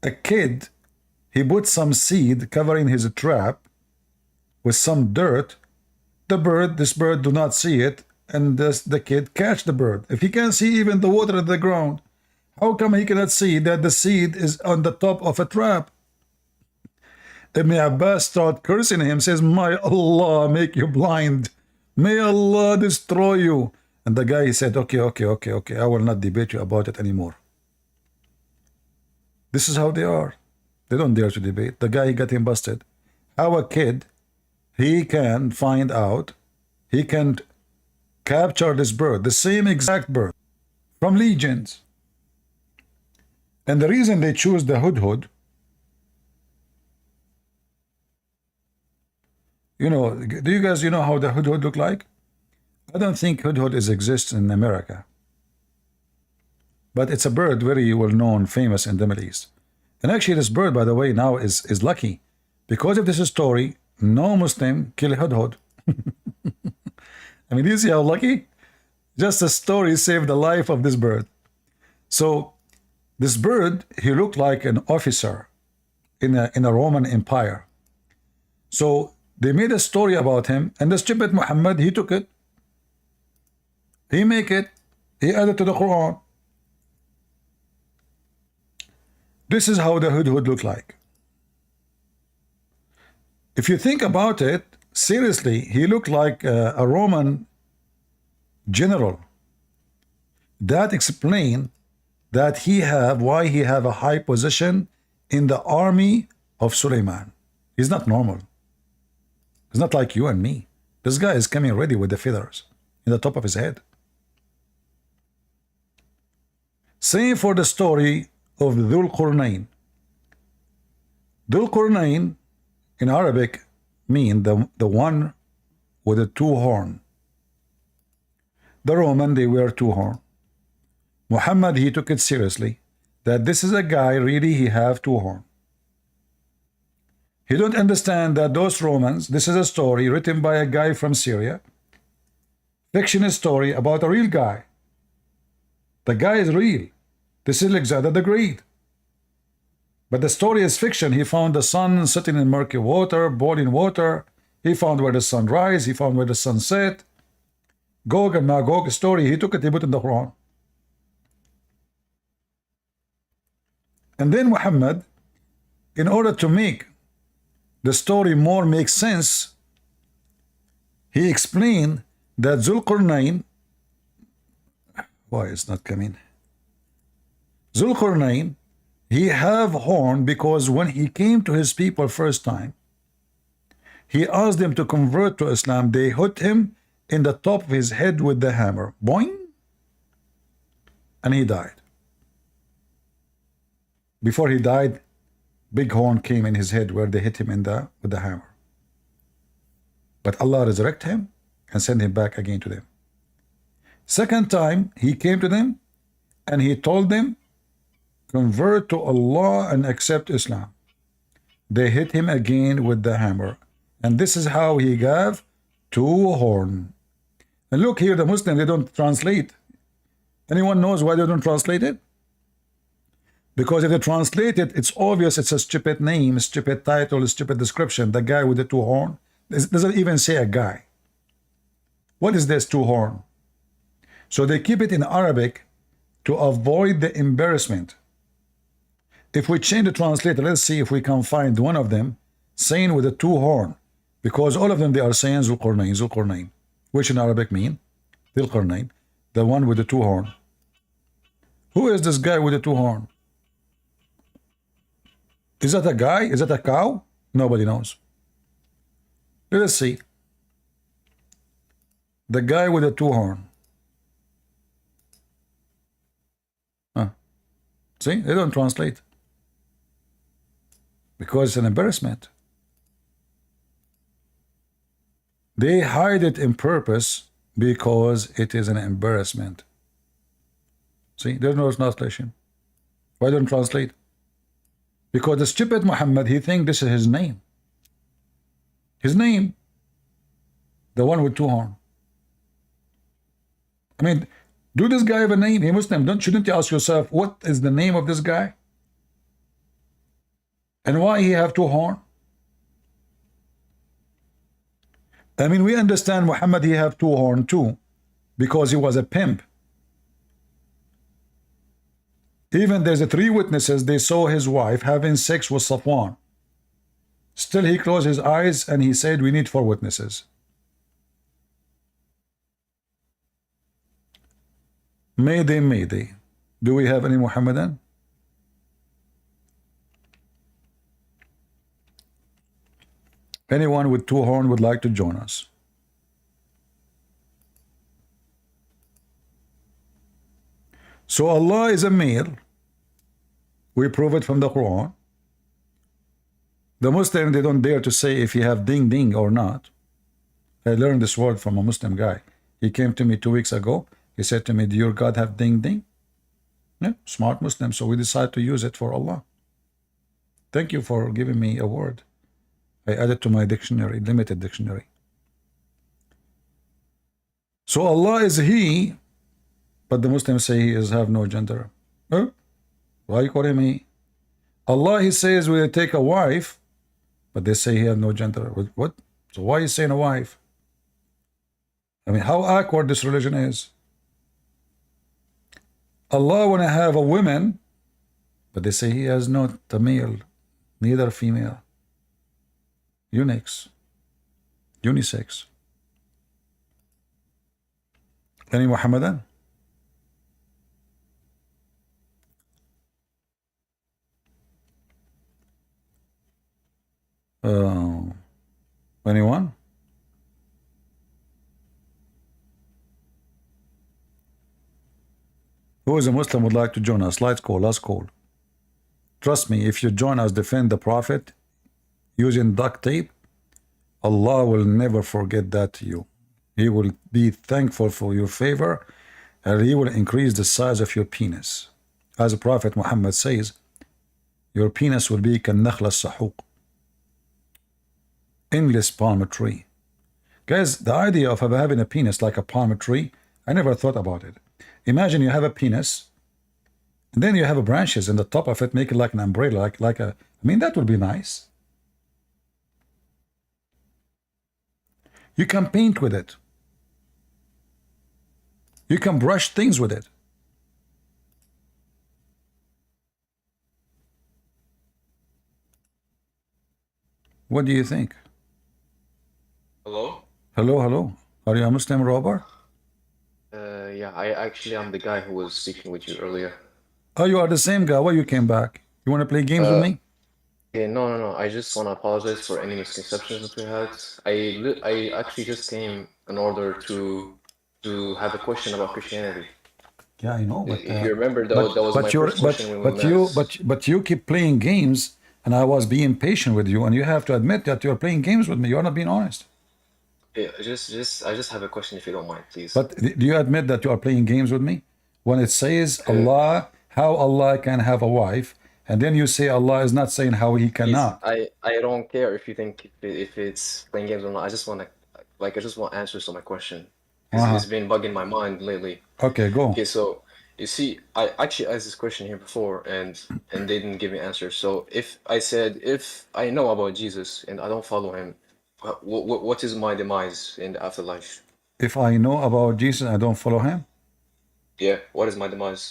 a kid, he put some seed covering his trap with some dirt, this bird do not see it, and the kid catch the bird. If he can't see even the water at the ground, how come he cannot see that the seed is on the top of a trap? Ibn Abbas started cursing him, says, may Allah make you blind. May Allah destroy you. And the guy, he said, okay, I will not debate you about it anymore. This is how they are. They don't dare to debate. The guy, he got him busted. How a kid, he can find out, he can capture this bird, the same exact bird, from legions. And the reason they choose the hudhud, you know, do you guys, how the hudhud look like? I don't think hudhud exists in America. But it's a bird very well known, famous in the Middle East. And actually this bird, by the way, now is lucky. Because of this story, no Muslim kill hudhud. I mean, do you see how lucky? Just a story saved the life of this bird. So this bird, he looked like an officer in a Roman Empire. So they made a story about him, and the stupid Muhammad, he took it, he make it, he added to the Quran. This is how the hudhud look like. If you think about it, seriously, he looked like a Roman general. That explains that why he have a high position in the army of Suleiman. He's not normal. He's not like you and me. This guy is coming ready with the feathers in the top of his head. Same for the story of Dhul Qurnayn. Dhul Qurnayn in Arabic mean the one with a two horn. The Roman, they wear two horn. Muhammad, he took it seriously that this is a guy really he have two horn. He don't understand that those Romans, this is a story written by a guy from Syria, fictional story about a real guy. The guy is real. This is Alexander the Great. But the story is fiction. He found the sun sitting in murky water, boiling water. He found where the sun rise. He found where the sun set. Gog and Magog story. He took it, he put it in the Quran. And then Muhammad, in order to make the story more make sense, he explained that Zulqarnain, why it's not coming? Zulqarnain, he have horn because when he came to his people first time, he asked them to convert to Islam. They hit him in the top of his head with the hammer. Boing! And he died. Before he died, big horn came in his head where they hit him with the hammer. But Allah resurrected him and sent him back again to them. Second time, he came to them and he told them, convert to Allah and accept Islam. They hit him again with the hammer. And this is how he gave 2 horns. And look here, the Muslims, they don't translate. Anyone knows why they don't translate it? Because if they translate it, it's obvious it's a stupid name, stupid title, stupid description. The guy with the 2 horns. It doesn't even say a guy. What is this 2 horns? So they keep it in Arabic to avoid the embarrassment. If we change the translator, let's see if we can find one of them saying with the 2 horns. Because all of them, they are saying Zul Qarnayn, Zul Qarnayn. Which in Arabic mean Dhul Qarnayn, the one with the 2 horns. Who is this guy with the 2 horns? Is that a guy? Is that a cow? Nobody knows. Let us see. The guy with the 2 horns. See, they don't translate. Because it's an embarrassment. They hide it in purpose because it is an embarrassment. See, there's no translation. Why don't translate? Because the stupid Muhammad, he thinks this is his name. His name. The one with 2 horns. I mean, do this guy have a name? Hey Muslim, shouldn't you ask yourself, what is the name of this guy? And why he have 2 horns? I mean, we understand Muhammad, he have 2 horns too, because he was a pimp. Even there's 3 witnesses, they saw his wife having sex with Safwan. Still he closed his eyes and he said, we need 4 witnesses. Mayday, mayday. Do we have any Muhammadan? Anyone with 2 horns would like to join us? So Allah is a male. We prove it from the Quran. The Muslim, they don't dare to say if you have ding ding or not. I learned this word from a Muslim guy. He came to me 2 weeks ago. He said to me, do your God have ding ding? Yeah, smart Muslim. So we decided to use it for Allah. Thank you for giving me a word. I added to my dictionary, limited dictionary. So Allah is He, but the Muslims say He is have no gender. Huh? Why you call Him He? Allah, He says we take a wife, but they say He has no gender. What? So why is saying a wife? I mean, how awkward this religion is. Allah want to have a woman, but they say He has not a male, neither female. Unisex. Any Muhammadan? Anyone? Who is a Muslim would like to join us? Last call. Trust me, if you join us, defend the Prophet using duct tape, Allah will never forget that to you. He will be thankful for your favor, and He will increase the size of your penis. As the Prophet Muhammad says, your penis will be كالنخل السحوق, endless palm tree. Guys, the idea of having a penis like a palm tree, I never thought about it. Imagine you have a penis, and then you have branches in the top of it, make it like an umbrella, I mean, that would be nice. You can paint with it. You can brush things with it. What do you think? Hello? Hello. Are you a Muslim robber? Yeah, I'm the guy who was speaking with you earlier. Oh, you are the same guy. Why you came back? You want to play games with me? Yeah, no. I just want to apologize for any misconceptions that we had. I actually just came in order to have a question about Christianity. Yeah, I know. But if you remember, that was my first question when we met. But you keep playing games and I was being patient with you, and you have to admit that you're playing games with me. You're not being honest. Yeah, I just have a question if you don't mind, please. But do you admit that you are playing games with me? When it says Allah, how Allah can have a wife, and then you say Allah is not saying how he Please, cannot. I don't care if you think if it's playing games or not. I just want to I just want answers to my question. It's been bugging my mind lately. Okay, go. Okay, so you see, I actually asked this question here before, and they didn't give me answers. So if I said if I know about Jesus and I don't follow him, what is my demise in the afterlife? If I know about Jesus and I don't follow him, Yeah, what is my demise?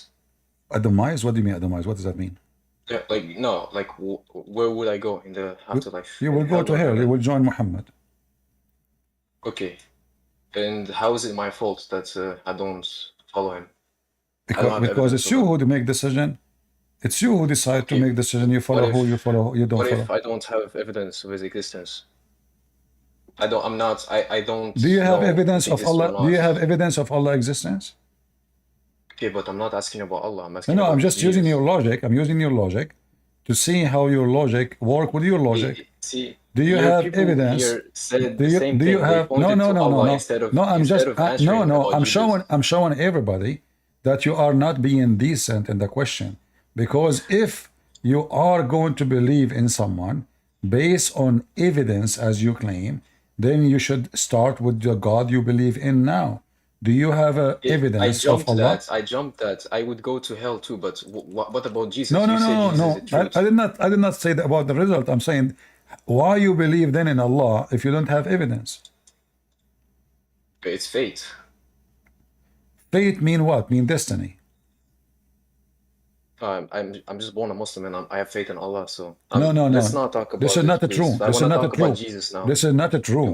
a demise? What do you mean a demise? What does that mean? Yeah, like no, like where would I go in the afterlife? You will go to hell. You will join Muhammad. Okay, and how is it my fault that I don't follow him? Because it's you who make decision. It's you who decide to make decision. You follow who you follow. You don't What follow. if I don't have evidence of his existence? I don't. Do you have know evidence if he of exists or Allah? Do you not. have evidence of Allah's existence? Okay, but I'm not asking about Allah. I'm asking No, about I'm just using Jesus. your logic. I'm using your logic to see how your logic work with your logic. See, Do you your have people evidence? here said Do the you same do thing. you They have pointed to Allah instead of I'm instead just of answering about Jesus. I'm showing everybody that you are not being decent in the question, because if you are going to believe in someone based on evidence as you claim, then you should start with the God you believe in now. Do you have evidence of Allah? I jumped that. I would go to hell too, but what about Jesus? No, no, You say no, Jesus is no. the truth. I did not say that about the result. I'm saying why you believe then in Allah if you don't have evidence. It's fate. Fate mean what? Mean destiny. I'm just born a Muslim and I have faith in Allah. So No. let's not talk about This is not the please. truth. I This is want to not the talk about truth. Jesus now. This is not the truth.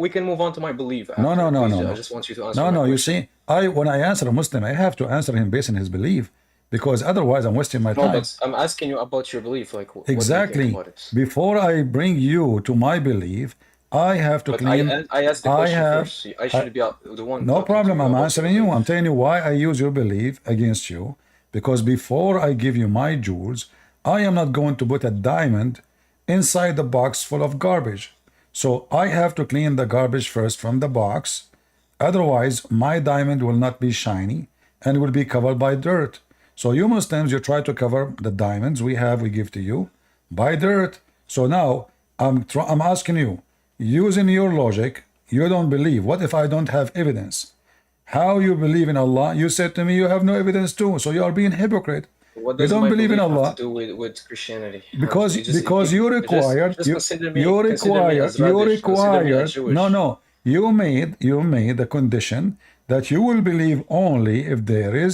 We can move on to my belief after. No. Please, I just want you to answer my You question. see, when I answer a Muslim, I have to answer him based on his belief, because otherwise I'm wasting my No, time. but I'm asking you about your belief. Like, what do you Exactly. think about it? Before I bring you to my belief, I have to But claim. I asked the question have. first. I should be the one. No talking to problem. you I'm about your answering you. belief. I'm telling you why I use your belief against you. Because before I give you my jewels, I am not going to put a diamond inside the box full of garbage. So I have to clean the garbage first from the box. Otherwise, my diamond will not be shiny and will be covered by dirt. So you Muslims, you try to cover the diamonds we give to you by dirt. So now I'm asking you, using your logic, you don't believe. What if I don't have evidence? How you believe in Allah? You said to me you have no evidence too, so you are being hypocrite. What You does don't my believe in belief Allah have to do with Christianity? because you required consider me you required. no, you made the condition that you will believe only if there is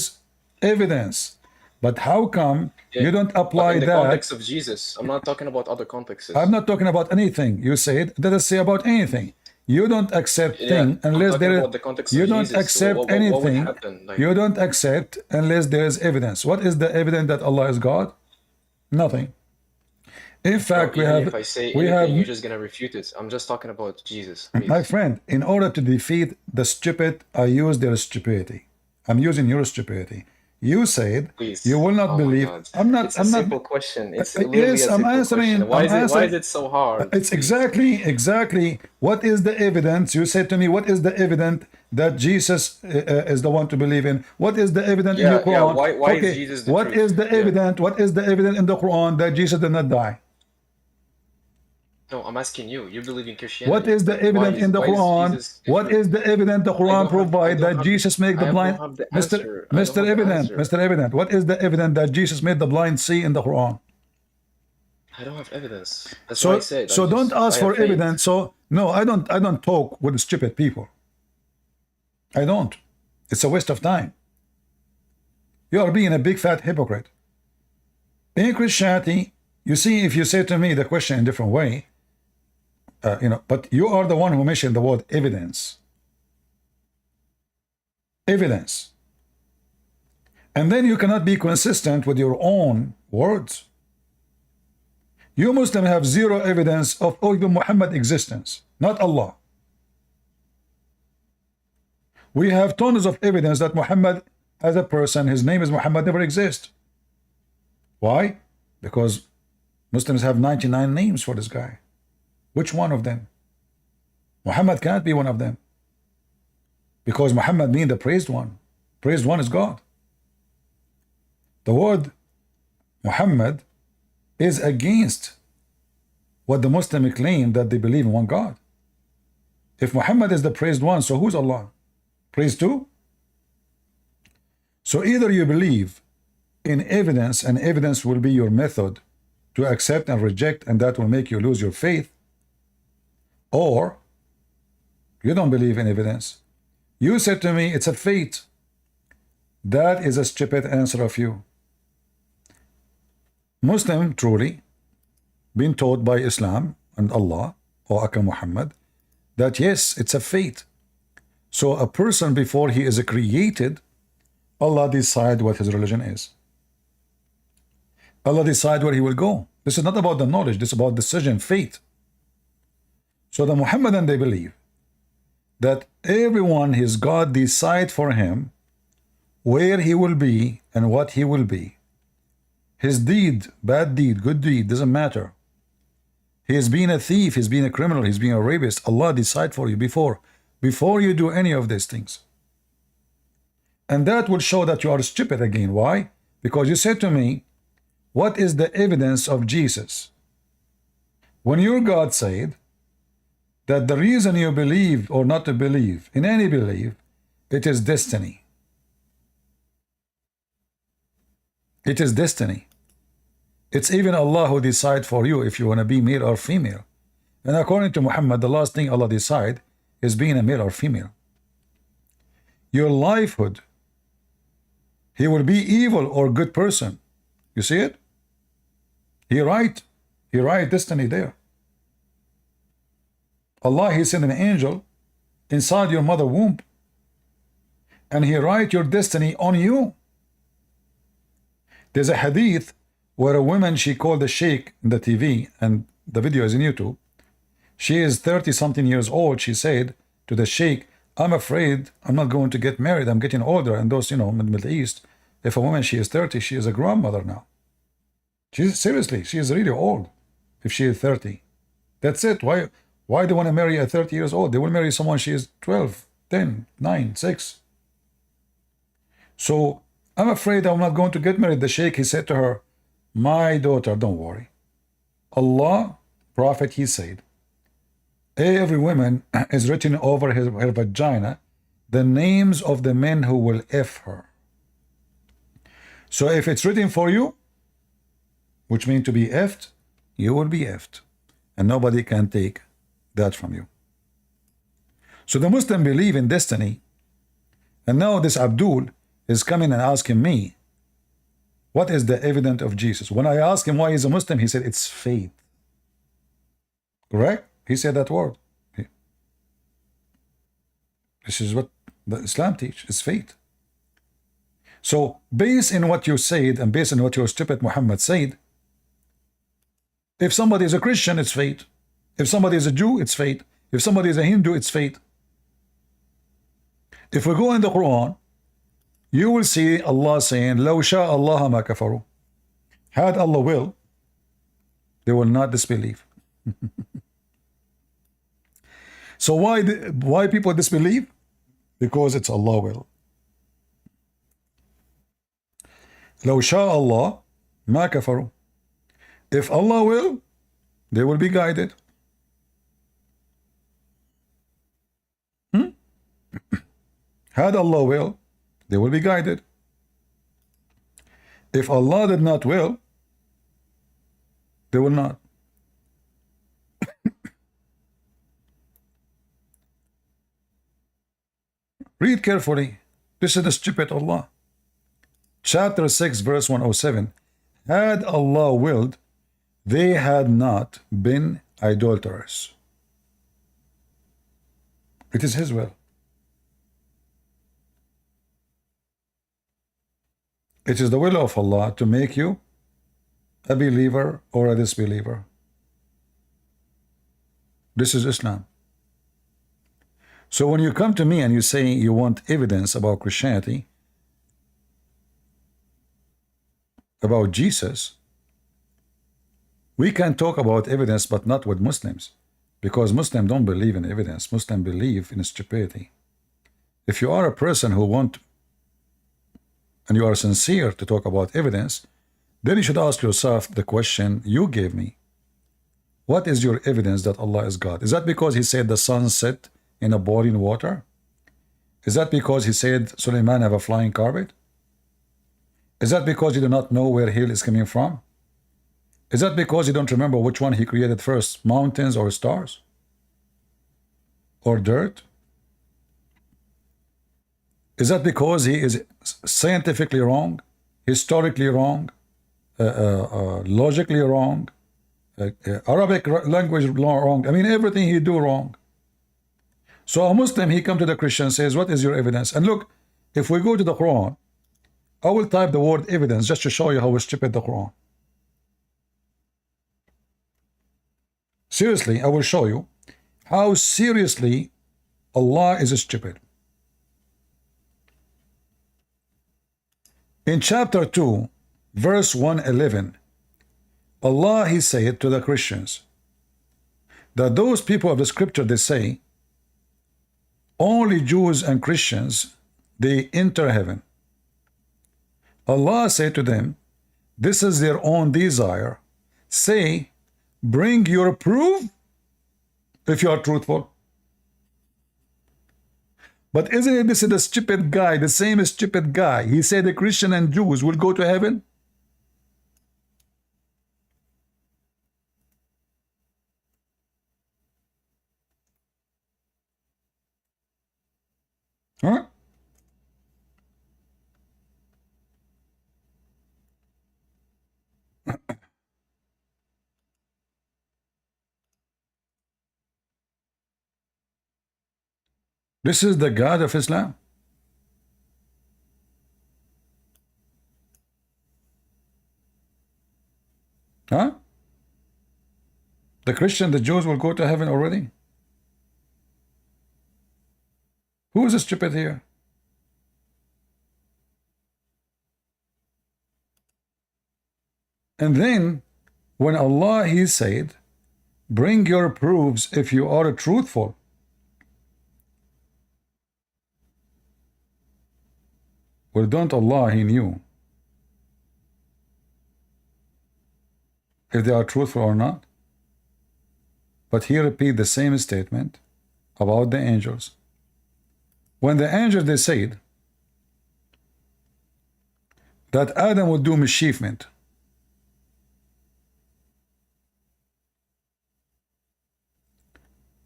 evidence. But how come you don't apply in the that? context of Jesus, I'm not talking about other contexts. I'm not talking about anything. You said let us say about anything. You don't accept thing unless there is. You don't accept anything. You don't accept unless there is evidence. What is the evidence that Allah is God? Nothing. In fact, if I say anything, you're just gonna refute it. I'm just talking about Jesus. Please. My friend, in order to defeat the stupid, I use their stupidity. I'm using your stupidity. You said Please. you will not believe. I'm not. It's a simple question. It's Yes, I'm answering. Why is it so hard? It's exactly. What is the evidence? You said to me, what is the evidence that Jesus is the one to believe in? What is the evidence in the Quran? Why is Jesus the What truth? is the evidence? What is the evidence in the Quran that Jesus did not die? No, I'm asking you. You believe in Christianity. What is the evidence in the Quran? What is the evidence the Quran provide that Jesus made the blind? Mr. Evident, what is the evidence that Jesus made the blind see in the Quran? I don't have evidence. That's what I said. So don't ask for evidence. So no, I don't talk with stupid people. I don't. It's a waste of time. You are being a big fat hypocrite. In Christianity, you see, if you say to me the question in a different way, but you are the one who mentioned the word evidence. Evidence. And then you cannot be consistent with your own words. You Muslims have zero evidence of Muhammad's existence, not Allah. We have tons of evidence that Muhammad as a person, his name is Muhammad, never exists. Why? Because Muslims have 99 names for this guy. Which one of them? Muhammad can't be one of them. Because Muhammad means the praised one. Praised one is God. The word Muhammad is against what the Muslim claim that they believe in one God. If Muhammad is the praised one, so who's Allah? Praised two? So either you believe in evidence, and evidence will be your method to accept and reject, and that will make you lose your faith, or you don't believe in evidence. You said to me, it's a fate. That is a stupid answer of you. Muslim, truly, been taught by Islam and Allah, or Aka Muhammad, that yes, it's a fate. So a person, before he is created, Allah decide what his religion is. Allah decide where he will go. This is not about the knowledge, this is about decision, fate. So the Muhammadan, they believe that everyone, his God decide for him where he will be and what he will be. His deed, bad deed, good deed, doesn't matter. He has been a thief, he's been a criminal, he's been a rapist. Allah decide for you before you do any of these things. And that will show that you are stupid again. Why? Because you said to me, what is the evidence of Jesus? When your God said that the reason you believe or not to believe in any belief, it is destiny. It is destiny. It's even Allah who decide for you if you want to be male or female. And according to Muhammad, the last thing Allah decide is being a male or female. Your lifehood, he will be evil or good person. You see it? He write destiny there. Allah, he sent an angel inside your mother womb, and he write your destiny on you. There's a hadith where a woman, she called the sheikh in the TV, and the video is in YouTube. She is 30-something years old. She said to the sheikh, I'm afraid I'm not going to get married. I'm getting older. And those, in the Middle East, if a woman, she is 30, she is a grandmother now. Seriously, she is really old if she is 30. That's it. Why do they want to marry a 30 years old? They will marry someone she is 12, 10, 9, 6. So I'm afraid I'm not going to get married. The sheikh, he said to her, my daughter, don't worry. Allah, Prophet, he said, every woman is written over her vagina the names of the men who will F her. So if it's written for you, which means to be effed, you will be effed. And nobody can take that from you. So the Muslim believe in destiny. And now this Abdul is coming and asking me, what is the evidence of Jesus? When I asked him why he's a Muslim, he said it's faith. Correct? He said that word. This is what the Islam teach, it's faith. So based on what you said and based on what your stupid Muhammad said, if somebody is a Christian, it's faith. If somebody is a Jew, it's faith. If somebody is a Hindu, it's faith. If we go in the Quran, you will see Allah saying, لَوْ شَاءَ اللَّهَ مَا كَفَرُوا. Had Allah will, they will not disbelieve. So why people disbelieve? Because it's Allah will. لَوْ شَاءَ اللَّهَ مَا كَفَرُوا. If Allah will, they will be guided. Had Allah will, they will be guided. If Allah did not will, they will not. Read carefully. This is the stupid Allah. Chapter 6, verse 107. Had Allah willed, they had not been idolaters. It is His will. It is the will of Allah to make you a believer or a disbeliever. This is Islam. So when you come to me and you say you want evidence about Christianity, about Jesus, We can talk about evidence, but not with Muslims, because Muslims don't believe in evidence. Muslims believe in stupidity. If you are a person who want and you are sincere to talk about evidence, then you should ask yourself the question you gave me. What is your evidence that Allah is God? Is that because he said the sun set in a boiling water? Is that because he said Suleiman have a flying carpet? Is that because you do not know where hail is coming from? Is that because you don't remember which one he created first, mountains or stars? Or dirt? Is that because he is scientifically wrong, historically wrong, logically wrong, Arabic language wrong? I mean, everything he do wrong. So a Muslim, he come to the Christian, says, what is your evidence? And look, if we go to the Quran, I will type the word evidence just to show you how stupid the Quran. Seriously, I will show you how seriously Allah is stupid. In chapter 2, verse 111, Allah, he said to the Christians that those people of the scripture, they say, only Jews and Christians, they enter heaven. Allah said to them, this is their own desire. Say, bring your proof if you are truthful. But isn't it this is the stupid guy, the same stupid guy? He said the Christian and Jews will go to heaven. Huh? This is the God of Islam. Huh? The Christian, the Jews will go to heaven already. Who is stupid here? And then, when Allah, he said, bring your proofs if you are truthful. Well, don't Allah, he knew if they are truthful or not. But he repeat the same statement about the angels. When the angels, they said that Adam would do mischievement,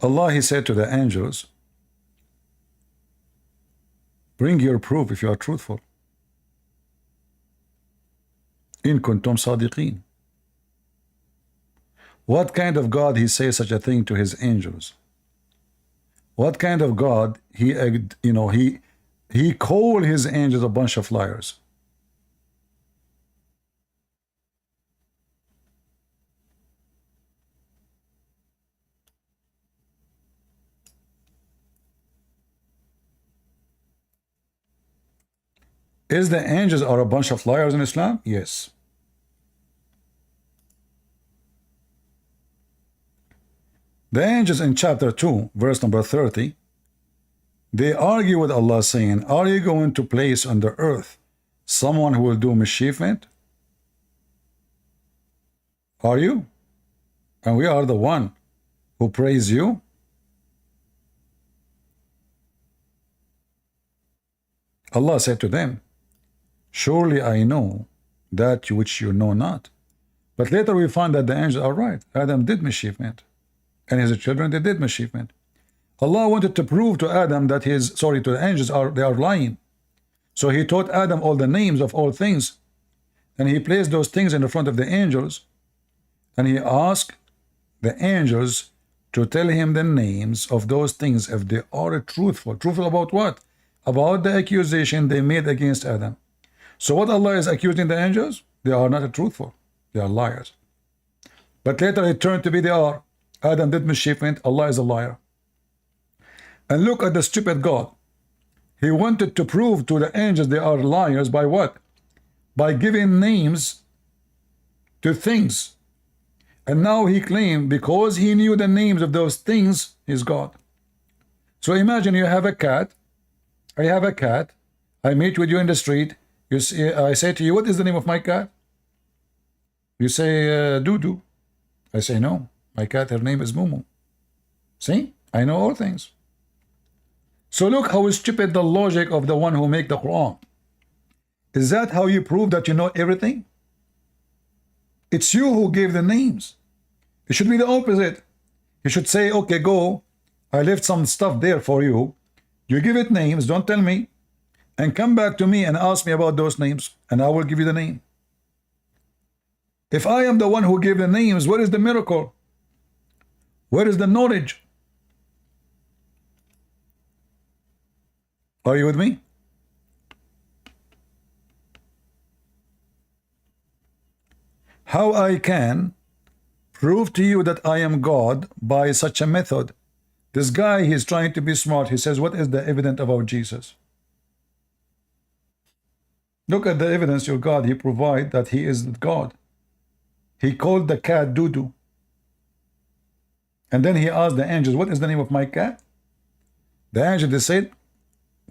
Allah, he said to the angels, bring your proof if you are truthful. In kuntum sadiqeen. What kind of God he says such a thing to his angels? What kind of God he called his angels a bunch of liars? Is the angels are a bunch of liars in Islam? Yes. The angels in chapter 2, verse number 30, they argue with Allah saying, are you going to place on the earth someone who will do mischievement? Are you? And we are the one who praise you? Allah said to them, surely I know that which you know not. But later we find that the angels are right. Adam did mischievement, and his children, they did mischievement. Allah wanted to prove to Adam that to the angels they are lying. So he taught Adam all the names of all things, and he placed those things in the front of the angels, and he asked the angels to tell him the names of those things if they are truthful. Truthful about what? About the accusation they made against Adam. So what Allah is accusing the angels? They are not truthful. They are liars. But later it turned to be they are. Adam did mischievement. Allah is a liar. And look at the stupid God. He wanted to prove to the angels they are liars by what? By giving names to things. And now he claimed because he knew the names of those things, he's God. So imagine you have a cat. I have a cat. I meet with you in the street. You see, I say to you, what is the name of my cat? You say, Doo-Doo. I say, no, my cat, her name is Mumu. See? I know all things. So look how stupid the logic of the one who make the Quran. Is that how you prove that you know everything? It's you who gave the names. It should be the opposite. You should say, okay, go. I left some stuff there for you. You give it names, don't tell me. And come back to me and ask me about those names, and I will give you the name. If I am the one who gave the names, where is the miracle? Where is the knowledge? Are you with me? How I can prove to you that I am God by such a method? This guy, he's trying to be smart. He says, what is the evidence about Jesus? Look at the evidence your God, he provide that he is God. He called the cat Doo-Doo. And then he asked the angels, what is the name of my cat? The angels, they said,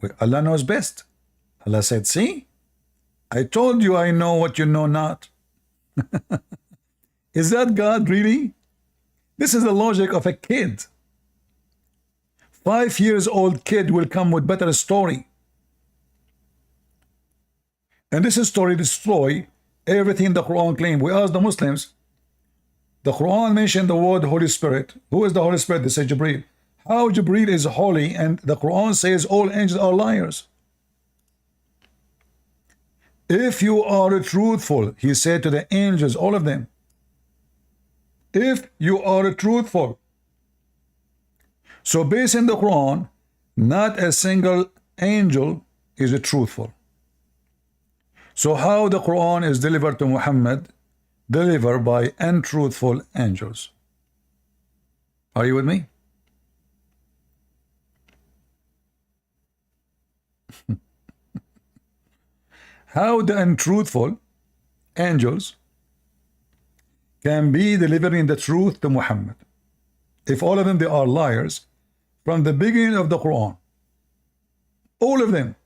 well, Allah knows best. Allah said, see, I told you I know what you know not. Is that God really? This is the logic of a kid. 5 years old kid will come with better story. And this story destroy everything the Quran claims. We ask the Muslims, the Quran mentioned the word Holy Spirit. Who is the Holy Spirit? They say Jibreel. How Jibreel is holy and the Quran says all angels are liars? If you are truthful, he said to the angels, all of them, if you are truthful. So based in the Quran, not a single angel is truthful. So how the Quran is delivered to Muhammad? Delivered by untruthful angels. Are you with me? How the untruthful angels can be delivering the truth to Muhammad? If all of them, they are liars from the beginning of the Quran. All of them.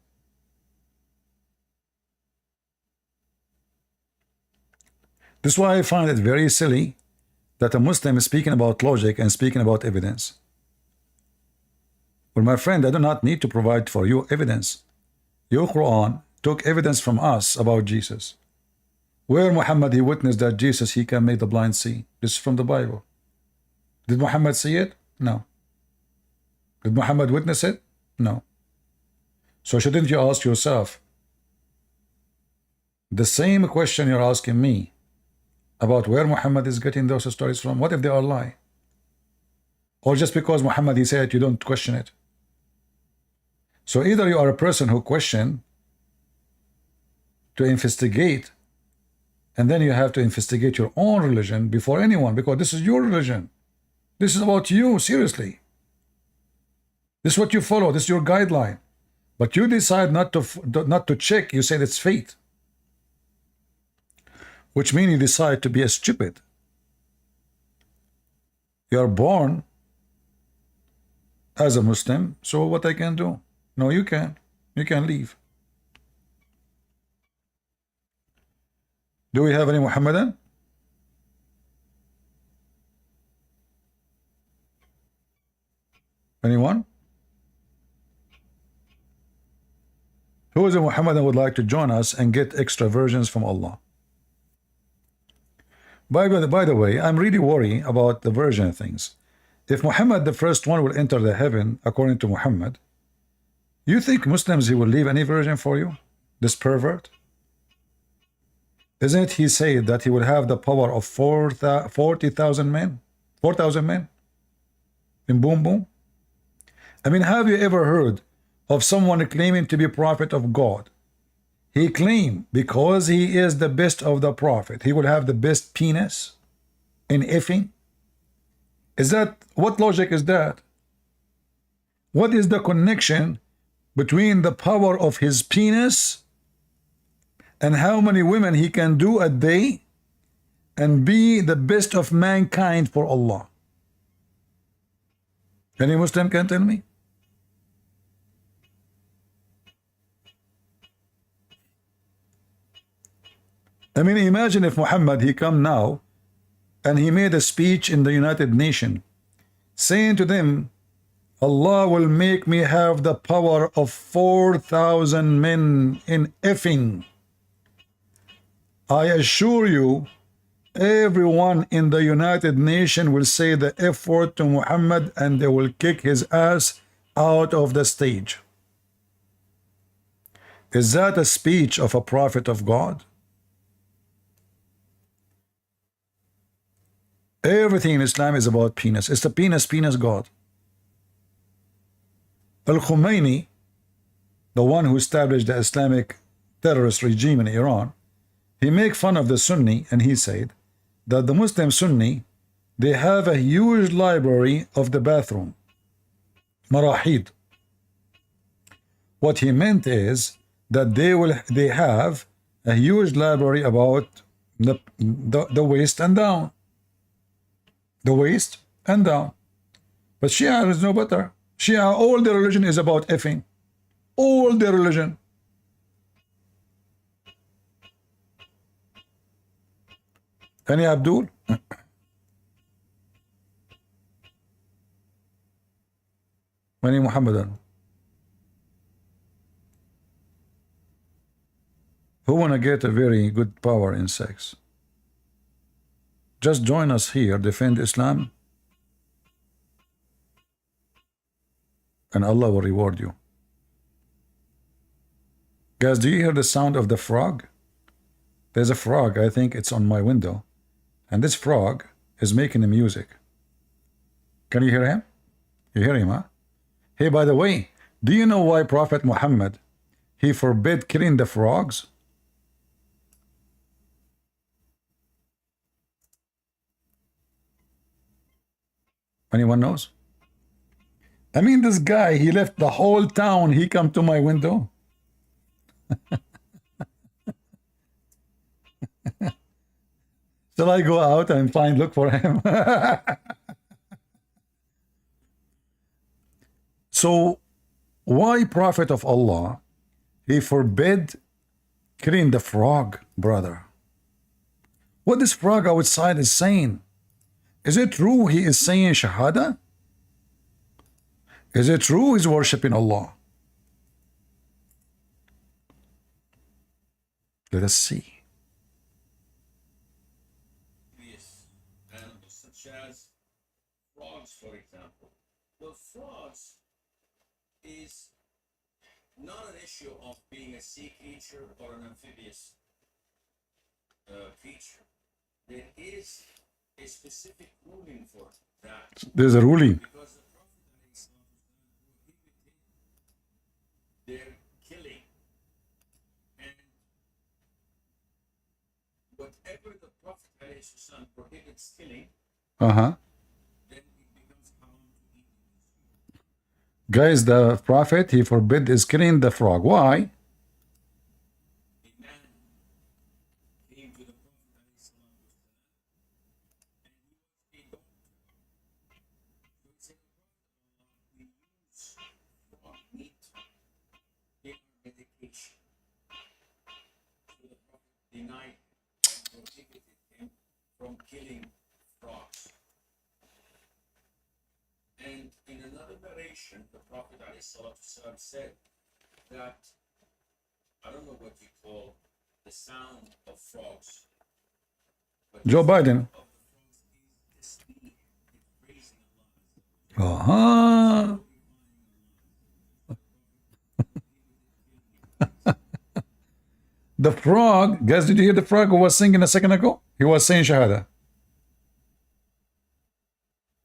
This is why I find it very silly that a Muslim is speaking about logic and speaking about evidence. Well, my friend, I do not need to provide for you evidence. Your Quran took evidence from us about Jesus. Where Muhammad, he witnessed that Jesus, he can make the blind see. This is from the Bible. Did Muhammad see it? No. Did Muhammad witness it? No. So shouldn't you ask yourself the same question you're asking me about where Muhammad is getting those stories from? What if they are lie? Or just because Muhammad, he said it, you don't question it? So either you are a person who question to investigate, and then you have to investigate your own religion before anyone, because this is your religion. This is about you, seriously. This is what you follow. This is your guideline. But you decide not to check. You say it's fate. Which means you decide to be a stupid. You are born as a Muslim, so what I can do? No, you can. You can leave. Do we have any Muhammadan? Anyone? Who is a Muhammadan would like to join us and get extra versions from Allah? By the way, I'm really worried about the version things. If Muhammad, the first one, will enter the heaven, according to Muhammad, you think Muslims, he will leave any version for you? This pervert? Isn't it he said that he will have the power of 40,000 men? 4,000 men? In boom boom? I mean, have you ever heard of someone claiming to be prophet of God? He claimed because he is the best of the prophet, he will have the best penis in effing. Is that, what logic is that? What is the connection between the power of his penis and how many women he can do a day and be the best of mankind for Allah? Any Muslim can tell me? I mean, imagine if Muhammad, he come now and he made a speech in the United Nations saying to them, Allah will make me have the power of 4,000 men in effing. I assure you, everyone in the United Nations will say the F word to Muhammad and they will kick his ass out of the stage. Is that a speech of a prophet of God? Everything in Islam is about penis. It's the penis God. Al-Khomeini, the one who established the Islamic terrorist regime in Iran, he made fun of the Sunni and he said that the Muslim Sunni, they have a huge library of the bathroom, marahid. What he meant is that they have a huge library about the waist and down. The waist and down. But Shia is no better. Shia, all their religion is about effing. All their religion. Any Abdul? Any Muhammadan? Who wanna get a very good power in sex? Just join us here, defend Islam, and Allah will reward you. Guys, do you hear the sound of the frog? There's a frog, I think it's on my window, and this frog is making the music. Can you hear him? You hear him, huh? Hey, by the way, do you know why Prophet Muhammad, he forbid killing the frogs? Anyone knows? I mean, this guy, he left the whole town, he come to my window. Shall I go out and look for him? So, why Prophet of Allah, he forbid killing the frog, brother? What this frog outside is saying? Is it true he is saying Shahada? Is it true he's worshiping Allah? Let us see. Animals such as frogs, for example. Well, frogs is not an issue of being a sea creature or an amphibious creature. There is a specific ruling for that. There's a ruling. Because the Prophet prohibited their killing. And whatever the Prophet prohibits killing, Uh-huh. then it becomes haram to eat. Guys, the Prophet, he forbid is killing the frog. Why? A man came to the Prophet and he was a doctor. So he said, we use frog meat in our medication. So the Prophet denied and prohibited him from killing frogs. And in another narration, the Prophet ﷺ said that, I don't know what you call the sound of frogs. But Joe Biden. of the frogs is tasbih, it's praising Allah. Uh-huh. The frog, guys, did you hear the frog who was singing a second ago? He was saying Shahada.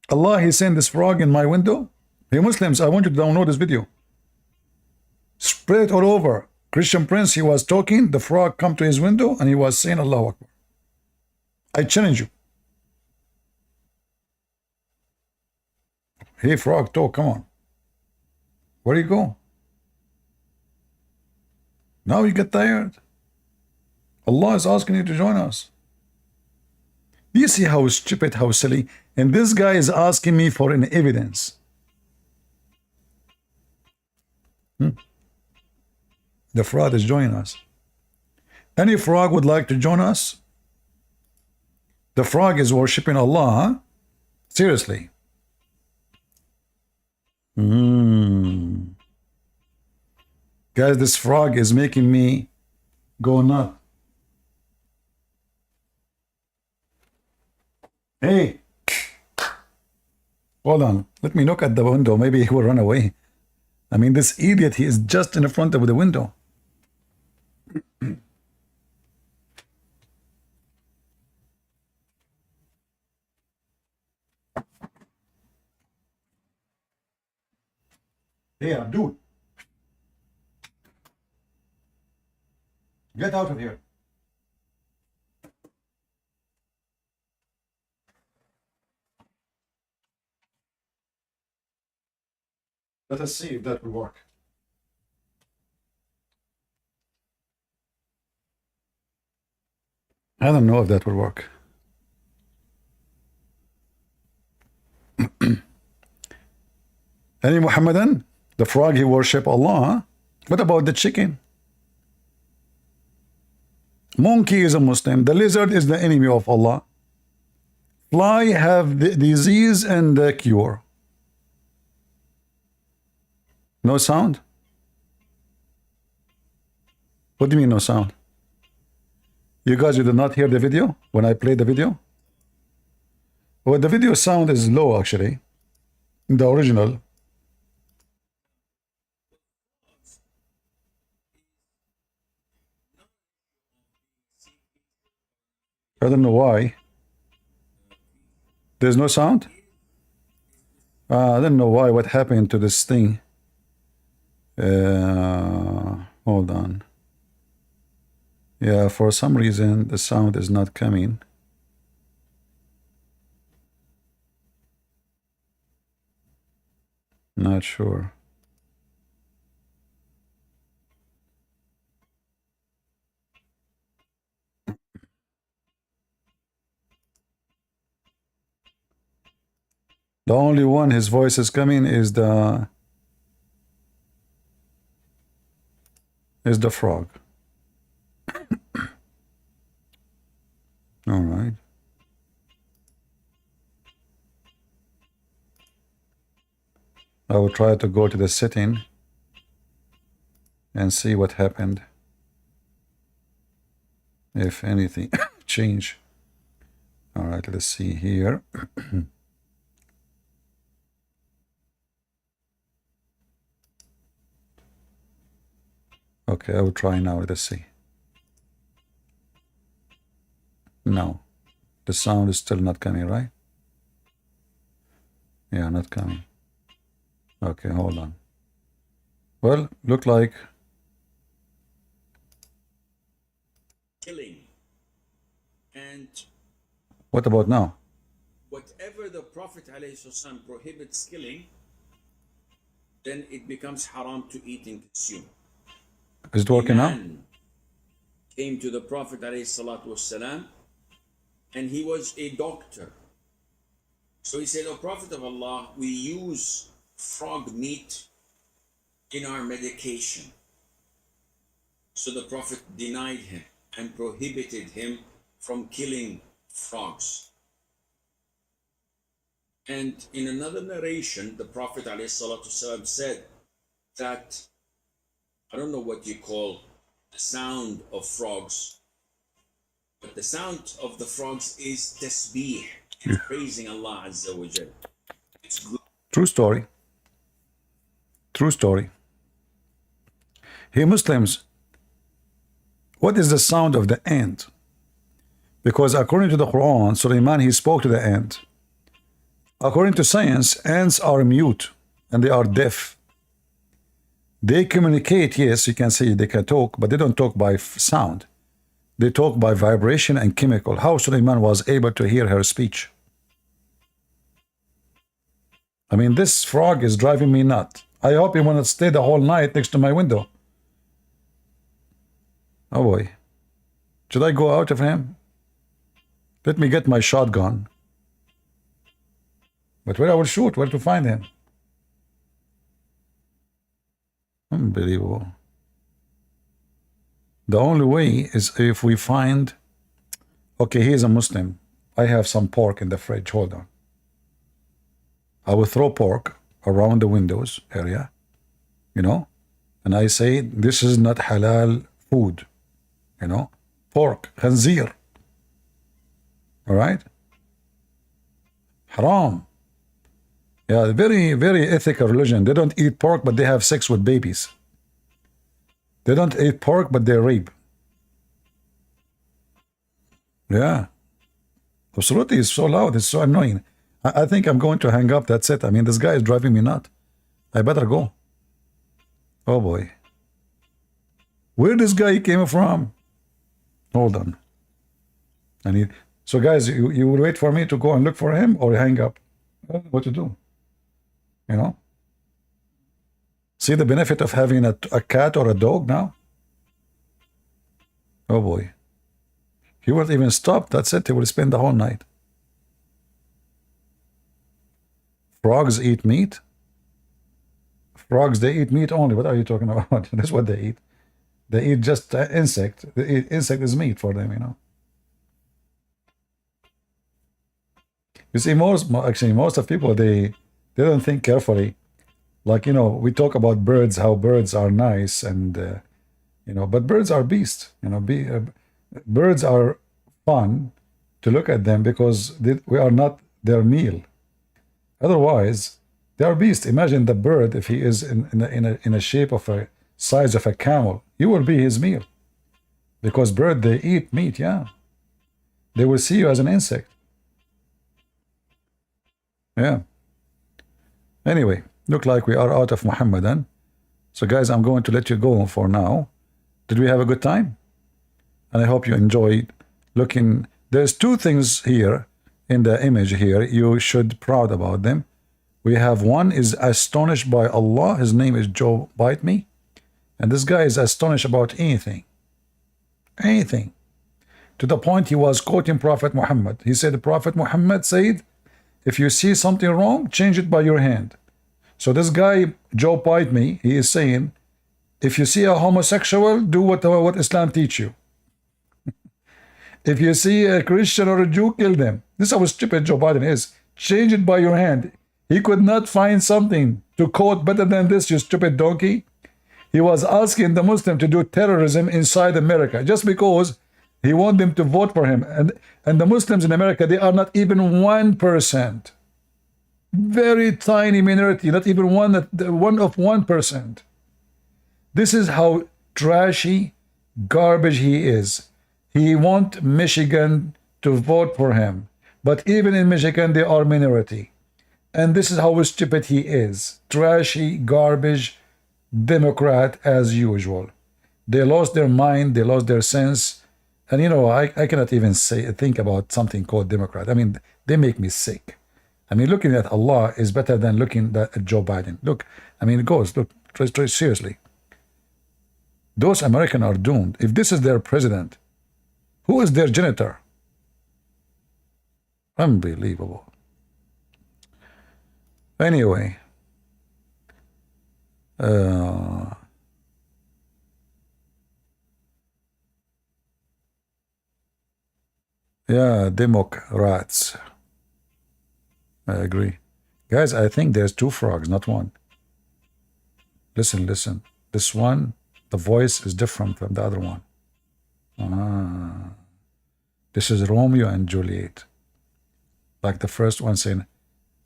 Allah, he sent this frog in my window. Hey Muslims, I want you to download this video. Spread it all over. Christian Prince, he was talking, the frog come to his window and he was saying Allahu Akbar. I challenge you. Hey frog, talk, come on. Where do you go? Now you get tired. Allah is asking you to join us. Do you see how stupid, how silly? And this guy is asking me for an evidence. The fraud is joining us. Any frog would like to join us? The frog is worshipping Allah, huh? Seriously. Guys, this frog is making me go nuts. Hey, hold on. Let me look at the window. Maybe he will run away. I mean, this idiot, he is just in front of the window. Hey, Abdul. Get out of here. Let us see if that will work. I don't know if that will work. Any Muhammadan? The frog, he worship Allah. Huh? What about the chicken? Monkey is a Muslim. The lizard is the enemy of Allah. Fly have the disease and the cure. No sound? What do you mean no sound? You guys, you did not hear the video when I played the video? Well, the video sound is low actually. The original. I don't know why. There's no sound? I don't know why. What happened to this thing? Hold on. Yeah, for some reason the sound is not coming. Not sure. The only one his voice is coming is the frog. All right. I will try to go to the setting and see what happened. If anything change. All right, let's see here. Okay, I will try now. Let's see. No, the sound is still not coming, right? Yeah, not coming. Okay, hold on. Well, look like killing. And what about now? whatever the Prophet ﷺ prohibits killing, then it becomes haram to eat and consume. Is it working now? Came to the Prophet ﷺ, and he was a doctor. So he said, "O Prophet of Allah, we use frog meat in our medication." So the Prophet denied him and prohibited him from killing frogs. And in another narration, the Prophet ﷺ said that, I don't know what you call the sound of frogs, but the sound of the frogs is tasbih. It's praising Allah Azza wa Jal. It's good. True story. True story. Hey Muslims, what is the sound of the ant? Because according to the Quran, Sulaiman, he spoke to the ant. According to science, ants are mute and they are deaf. They communicate, yes, you can say they can talk, but they don't talk by sound. They talk by vibration and chemical. How Sulaiman was able to hear her speech? I mean, this frog is driving me nuts. I hope he will not stay the whole night next to my window. Oh boy. Should I go out of him? Let me get my shotgun. But where I will shoot? Where to find him? Unbelievable. The only way is if we find... Okay, he is a Muslim. I have some pork in the fridge. Hold on. I will throw pork around the windows area, you know, and I say, this is not halal food, you know, pork, khanzir. All right? Haram. Yeah, very, very ethical religion. They don't eat pork, but they have sex with babies. They don't eat pork, but they rape. Yeah. Absolutely, it's so loud. It's so annoying. I think I'm going to hang up. That's it. I mean, this guy is driving me nuts. I better go. Oh, boy. Where this guy came from? Hold on. I need... So, guys, you will wait for me to go and look for him or hang up? What to do? You know? See the benefit of having a cat or a dog now? Oh, boy. He won't even stop. That's it. He will spend the whole night. Frogs eat meat? Frogs, they eat meat only. What are you talking about? That's what they eat. They eat just insect. Insect is meat for them, you know. You see, most of people, they don't think carefully. Like, you know, we talk about birds, how birds are nice, and you know, but birds are beasts. You know, birds are fun to look at them because we are not their meal. Otherwise, they are beasts. Imagine the bird if he is in a shape of a size of a camel. You will be his meal, because bird, they eat meat. Yeah, they will see you as an insect. Yeah. Anyway, look like we are out of Muhammadan. So guys, I'm going to let you go for now. Did we have a good time? And I hope you enjoyed looking. There's two things here in the image here. You should be proud about them. We have one is astonished by Allah. His name is Joe Bite Me. And this guy is astonished about anything. Anything. To the point he was quoting Prophet Muhammad. He said, Prophet Muhammad said, if you see something wrong, change it by your hand. So this guy, Joe Bite Me, he is saying, if you see a homosexual, do what Islam teach you. If you see a Christian or a Jew, kill them. This is how stupid Joe Biden is. Change it by your hand. He could not find something to quote better than this, you stupid donkey. He was asking the Muslim to do terrorism inside America just because he wants them to vote for him. And the Muslims in America, they are not even 1%. Very tiny minority, not even one of 1%. This is how trashy, garbage he is. He wants Michigan to vote for him. But even in Michigan, they are minority. And this is how stupid he is. Trashy, garbage, Democrat as usual. They lost their mind, they lost their sense. And you know, I cannot even think about something called Democrat. I mean, they make me sick. I mean, looking at Allah is better than looking at Joe Biden. Look, I mean, it goes, look, seriously. Those Americans are doomed. If this is their president, who is their janitor? Unbelievable. Anyway. Yeah, Democrats. I agree. Guys, I think there's two frogs, not one. Listen, listen. This one, the voice is different from the other one. This is Romeo and Juliet. Like the first one saying,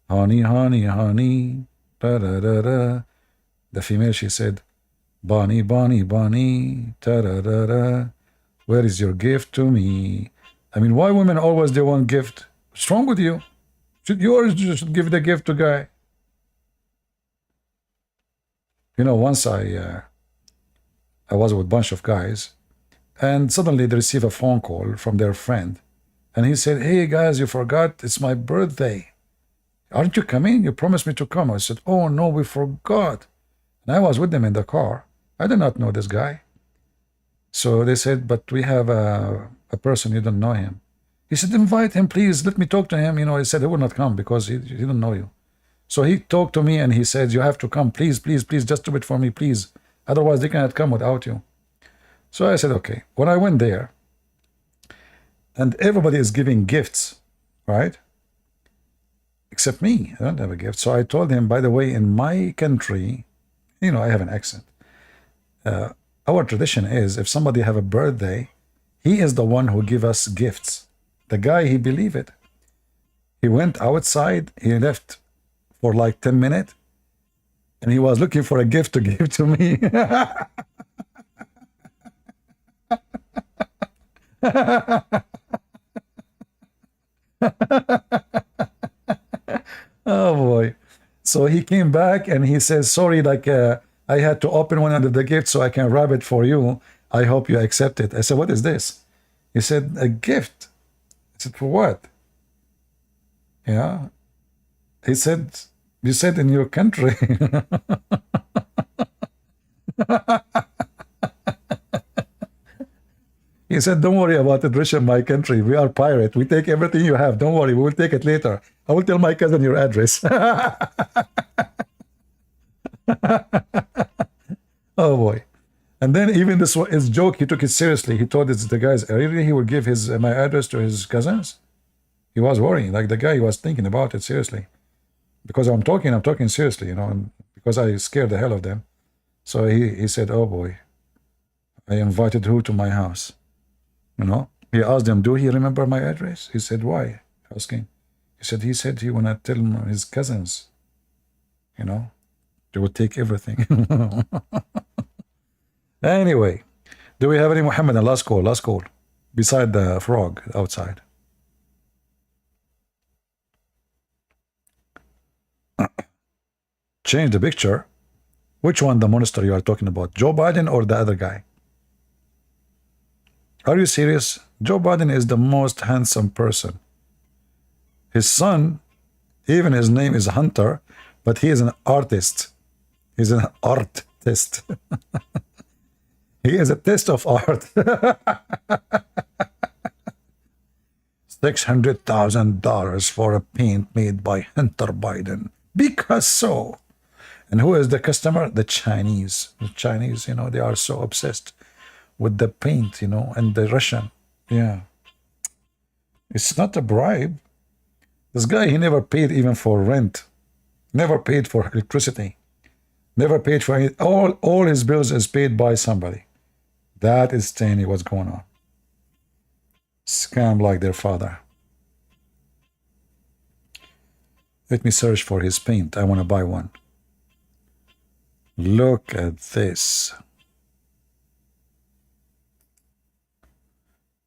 honey, honey, honey, da da da da. The female, she said, Bonnie, Bonnie, Bonnie, da da da da. Where is your gift to me? I mean, why women always they want gift? What's wrong with you? You always just give the gift to guy. You know, once I was with a bunch of guys, and suddenly they receive a phone call from their friend, and he said, hey guys, you forgot, it's my birthday. Aren't you coming? You promised me to come. I said, oh no, we forgot. And I was with them in the car. I did not know this guy. So they said, but we have a person, you don't know him. He said, invite him, please. Let me talk to him. You know, he said he would not come because he didn't know you. So he talked to me and he said, you have to come. Please, please, please, just do it for me, please. Otherwise, they cannot come without you. So I said, okay. When I went there, and everybody is giving gifts, right? Except me. I don't have a gift. So I told him, by the way, in my country, you know, I have an accent. Our tradition is if somebody have a birthday, he is the one who give us gifts. The guy, he believed it. He went outside, he left for like 10 minutes, and he was looking for a gift to give to me. Oh boy. So he came back and he says, sorry, like I had to open one of the gifts so I can wrap it for you. I hope you accept it. I said, what is this? He said, a gift. I said, for what? Yeah. He said, you said in your country. He said, don't worry about it, Russia, my country. We are pirate. We take everything you have. Don't worry, we will take it later. I will tell my cousin your address. Oh boy. And then even this his joke, he took it seriously. He told the guys, really, he would give my address to his cousins? He was worrying, like the guy, he was thinking about it seriously. Because I'm talking seriously, you know, and because I scared the hell of them. So he said, oh boy, I invited who to my house? You know, he asked them, do he remember my address? He said, why? Asking. He said he wanna tell his cousins, you know, they would take everything. Anyway, do we have any Mohammed? Last call, beside the frog outside. Change the picture. Which one, the monster you are talking about? Joe Biden or the other guy? Are you serious? Joe Biden is the most handsome person. His son, even his name is Hunter, but he is an artist. He's an artist. He is a test of art. $600,000 for a paint made by Hunter Biden. Because so. And who is the customer? The Chinese. The Chinese, you know, they are so obsessed with the paint, you know, and the Russian. Yeah. It's not a bribe. This guy, he never paid even for rent. Never paid for electricity. Never paid for any. All his bills is paid by somebody. That is Stanley, what's going on. Scam like their father. Let me search for his paint. I want to buy one. Look at this.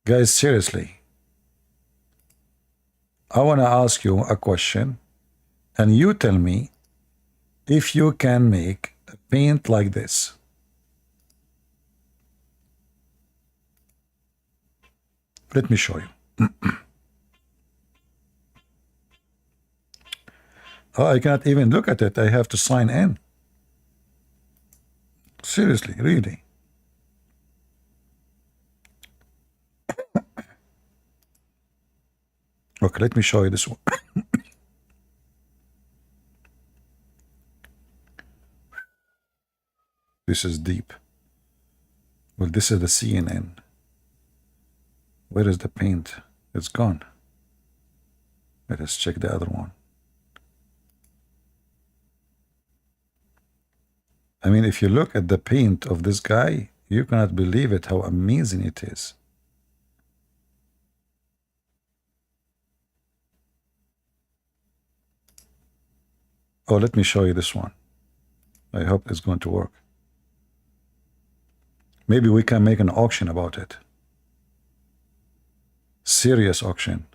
Guys, seriously. I want to ask you a question. And you tell me if you can make a paint like this. Let me show you. Oh, I cannot even look at it. I have to sign in. Seriously, really. Okay, let me show you this one. This is deep. Well, this is the CNN. Where is the paint? It's gone. Let us check the other one. I mean, if you look at the paint of this guy, you cannot believe it, how amazing it is. Oh, let me show you this one. I hope it's going to work. Maybe we can make an auction about it. Serious auction.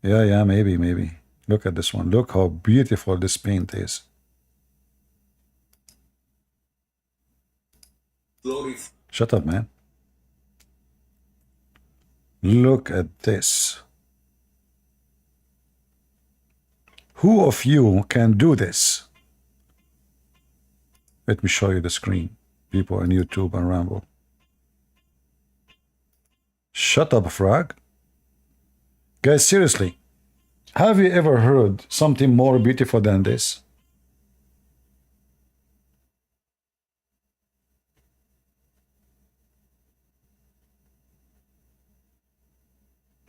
Yeah, maybe. Look at this one. Look how beautiful this paint is. Shut up, man. Look at this. Who of you can do this? Let me show you the screen. People on YouTube and Rambo. Shut up, frog. Guys, seriously, have you ever heard something more beautiful than this?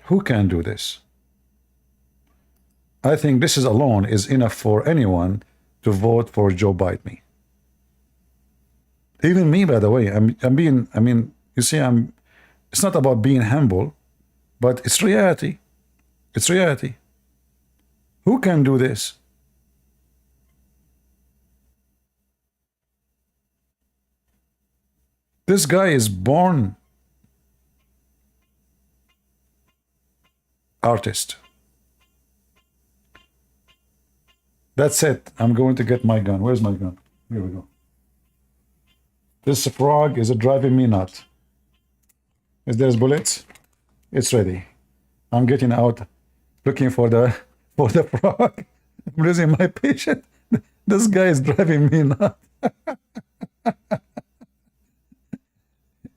Who can do this? I think this is alone is enough for anyone to vote for Joe Biden. Even me, by the way, I'm being, I mean, you see, it's not about being humble, but it's reality. It's reality. Who can do this? This guy is born artist. That's it. I'm going to get my gun. Where's my gun? Here we go. This frog is driving me nuts. Is there bullets? It's ready. I'm getting out, looking for the frog. I'm losing my patience. This guy is driving me nuts.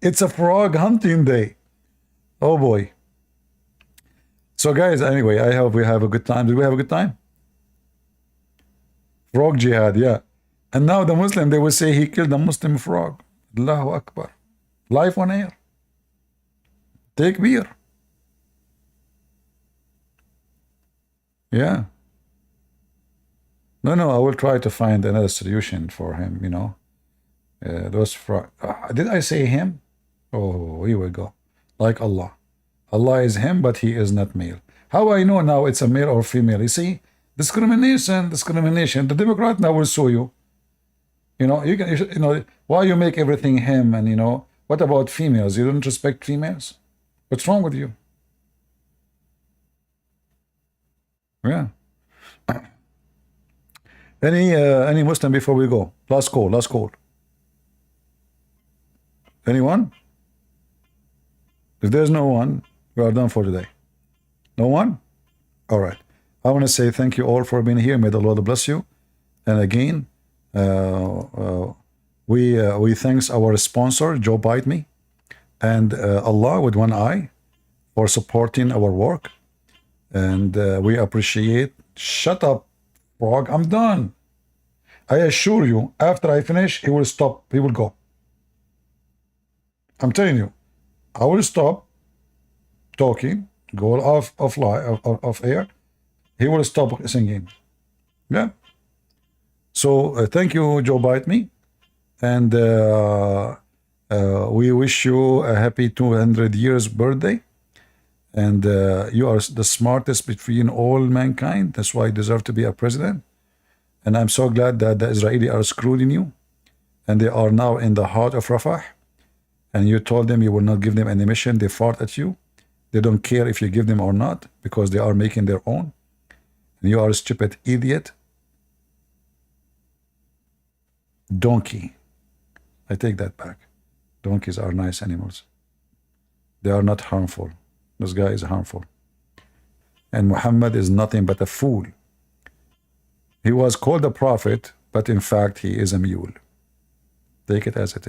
It's a frog hunting day. Oh boy. So guys, anyway, I hope we have a good time. Did we have a good time? Frog jihad, yeah. And now the Muslim, they will say he killed a Muslim frog. Allahu Akbar. Life on air. Take beer. Yeah. No, I will try to find another solution for him, you know. Those frog. Did I say him? Oh, here we go. Like Allah. Allah is him, but he is not male. How I know now it's a male or female? You see? Discrimination. The Democrat now will sue you. You know, you know, why you make everything him, and you know, what about females? You don't respect females? What's wrong with you? Yeah. Any Muslim before we go? Last call. Anyone? If there's no one, we are done for today. No one? All right. I want to say thank you all for being here. May the Lord bless you. And again, we thanks our sponsor, Joe Biden, and Allah with one eye for supporting our work. And we appreciate. Shut up, frog. I'm done. I assure you, after I finish, he will stop. He will go. I'm telling you, I will stop talking, go off air. He will stop singing. Yeah. So thank you, Joe Biden, and we wish you a happy 200 years birthday. And you are the smartest between all mankind. That's why you deserve to be a president. And I'm so glad that the Israelis are screwing you, and they are now in the heart of Rafah. And you told them you will not give them any mission. They fought at you. They don't care if you give them or not, because they are making their own. And you are a stupid idiot. Donkey. I take that back. Donkeys are nice animals. They are not harmful. This guy is harmful. And Muhammad is nothing but a fool. He was called a prophet, but in fact he is a mule. Take it as it is.